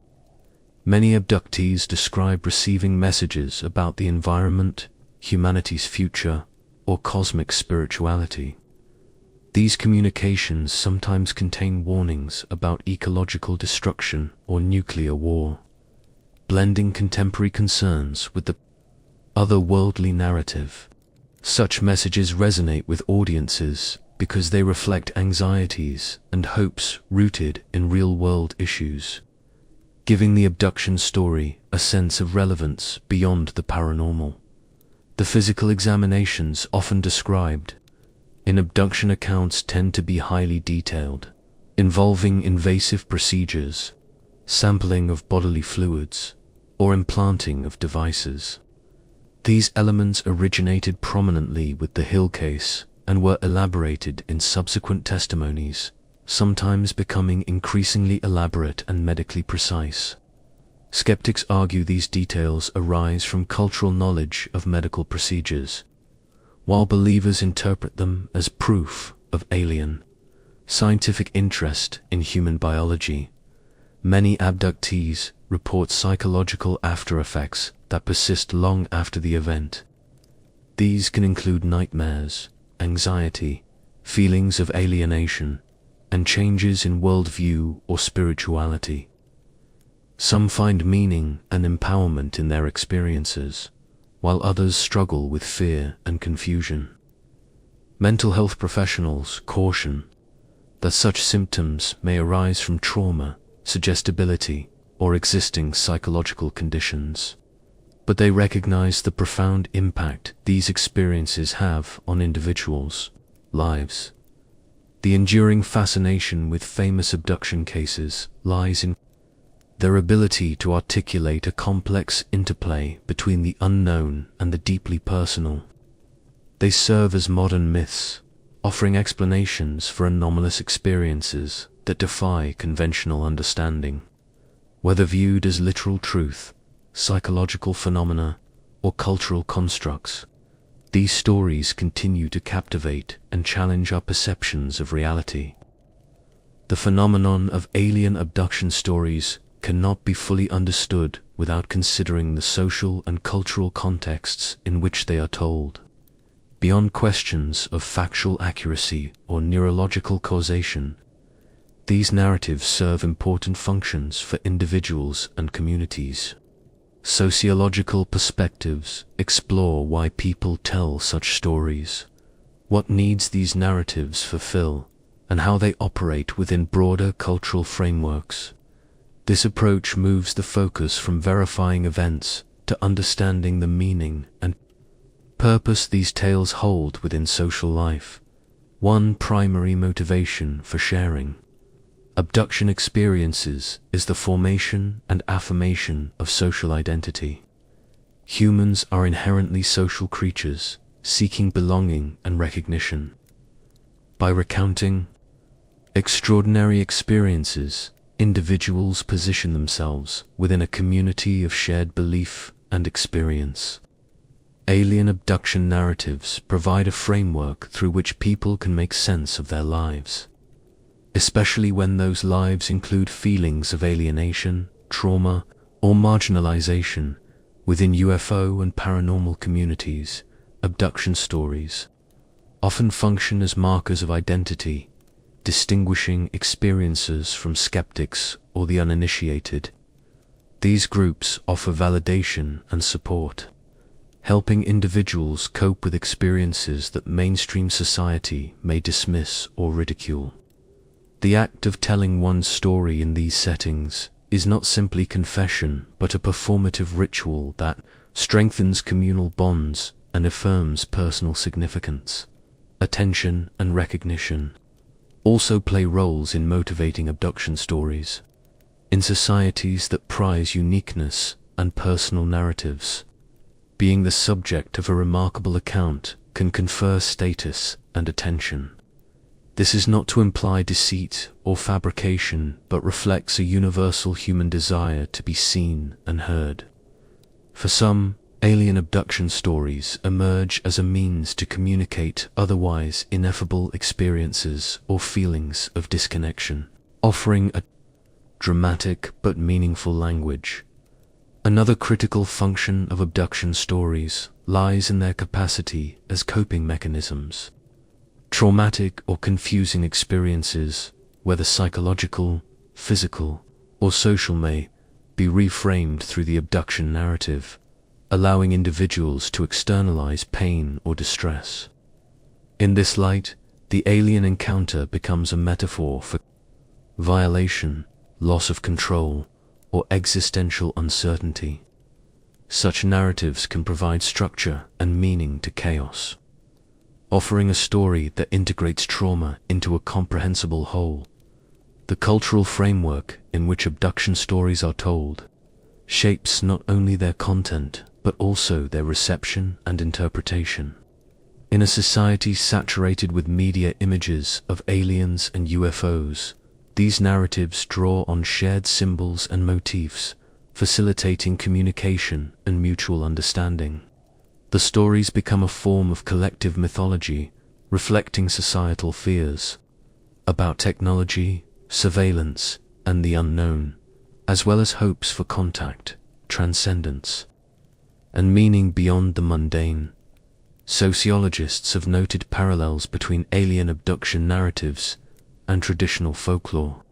Many abductees describe receiving messages about the environment, humanity's future, or cosmic spirituality. These communications sometimes contain warnings about ecological destruction or nuclear war, blending contemporary concerns with the otherworldly narrative. Such messages resonate with audiences because they reflect anxieties and hopes rooted in real-world issues, giving the abduction story a sense of relevance beyond the paranormal. The physical examinations often described in abduction accounts tend to be highly detailed, involving invasive procedures, sampling of bodily fluids, or implanting of devices. These elements originated prominently with the Hill case and were elaborated in subsequent testimonies, sometimes becoming increasingly elaborate and medically precise. Skeptics argue these details arise from cultural knowledge of medical procedures, while believers interpret them as proof of alien, scientific interest in human biology. Many abductees report psychological after-effects that persist long after the event. These can include nightmares, anxiety, feelings of alienation, and changes in worldview or spirituality. Some find meaning and empowerment in their experiences, while others struggle with fear and confusion. Mental health professionals caution that such symptoms may arise from trauma, suggestibility, or existing psychological conditions, but they recognize the profound impact these experiences have on individuals' lives. The enduring fascination with famous abduction cases lies in their ability to articulate a complex interplay between the unknown and the deeply personal. They serve as modern myths, offering explanations for anomalous experiences that defy conventional understanding. Whether viewed as literal truth, psychological phenomena, or cultural constructs, these stories continue to captivate and challenge our perceptions of reality. The phenomenon of alien abduction stories cannot be fully understood without considering the social and cultural contexts in which they are told. Beyond questions of factual accuracy or neurological causation, these narratives serve important functions for individuals and communities. Sociological perspectives explore why people tell such stories, what needs these narratives fulfill, and how they operate within broader cultural frameworks. This approach moves the focus from verifying events to understanding the meaning and purpose these tales hold within social life. One primary motivation for sharing abduction experiences is the formation and affirmation of social identity. Humans are inherently social creatures, seeking belonging and recognition. By recounting extraordinary experiences, individuals position themselves within a community of shared belief and experience. Alien abduction narratives provide a framework through which people can make sense of their lives, especially when those lives include feelings of alienation, trauma, or marginalization. Within UFO and paranormal communities, abduction stories often function as markers of identity, distinguishing experiencers from skeptics or the uninitiated. These groups offer validation and support, helping individuals cope with experiences that mainstream society may dismiss or ridicule. The act of telling one's story in these settings is not simply confession, but a performative ritual that strengthens communal bonds and affirms personal significance. Attention and recognition also play roles in motivating abduction stories. In societies that prize uniqueness and personal narratives, being the subject of a remarkable account can confer status and attention. This is not to imply deceit or fabrication, but reflects a universal human desire to be seen and heard. For some, alien abduction stories emerge as a means to communicate otherwise ineffable experiences or feelings of disconnection, offering a dramatic but meaningful language. Another critical function of abduction stories lies in their capacity as coping mechanisms. Traumatic or confusing experiences, whether psychological, physical, or social, may be reframed through the abduction narrative, allowing individuals to externalize pain or distress. In this light, the alien encounter becomes a metaphor for violation, loss of control, or existential uncertainty. Such narratives can provide structure and meaning to chaos, offering a story that integrates trauma into a comprehensible whole. The cultural framework in which abduction stories are told shapes not only their content, but also their reception and interpretation. In a society saturated with media images of aliens and UFOs, these narratives draw on shared symbols and motifs, facilitating communication and mutual understanding. The stories become a form of collective mythology, reflecting societal fears about technology, surveillance, and the unknown, as well as hopes for contact, transcendence, and meaning beyond the mundane. Sociologists have noted parallels between alien abduction narratives and traditional folklore,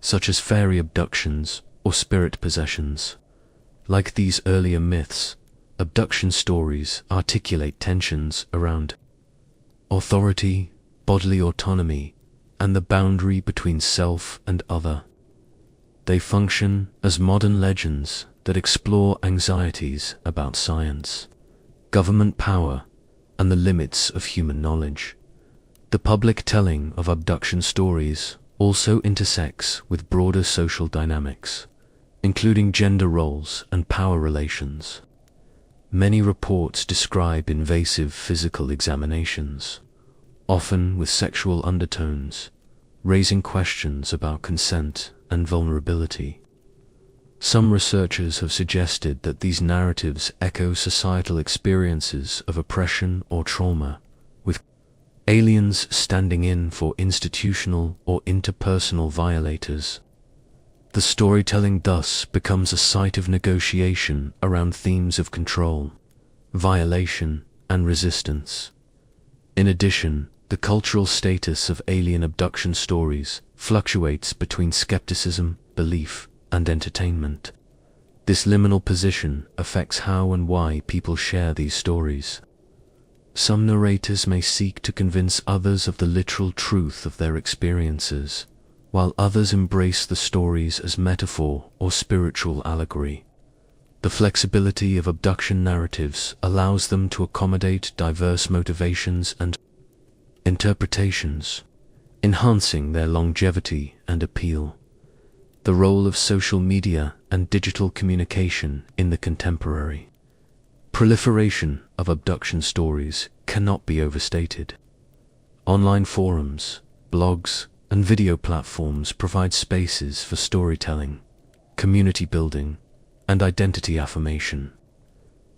such as fairy abductions or spirit possessions. Like these earlier myths, abduction stories articulate tensions around authority, bodily autonomy, and the boundary between self and other. They function as modern legends that explore anxieties about science, government power, and the limits of human knowledge. The public telling of abduction stories also intersects with broader social dynamics, including gender roles and power relations. Many reports describe invasive physical examinations, often with sexual undertones, raising questions about consent and vulnerability. Some researchers have suggested that these narratives echo societal experiences of oppression or trauma, with aliens standing in for institutional or interpersonal violators. The storytelling thus becomes a site of negotiation around themes of control, violation, and resistance. In addition, the cultural status of alien abduction stories fluctuates between skepticism, belief, and entertainment. This liminal position affects how and why people share these stories. Some narrators may seek to convince others of the literal truth of their experiences, while others embrace the stories as metaphor or spiritual allegory. The flexibility of abduction narratives allows them to accommodate diverse motivations and interpretations, enhancing their longevity and appeal. The role of social media and digital communication in the contemporary proliferation of abduction stories cannot be overstated. Online forums, blogs, and video platforms provide spaces for storytelling, community building, and identity affirmation.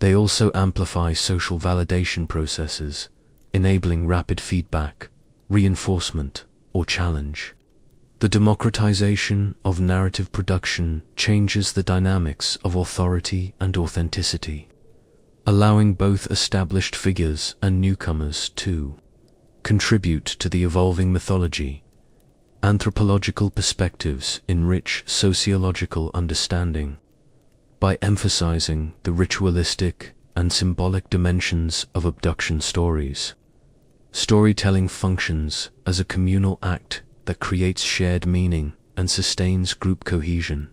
They also amplify social validation processes, enabling rapid feedback, reinforcement, or challenge. The democratization of narrative production changes the dynamics of authority and authenticity, allowing both established figures and newcomers to contribute to the evolving mythology. Anthropological perspectives enrich sociological understanding by emphasizing the ritualistic and symbolic dimensions of abduction stories. Storytelling functions as a communal act that creates shared meaning and sustains group cohesion.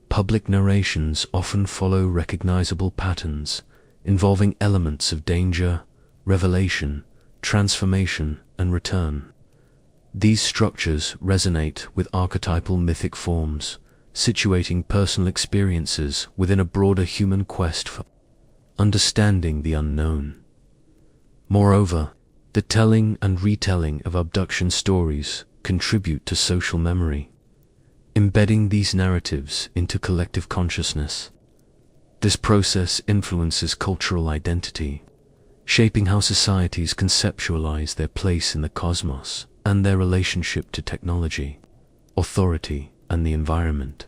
Public narrations often follow recognizable patterns involving elements of danger, revelation, transformation, and return. These structures resonate with archetypal mythic forms, situating personal experiences within a broader human quest for understanding the unknown. Moreover, the telling and retelling of abduction stories contribute to social memory, embedding these narratives into collective consciousness. This process influences cultural identity, shaping how societies conceptualize their place in the cosmos and their relationship to technology, authority, and the environment.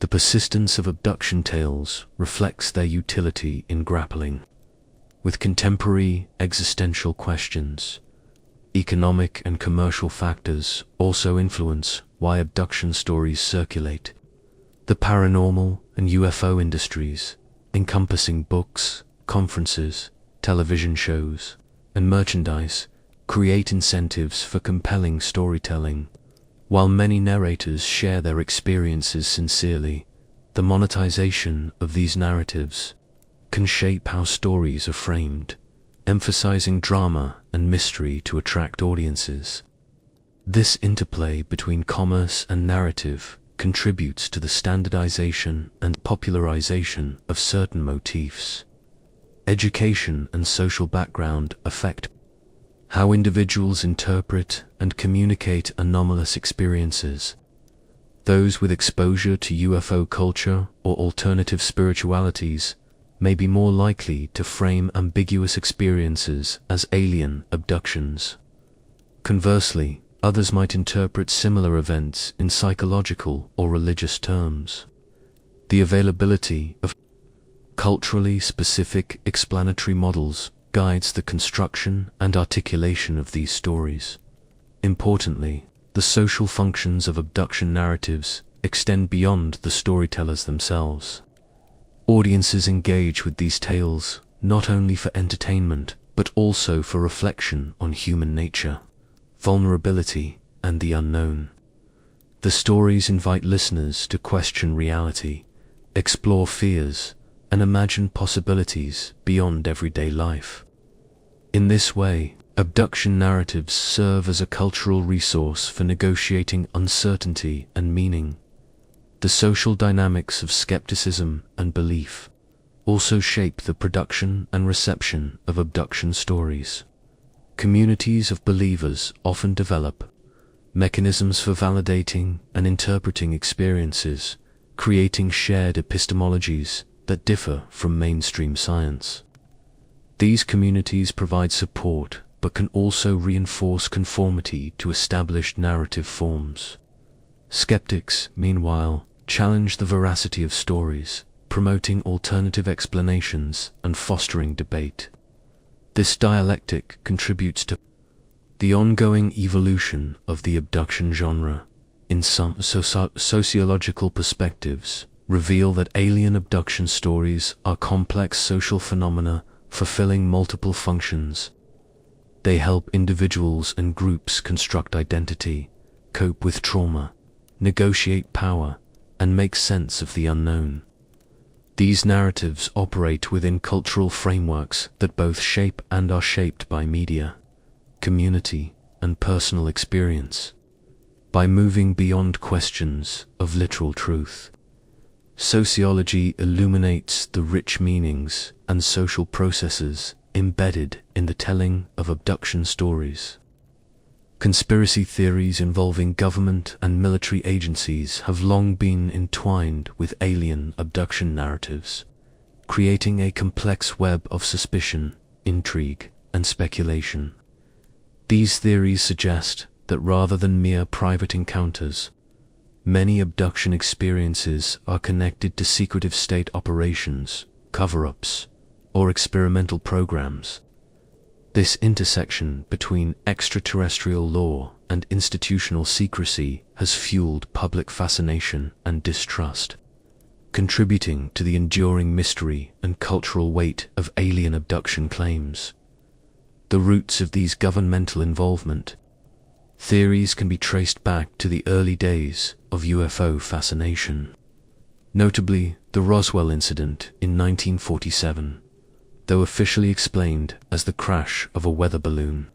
The persistence of abduction tales reflects their utility in grappling with contemporary existential questions. Economic and commercial factors also influence why abduction stories circulate. The paranormal and UFO industries, encompassing books, conferences, television shows, and merchandise, create incentives for compelling storytelling. While many narrators share their experiences sincerely, the monetization of these narratives can shape how stories are framed, emphasizing drama and mystery to attract audiences. This interplay between commerce and narrative contributes to the standardization and popularization of certain motifs. Education and social background affect how individuals interpret and communicate anomalous experiences. Those with exposure to UFO culture or alternative spiritualities may be more likely to frame ambiguous experiences as alien abductions. Conversely, others might interpret similar events in psychological or religious terms. The availability of culturally specific explanatory models guides the construction and articulation of these stories. Importantly, the social functions of abduction narratives extend beyond the storytellers themselves. Audiences engage with these tales not only for entertainment, but also for reflection on human nature, vulnerability, and the unknown. The stories invite listeners to question reality, explore fears, and imagine possibilities beyond everyday life. In this way, abduction narratives serve as a cultural resource for negotiating uncertainty and meaning. The social dynamics of skepticism and belief also shape the production and reception of abduction stories. Communities of believers often develop mechanisms for validating and interpreting experiences, creating shared epistemologies that differ from mainstream science. These communities provide support but can also reinforce conformity to established narrative forms. Skeptics, meanwhile, challenge the veracity of stories, promoting alternative explanations and fostering debate. This dialectic contributes to the ongoing evolution of the abduction genre. In some sociological perspectives, reveal that alien abduction stories are complex social phenomena fulfilling multiple functions. They help individuals and groups construct identity, cope with trauma, negotiate power, and make sense of the unknown. These narratives operate within cultural frameworks that both shape and are shaped by media, community, and personal experience. By moving beyond questions of literal truth, sociology illuminates the rich meanings and social processes embedded in the telling of abduction stories. Conspiracy theories involving government and military agencies have long been entwined with alien abduction narratives, creating a complex web of suspicion, intrigue, and speculation. These theories suggest that rather than mere private encounters, many abduction experiences are connected to secretive state operations, cover-ups, or experimental programs. This intersection between extraterrestrial lore and institutional secrecy has fueled public fascination and distrust, contributing to the enduring mystery and cultural weight of alien abduction claims. The roots of these governmental involvement theories can be traced back to the early days of UFO fascination. Notably, the Roswell incident in 1947, though officially explained as the crash of a weather balloon.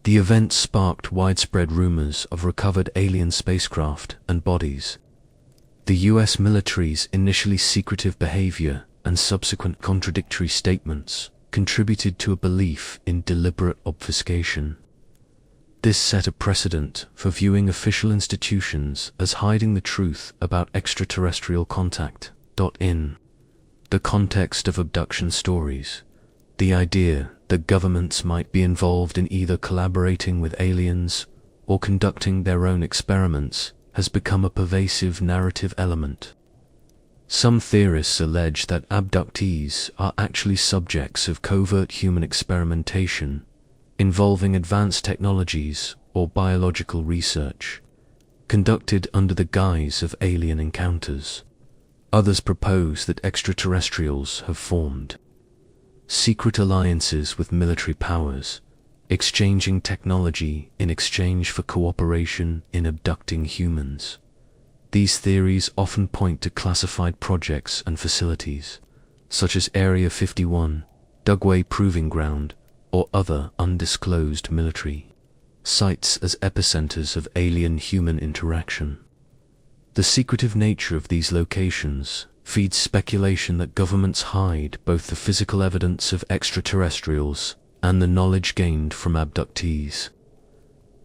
The event sparked widespread rumors of recovered alien spacecraft and bodies. The US military's initially secretive behavior and subsequent contradictory statements contributed to a belief in deliberate obfuscation. This set a precedent for viewing official institutions as hiding the truth about extraterrestrial contact. In the context of abduction stories, the idea that governments might be involved in either collaborating with aliens or conducting their own experiments has become a pervasive narrative element. Some theorists allege that abductees are actually subjects of covert human experimentation involving advanced technologies or biological research, conducted under the guise of alien encounters. Others propose that extraterrestrials have formed secret alliances with military powers, exchanging technology in exchange for cooperation in abducting humans. These theories often point to classified projects and facilities, such as Area 51, Dugway Proving Ground, or other undisclosed military sites as epicenters of alien-human interaction. The secretive nature of these locations feeds speculation that governments hide both the physical evidence of extraterrestrials and the knowledge gained from abductees.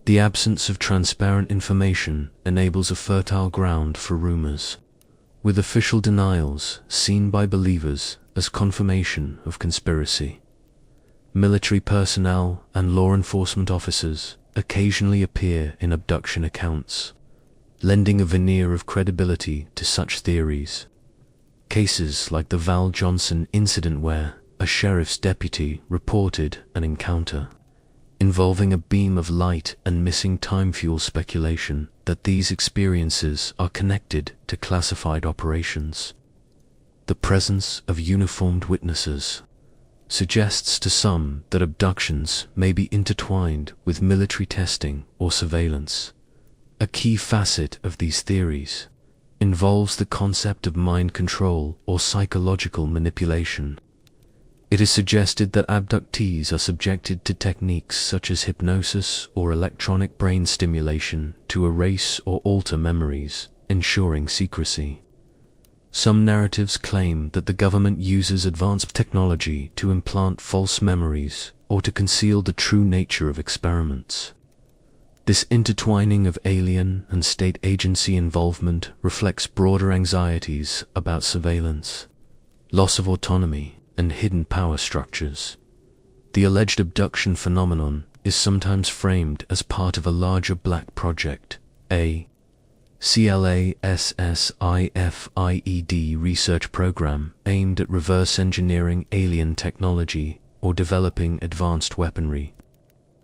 The absence of transparent information enables a fertile ground for rumors, with official denials seen by believers as confirmation of conspiracy. Military personnel and law enforcement officers occasionally appear in abduction accounts, lending a veneer of credibility to such theories. Cases like the Val Johnson incident, where a sheriff's deputy reported an encounter involving a beam of light, and missing time fuel speculation that these experiences are connected to classified operations. The presence of uniformed witnesses suggests to some that abductions may be intertwined with military testing or surveillance. A key facet of these theories involves the concept of mind control or psychological manipulation. It is suggested that abductees are subjected to techniques such as hypnosis or electronic brain stimulation to erase or alter memories, ensuring secrecy. Some narratives claim that the government uses advanced technology to implant false memories or to conceal the true nature of experiments. This intertwining of alien and state agency involvement reflects broader anxieties about surveillance, loss of autonomy, and hidden power structures. The alleged abduction phenomenon is sometimes framed as part of a larger black project, a CLASSIFIED research program aimed at reverse engineering alien technology or developing advanced weaponry.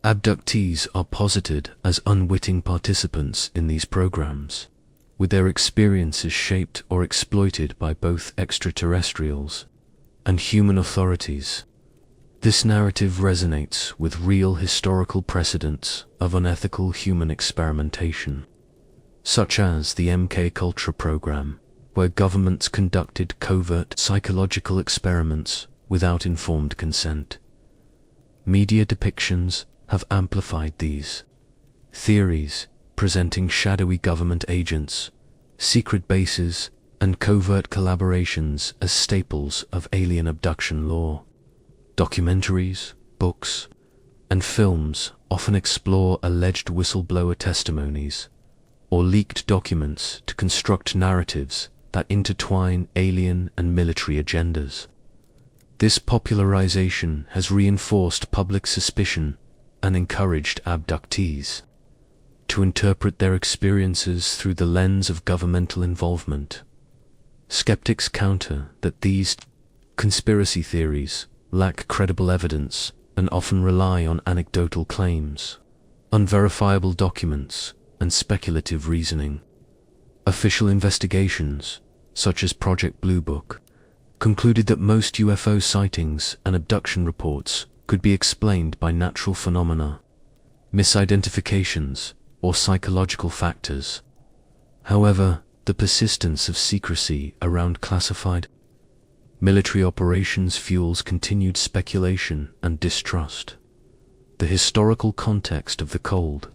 Abductees are posited as unwitting participants in these programs, with their experiences shaped or exploited by both extraterrestrials and human authorities. This narrative resonates with real historical precedents of unethical human experimentation, such as the MK Ultra program, where governments conducted covert psychological experiments without informed consent. Media depictions have amplified these theories, presenting shadowy government agents, secret bases, and covert collaborations as staples of alien abduction lore. Documentaries, books, and films often explore alleged whistleblower testimonies or leaked documents to construct narratives that intertwine alien and military agendas. This popularization has reinforced public suspicion and encouraged abductees to interpret their experiences through the lens of governmental involvement. Skeptics counter that these conspiracy theories lack credible evidence and often rely on anecdotal claims, unverifiable documents, and speculative reasoning. Official investigations, such as Project Blue Book, concluded that most UFO sightings and abduction reports could be explained by natural phenomena, misidentifications, or psychological factors. However, the persistence of secrecy around classified military operations fuels continued speculation and distrust. The historical context of the Cold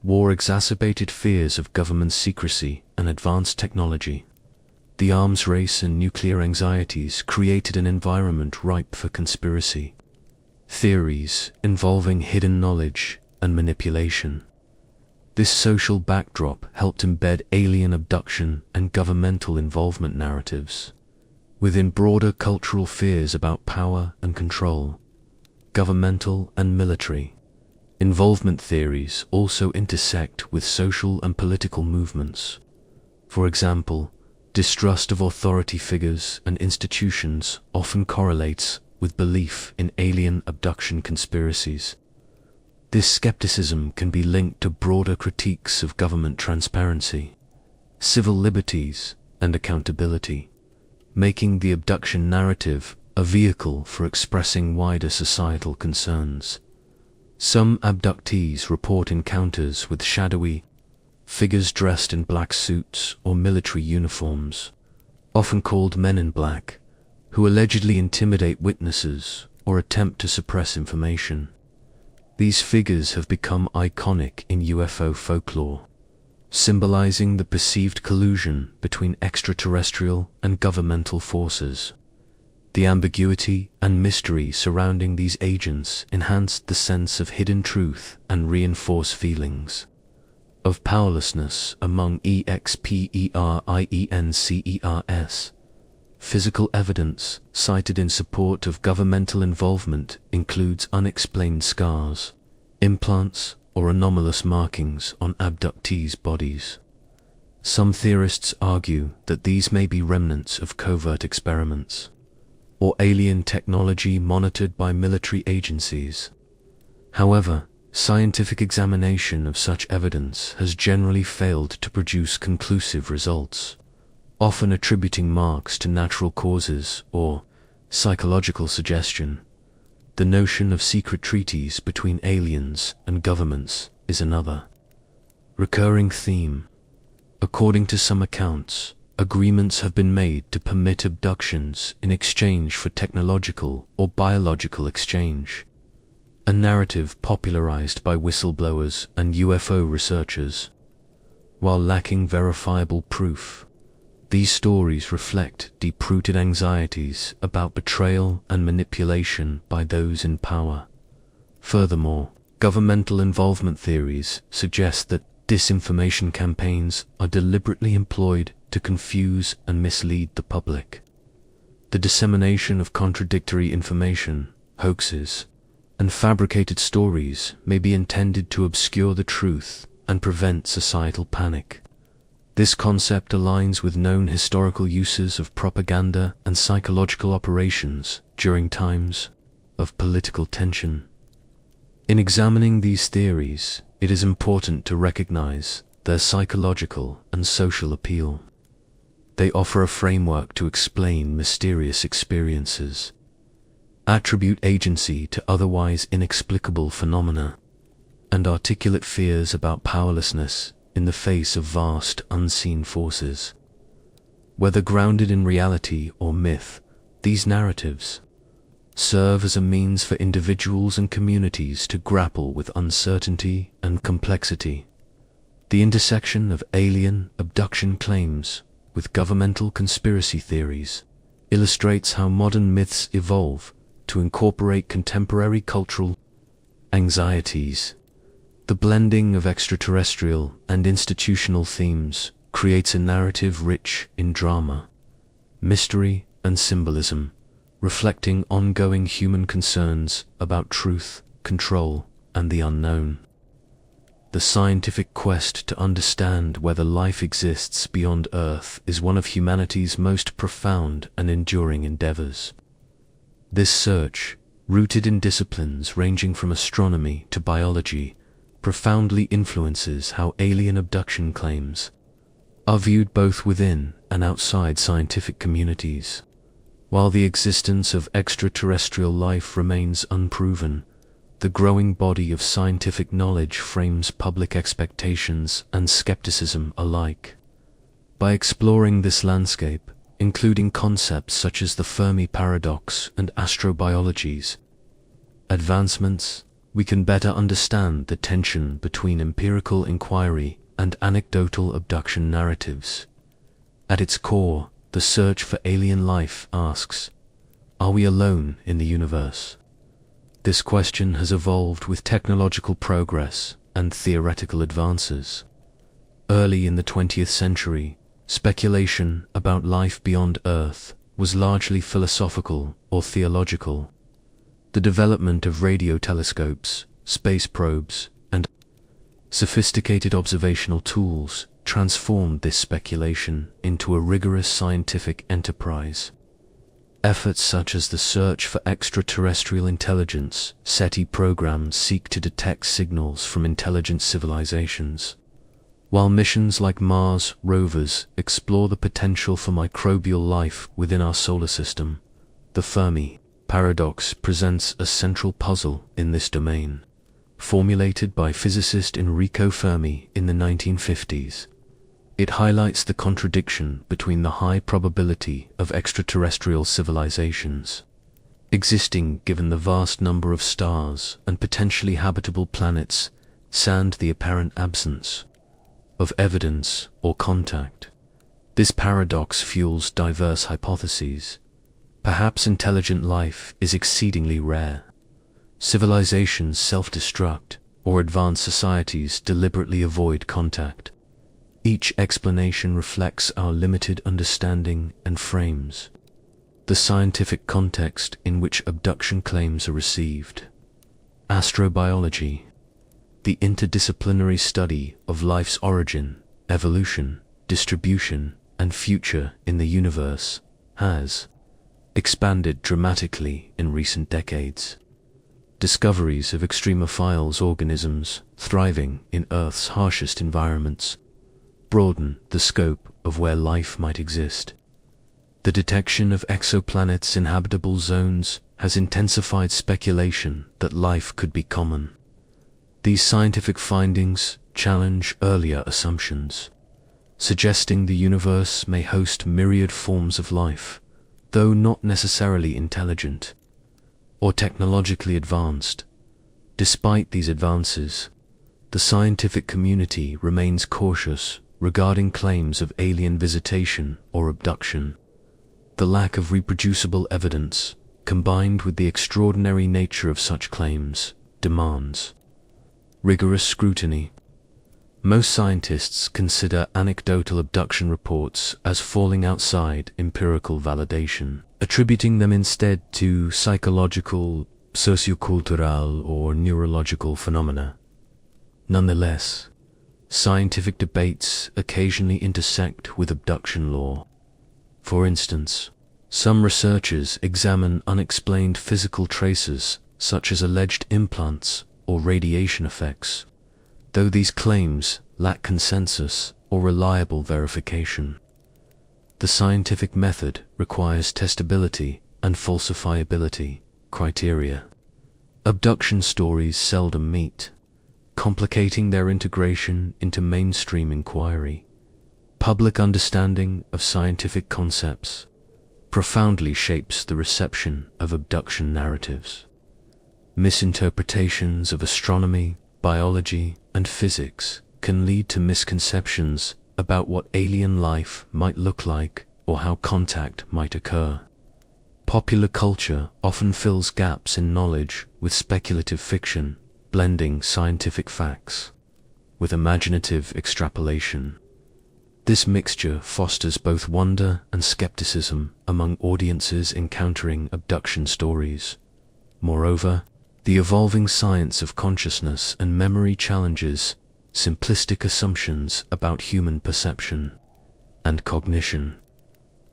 War exacerbated fears of government secrecy and advanced technology. The arms race and nuclear anxieties created an environment ripe for conspiracy theories involving hidden knowledge and manipulation. This social backdrop helped embed alien abduction and governmental involvement narratives within broader cultural fears about power and control. Governmental and military involvement theories also intersect with social and political movements. For example, distrust of authority figures and institutions often correlates with belief in alien abduction conspiracies. This skepticism can be linked to broader critiques of government transparency, civil liberties, and accountability, making the abduction narrative a vehicle for expressing wider societal concerns. Some abductees report encounters with shadowy figures dressed in black suits or military uniforms, often called Men in Black, who allegedly intimidate witnesses or attempt to suppress information. These figures have become iconic in UFO folklore, symbolizing the perceived collusion between extraterrestrial and governmental forces. The ambiguity and mystery surrounding these agents enhanced the sense of hidden truth and reinforced feelings of powerlessness among experiencers. Physical evidence cited in support of governmental involvement includes unexplained scars, implants, or anomalous markings on abductees' bodies. Some theorists argue that these may be remnants of covert experiments or alien technology monitored by military agencies. However, scientific examination of such evidence has generally failed to produce conclusive results, often attributing marks to natural causes or psychological suggestion. The notion of secret treaties between aliens and governments is another recurring theme. According to some accounts, agreements have been made to permit abductions in exchange for technological or biological exchange, a narrative popularized by whistleblowers and UFO researchers. While lacking verifiable proof, these stories reflect deep-rooted anxieties about betrayal and manipulation by those in power. Furthermore, governmental involvement theories suggest that disinformation campaigns are deliberately employed to confuse and mislead the public. The dissemination of contradictory information, hoaxes, and fabricated stories may be intended to obscure the truth and prevent societal panic. This concept aligns with known historical uses of propaganda and psychological operations during times of political tension. In examining these theories, it is important to recognize their psychological and social appeal. They offer a framework to explain mysterious experiences, attribute agency to otherwise inexplicable phenomena, and articulate fears about powerlessness in the face of vast unseen forces. Whether grounded in reality or myth, these narratives serve as a means for individuals and communities to grapple with uncertainty and complexity. The intersection of alien abduction claims with governmental conspiracy theories illustrates how modern myths evolve to incorporate contemporary cultural anxieties. The blending of extraterrestrial and institutional themes creates a narrative rich in drama, mystery, and symbolism, reflecting ongoing human concerns about truth, control, and the unknown. The scientific quest to understand whether life exists beyond Earth is one of humanity's most profound and enduring endeavors. This search, rooted in disciplines ranging from astronomy to biology, profoundly influences how alien abduction claims are viewed both within and outside scientific communities. While the existence of extraterrestrial life remains unproven, the growing body of scientific knowledge frames public expectations and skepticism alike. By exploring this landscape, including concepts such as the Fermi paradox and astrobiology's advancements, we can better understand the tension between empirical inquiry and anecdotal abduction narratives. At its core, the search for alien life asks, are we alone in the universe? This question has evolved with technological progress and theoretical advances. Early in the 20th century, speculation about life beyond Earth was largely philosophical or theological. The development of radio telescopes, space probes, and sophisticated observational tools transformed this speculation into a rigorous scientific enterprise. Efforts such as the search for extraterrestrial intelligence, SETI programs seek to detect signals from intelligent civilizations, while missions like Mars rovers explore the potential for microbial life within our solar system. The Fermi paradox presents a central puzzle in this domain, formulated by physicist Enrico Fermi in the 1950s. It highlights the contradiction between the high probability of extraterrestrial civilizations existing given the vast number of stars and potentially habitable planets and the apparent absence of evidence or contact. This paradox fuels diverse hypotheses. Perhaps intelligent life is exceedingly rare. Civilizations self-destruct, or advanced societies deliberately avoid contact. Each explanation reflects our limited understanding and frames the scientific context in which abduction claims are received. Astrobiology, the interdisciplinary study of life's origin, evolution, distribution, and future in the universe, has expanded dramatically in recent decades. Discoveries of extremophiles organisms thriving in Earth's harshest environments broaden the scope of where life might exist. The detection of exoplanets in habitable zones has intensified speculation that life could be common. These scientific findings challenge earlier assumptions, suggesting the universe may host myriad forms of life, though not necessarily intelligent or technologically advanced. Despite these advances, the scientific community remains cautious regarding claims of alien visitation or abduction. The lack of reproducible evidence, combined with the extraordinary nature of such claims, demands rigorous scrutiny. Most scientists consider anecdotal abduction reports as falling outside empirical validation, attributing them instead to psychological, sociocultural, or neurological phenomena. Nonetheless, scientific debates occasionally intersect with abduction law. For instance, Some researchers examine unexplained physical traces, such as alleged implants or radiation effects, though these claims lack consensus or reliable verification. The scientific method requires testability and falsifiability criteria. Abduction stories seldom meet, complicating their integration into mainstream inquiry. Public understanding of scientific concepts profoundly shapes the reception of abduction narratives. Misinterpretations of astronomy, biology, and physics can lead to misconceptions about what alien life might look like or how contact might occur. Popular culture often fills gaps in knowledge with speculative fiction, blending scientific facts with imaginative extrapolation. This mixture fosters both wonder and skepticism among audiences encountering abduction stories. Moreover, the evolving science of consciousness and memory challenges simplistic assumptions about human perception and cognition.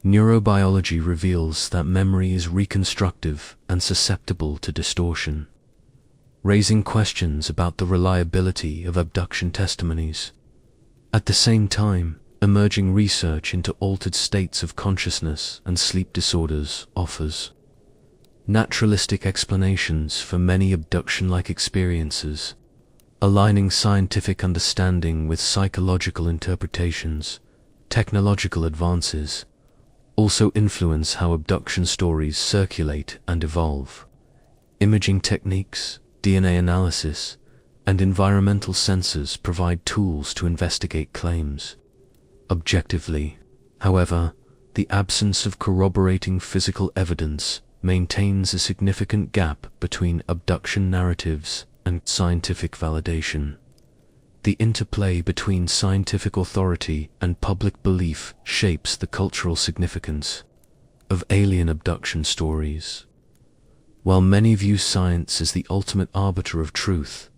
Neurobiology reveals that memory is reconstructive and susceptible to distortion, raising questions about the reliability of abduction testimonies. At the same time, emerging research into altered states of consciousness and sleep disorders offers naturalistic explanations for many abduction-like experiences, aligning scientific understanding with psychological interpretations. Technological advances also influence how abduction stories circulate and evolve. Imaging techniques, DNA analysis, and environmental sensors provide tools to investigate claims. Objectively, however, the absence of corroborating physical evidence maintains a significant gap between abduction narratives and scientific validation. The interplay between scientific authority and public belief shapes the cultural significance of alien abduction stories. While many view science as the ultimate arbiter of truth,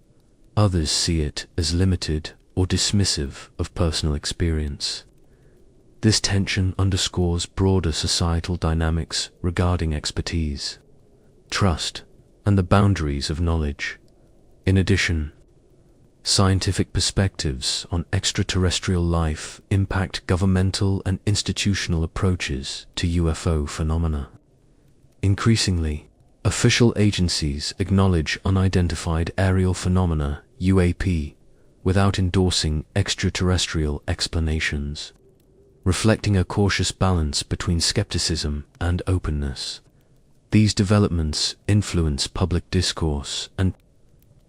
others see it as limited or dismissive of personal experience. This tension underscores broader societal dynamics regarding expertise, trust, and the boundaries of knowledge. In addition, scientific perspectives on extraterrestrial life impact governmental and institutional approaches to UFO phenomena. Increasingly, official agencies acknowledge unidentified aerial phenomena (UAP) without endorsing extraterrestrial explanations, reflecting a cautious balance between skepticism and openness. These developments influence public discourse and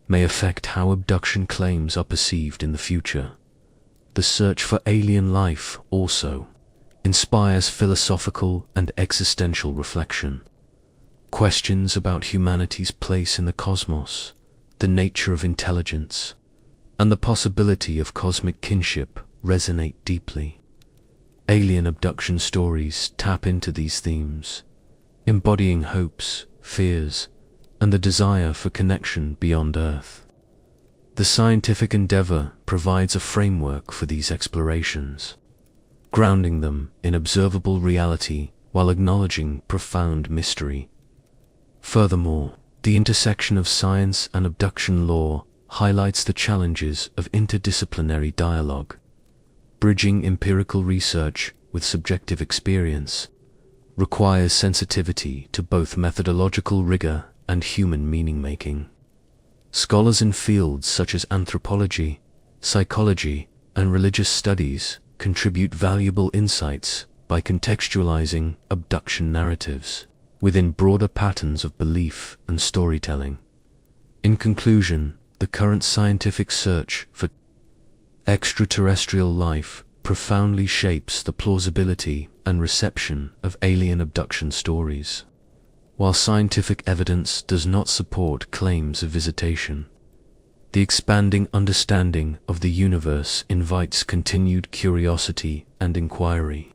may affect how abduction claims are perceived in the future. The search for alien life also inspires philosophical and existential reflection. Questions about humanity's place in the cosmos, the nature of intelligence, and the possibility of cosmic kinship resonate deeply. Alien abduction stories tap into these themes, embodying hopes, fears, and the desire for connection beyond Earth. The scientific endeavor provides a framework for these explorations, grounding them in observable reality while acknowledging profound mystery. Furthermore, the intersection of science and abduction lore highlights the challenges of interdisciplinary dialogue. Bridging empirical research with subjective experience requires sensitivity to both methodological rigor and human meaning-making. Scholars in fields such as anthropology, psychology, and religious studies contribute valuable insights by contextualizing abduction narratives within broader patterns of belief and storytelling. In conclusion, the current scientific search for extraterrestrial life profoundly shapes the plausibility and reception of alien abduction stories. While scientific evidence does not support claims of visitation, the expanding understanding of the universe invites continued curiosity and inquiry.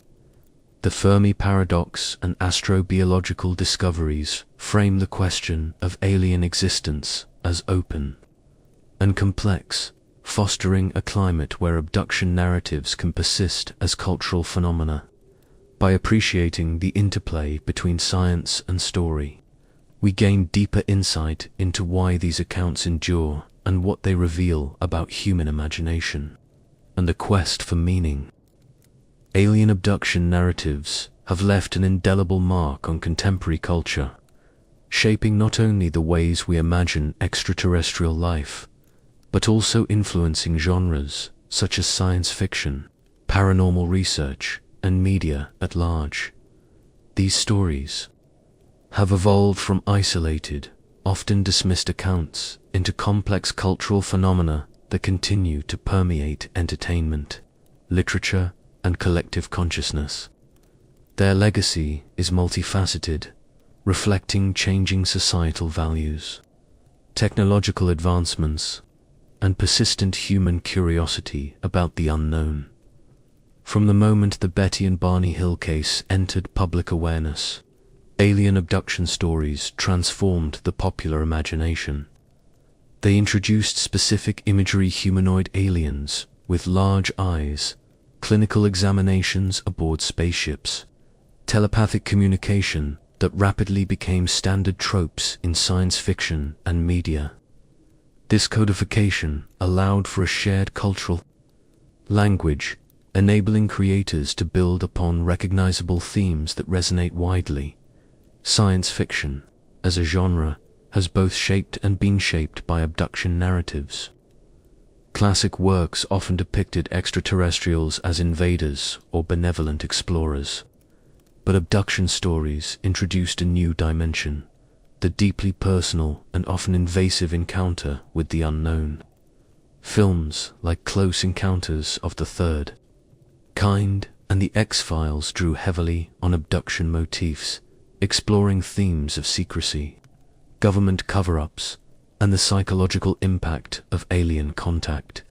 The Fermi paradox and astrobiological discoveries frame the question of alien existence as open and complex, fostering a climate where abduction narratives can persist as cultural phenomena. By appreciating the interplay between science and story, we gain deeper insight into why these accounts endure and what they reveal about human imagination and the quest for meaning. Alien abduction narratives have left an indelible mark on contemporary culture, shaping not only the ways we imagine extraterrestrial life, but also influencing genres such as science fiction, paranormal research, and media at large. These stories have evolved from isolated, often dismissed accounts into complex cultural phenomena that continue to permeate entertainment, literature, and collective consciousness. Their legacy is multifaceted, reflecting changing societal values, technological advancements, and persistent human curiosity about the unknown. From the moment the Betty and Barney Hill case entered public awareness, alien abduction stories transformed the popular imagination. They introduced specific imagery: humanoid aliens with large eyes, clinical examinations aboard spaceships, telepathic communication that rapidly became standard tropes in science fiction and media. This codification allowed for a shared cultural language, enabling creators to build upon recognizable themes that resonate widely. Science fiction, as a genre, has both shaped and been shaped by abduction narratives. Classic works often depicted extraterrestrials as invaders or benevolent explorers, but abduction stories introduced a new dimension: the deeply personal and often invasive encounter with the unknown. Films like Close Encounters of the Third Kind and The X-Files drew heavily on abduction motifs, exploring themes of secrecy, government cover-ups, and the psychological impact of alien contact.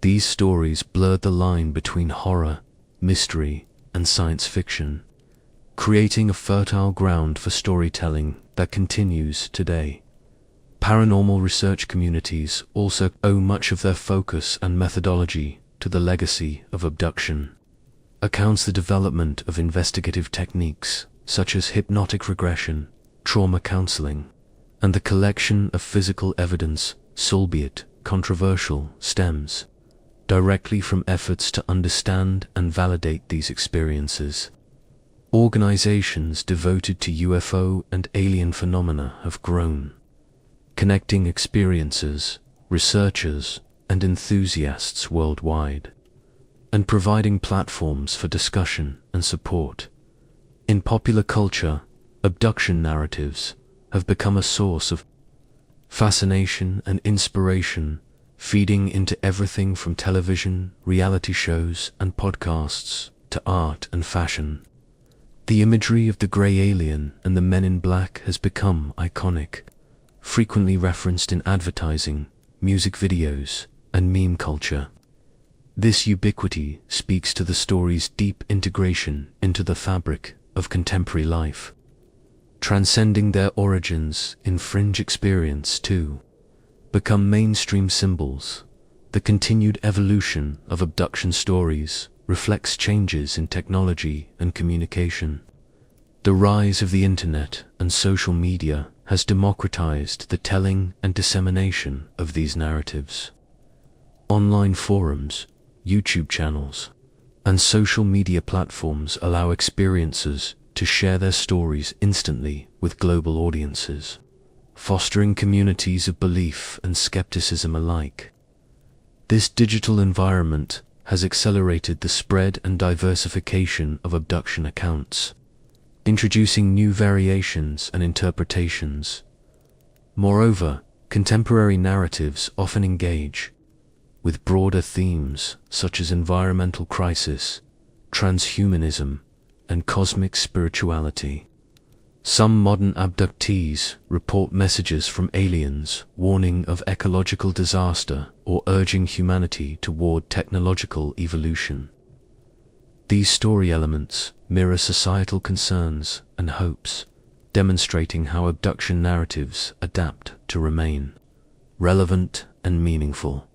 These stories blurred the line between horror, mystery, and science fiction, creating a fertile ground for storytelling that continues today. Paranormal research communities also owe much of their focus and methodology to the legacy of abduction. Accounts the development of investigative techniques such as hypnotic regression, trauma counseling, and the collection of physical evidence, albeit controversial, stems directly from efforts to understand and validate these experiences. Organizations devoted to UFO and alien phenomena have grown, connecting experiencers, researchers, and enthusiasts worldwide, and providing platforms for discussion and support. In popular culture, abduction narratives have become a source of fascination and inspiration, feeding into everything from television, reality shows, and podcasts to art and fashion. The imagery of the grey alien and the Men in Black has become iconic, frequently referenced in advertising, music videos, and meme culture. This ubiquity speaks to the story's deep integration into the fabric of contemporary life, transcending their origins in fringe experience to become mainstream symbols. The continued evolution of abduction stories reflects changes in technology and communication. The rise of the internet and social media has democratized the telling and dissemination of these narratives. Online forums, YouTube channels, and social media platforms allow experiencers to share their stories instantly with global audiences, fostering communities of belief and skepticism alike. This digital environment has accelerated the spread and diversification of abduction accounts, introducing new variations and interpretations. Moreover, contemporary narratives often engage with broader themes such as environmental crisis, transhumanism, and cosmic spirituality. Some modern abductees report messages from aliens warning of ecological disaster or urging humanity toward technological evolution. These story elements mirror societal concerns and hopes, demonstrating how abduction narratives adapt to remain relevant and meaningful.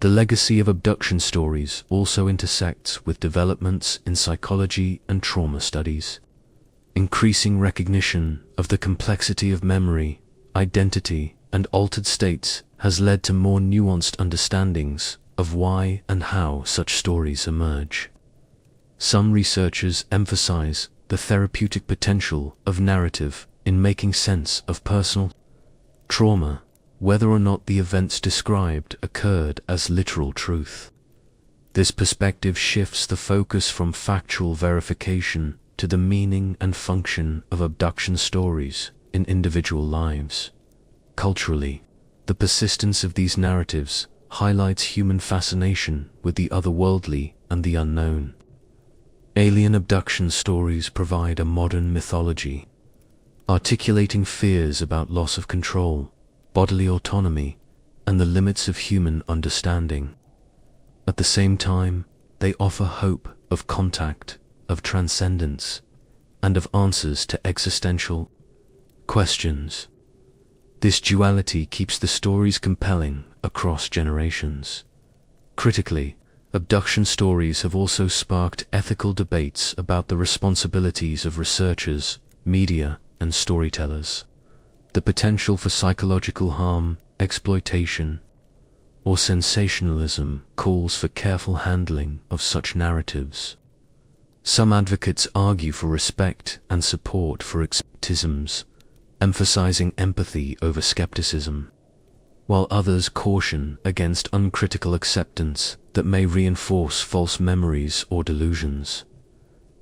The legacy of abduction stories also intersects with developments in psychology and trauma studies. Increasing recognition of the complexity of memory, identity, and altered states has led to more nuanced understandings of why and how such stories emerge. Some researchers emphasize the therapeutic potential of narrative in making sense of personal trauma, whether or not the events described occurred as literal truth. This perspective shifts the focus from factual verification to the meaning and function of abduction stories in individual lives. Culturally, the persistence of these narratives highlights human fascination with the otherworldly and the unknown. Alien abduction stories provide a modern mythology, articulating fears about loss of control, bodily autonomy, and the limits of human understanding. At the same time, they offer hope of contact, of transcendence, and of answers to existential questions. This duality keeps the stories compelling across generations. Critically, abduction stories have also sparked ethical debates about the responsibilities of researchers, media, and storytellers. The potential for psychological harm, exploitation, or sensationalism calls for careful handling of such narratives. Some advocates argue for respect and support for expertisms, emphasizing empathy over skepticism, while others caution against uncritical acceptance that may reinforce false memories or delusions.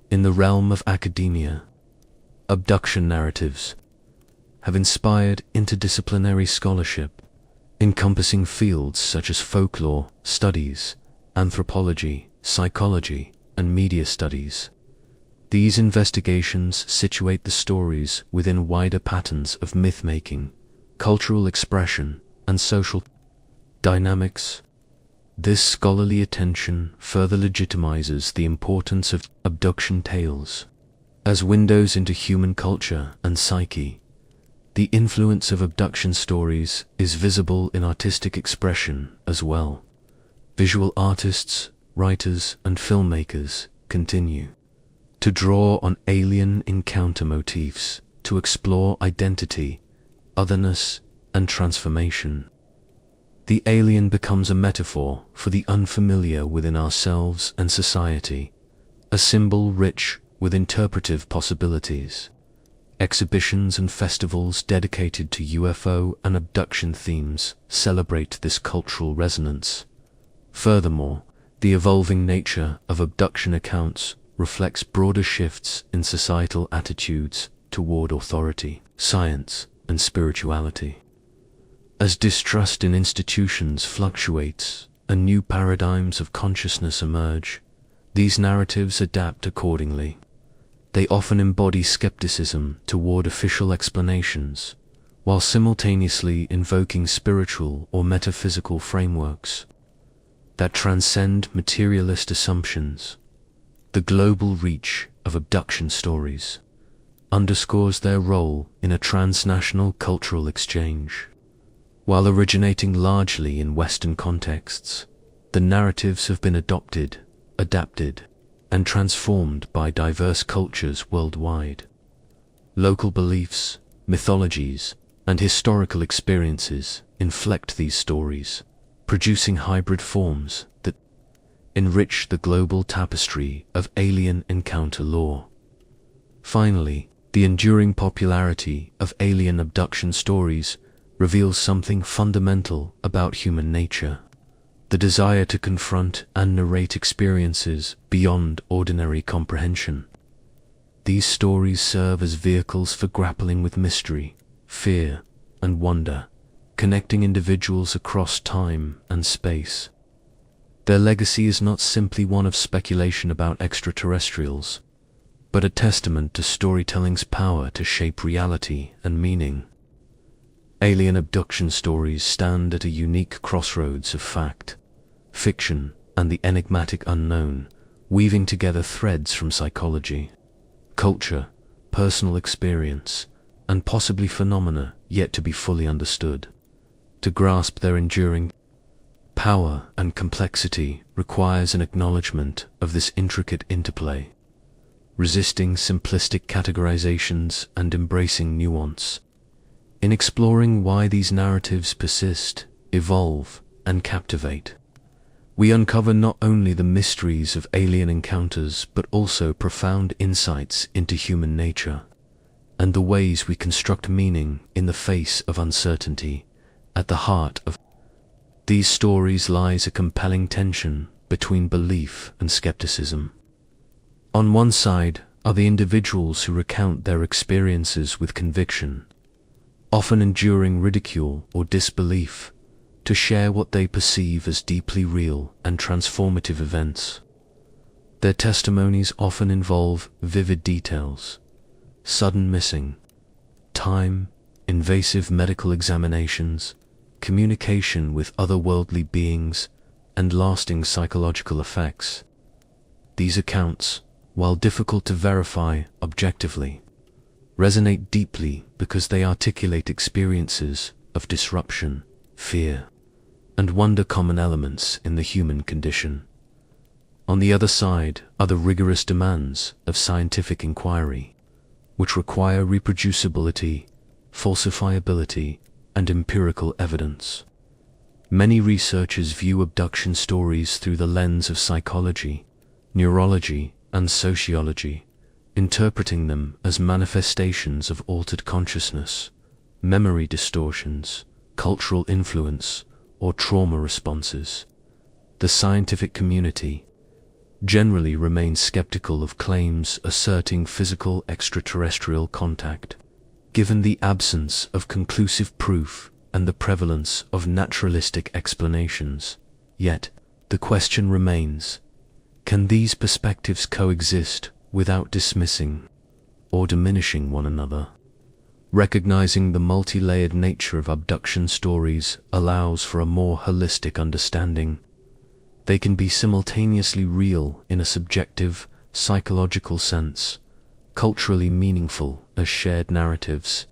In the realm of academia, abduction narratives have inspired interdisciplinary scholarship, encompassing fields such as folklore studies, anthropology, psychology, and media studies. These investigations situate the stories within wider patterns of myth-making, cultural expression, and social dynamics. This scholarly attention further legitimizes the importance of abduction tales as windows into human culture and psyche. The influence of abduction stories is visible in artistic expression as well. Visual artists, writers, and filmmakers continue to draw on alien encounter motifs to explore identity, otherness, and transformation. The alien becomes a metaphor for the unfamiliar within ourselves and society, a symbol rich with interpretive possibilities. Exhibitions and festivals dedicated to UFO and abduction themes celebrate this cultural resonance. Furthermore, the evolving nature of abduction accounts reflects broader shifts in societal attitudes toward authority, science, and spirituality. As distrust in institutions fluctuates and new paradigms of consciousness emerge, these narratives adapt accordingly. They often embody skepticism toward official explanations, while simultaneously invoking spiritual or metaphysical frameworks that transcend materialist assumptions. The global reach of abduction stories underscores their role in a transnational cultural exchange. While originating largely in Western contexts, the narratives have been adopted, adapted, and transformed by diverse cultures worldwide. Local beliefs, mythologies, and historical experiences inflect these stories, producing hybrid forms that enrich the global tapestry of alien encounter lore. Finally, the enduring popularity of alien abduction stories reveals something fundamental about human nature: the desire to confront and narrate experiences beyond ordinary comprehension. These stories serve as vehicles for grappling with mystery, fear, and wonder, connecting individuals across time and space. Their legacy is not simply one of speculation about extraterrestrials, but a testament to storytelling's power to shape reality and meaning. Alien abduction stories stand at a unique crossroads of fact, fiction, and the enigmatic unknown, weaving together threads from psychology, culture, personal experience, and possibly phenomena yet to be fully understood. To grasp their enduring power and complexity requires an acknowledgement of this intricate interplay, resisting simplistic categorizations and embracing nuance. In exploring why these narratives persist, evolve, and captivate, we uncover not only the mysteries of alien encounters but also profound insights into human nature and the ways we construct meaning in the face of uncertainty. At the heart of these stories lies a compelling tension between belief and skepticism. On one side are the individuals who recount their experiences with conviction, often enduring ridicule or disbelief, to share what they perceive as deeply real and transformative events. Their testimonies often involve vivid details, sudden missing time, invasive medical examinations, communication with otherworldly beings, and lasting psychological effects. These accounts, while difficult to verify objectively, resonate deeply because they articulate experiences of disruption, fear, and wonder, common elements in the human condition. On the other side are the rigorous demands of scientific inquiry, which require reproducibility, falsifiability, and empirical evidence. Many researchers view abduction stories through the lens of psychology, neurology, and sociology, interpreting them as manifestations of altered consciousness, memory distortions, cultural influence, or trauma responses. The scientific community generally remains skeptical of claims asserting physical extraterrestrial contact, given the absence of conclusive proof and the prevalence of naturalistic explanations. Yet, the question remains: can these perspectives coexist without dismissing or diminishing one another? Recognizing the multi-layered nature of abduction stories allows for a more holistic understanding. They can be simultaneously real in a subjective, psychological sense, culturally meaningful as shared narratives,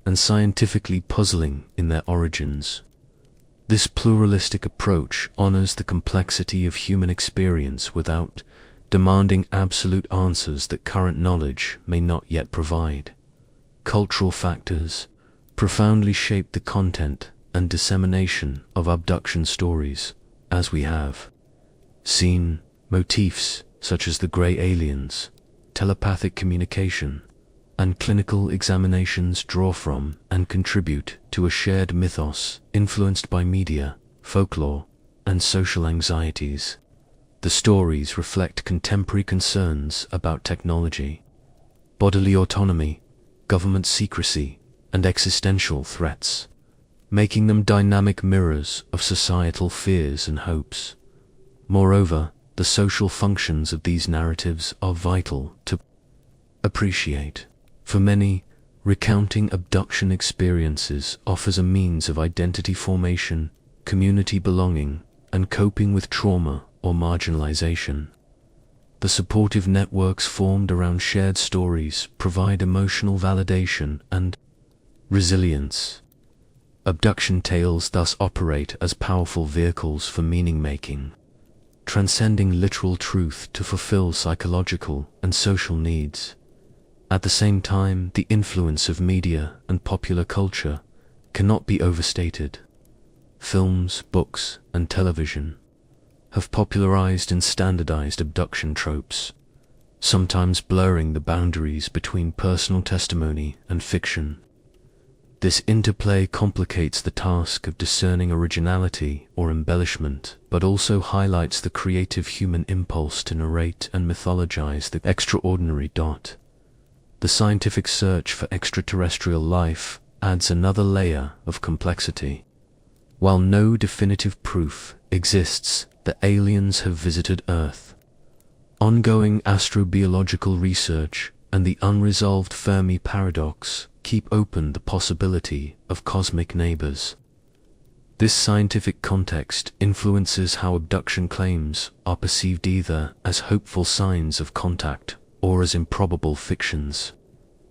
and scientifically puzzling in their origins. This pluralistic approach honors the complexity of human experience without demanding absolute answers that current knowledge may not yet provide. Cultural factors profoundly shape the content and dissemination of abduction stories, as we have seen motifs such as the grey aliens, telepathic communication, and clinical examinations draw from and contribute to a shared mythos influenced by media, folklore, and social anxieties. The stories reflect contemporary concerns about technology, bodily autonomy, government secrecy, and existential threats, making them dynamic mirrors of societal fears and hopes. Moreover, the social functions of these narratives are vital to appreciate. For many, recounting abduction experiences offers a means of identity formation, community belonging, and coping with trauma or marginalization. The supportive networks formed around shared stories provide emotional validation and resilience. Abduction tales thus operate as powerful vehicles for meaning-making, transcending literal truth to fulfill psychological and social needs. At the same time, the influence of media and popular culture cannot be overstated. Films, books, and television have popularized and standardized abduction tropes, sometimes blurring the boundaries between personal testimony and fiction. This interplay complicates the task of discerning originality or embellishment, but also highlights the creative human impulse to narrate and mythologize the extraordinary. The scientific search for extraterrestrial life adds another layer of complexity. While no definitive proof exists that aliens have visited Earth, ongoing astrobiological research and the unresolved Fermi paradox keep open the possibility of cosmic neighbors. This scientific context influences how abduction claims are perceived, either as hopeful signs of contact or as improbable fictions,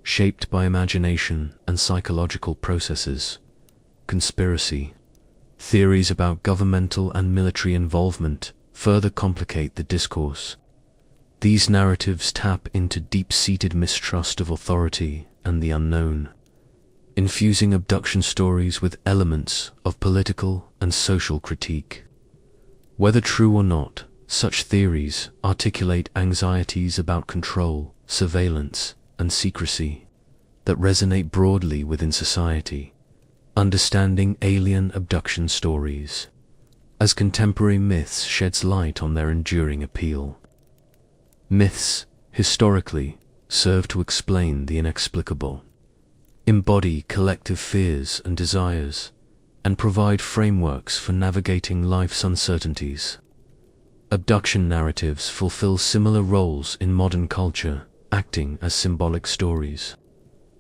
shaped by imagination and psychological processes. Conspiracy. Theories about governmental and military involvement further complicate the discourse. These narratives tap into deep-seated mistrust of authority and the unknown, infusing abduction stories with elements of political and social critique. Whether true or not, such theories articulate anxieties about control, surveillance, and secrecy that resonate broadly within society. Understanding alien abduction stories as contemporary myths sheds light on their enduring appeal. Myths, historically, serve to explain the inexplicable, embody collective fears and desires, and provide frameworks for navigating life's uncertainties. Abduction narratives fulfill similar roles in modern culture, acting as symbolic stories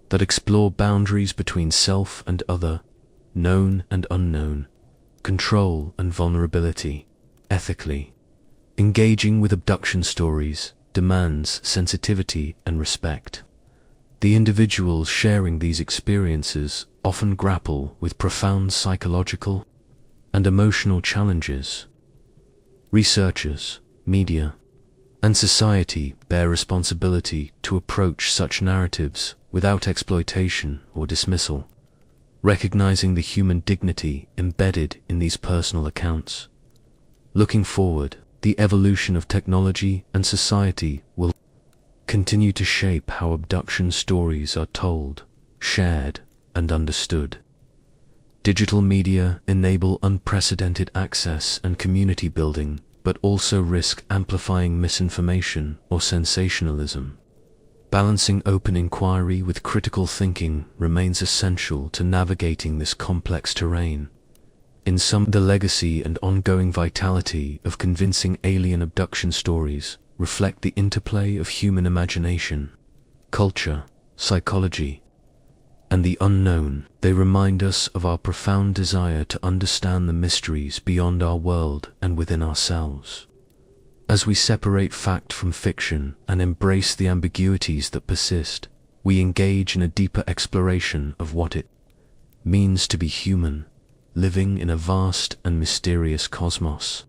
that explore boundaries between self and other, known and unknown, control and vulnerability, ethically. Engaging with abduction stories demands sensitivity and respect. The individuals sharing these experiences often grapple with profound psychological and emotional challenges. Researchers, media, and society bear responsibility to approach such narratives without exploitation or dismissal, recognizing the human dignity embedded in these personal accounts. Looking forward, the evolution of technology and society will continue to shape how abduction stories are told, shared, and understood. Digital media enable unprecedented access and community building, but also risk amplifying misinformation or sensationalism. Balancing open inquiry with critical thinking remains essential to navigating this complex terrain. In sum, the legacy and ongoing vitality of convincing alien abduction stories reflect the interplay of human imagination, culture, psychology, and the unknown. They remind us of our profound desire to understand the mysteries beyond our world and within ourselves. As we separate fact from fiction and embrace the ambiguities that persist, we engage in a deeper exploration of what it means to be human, living in a vast and mysterious cosmos.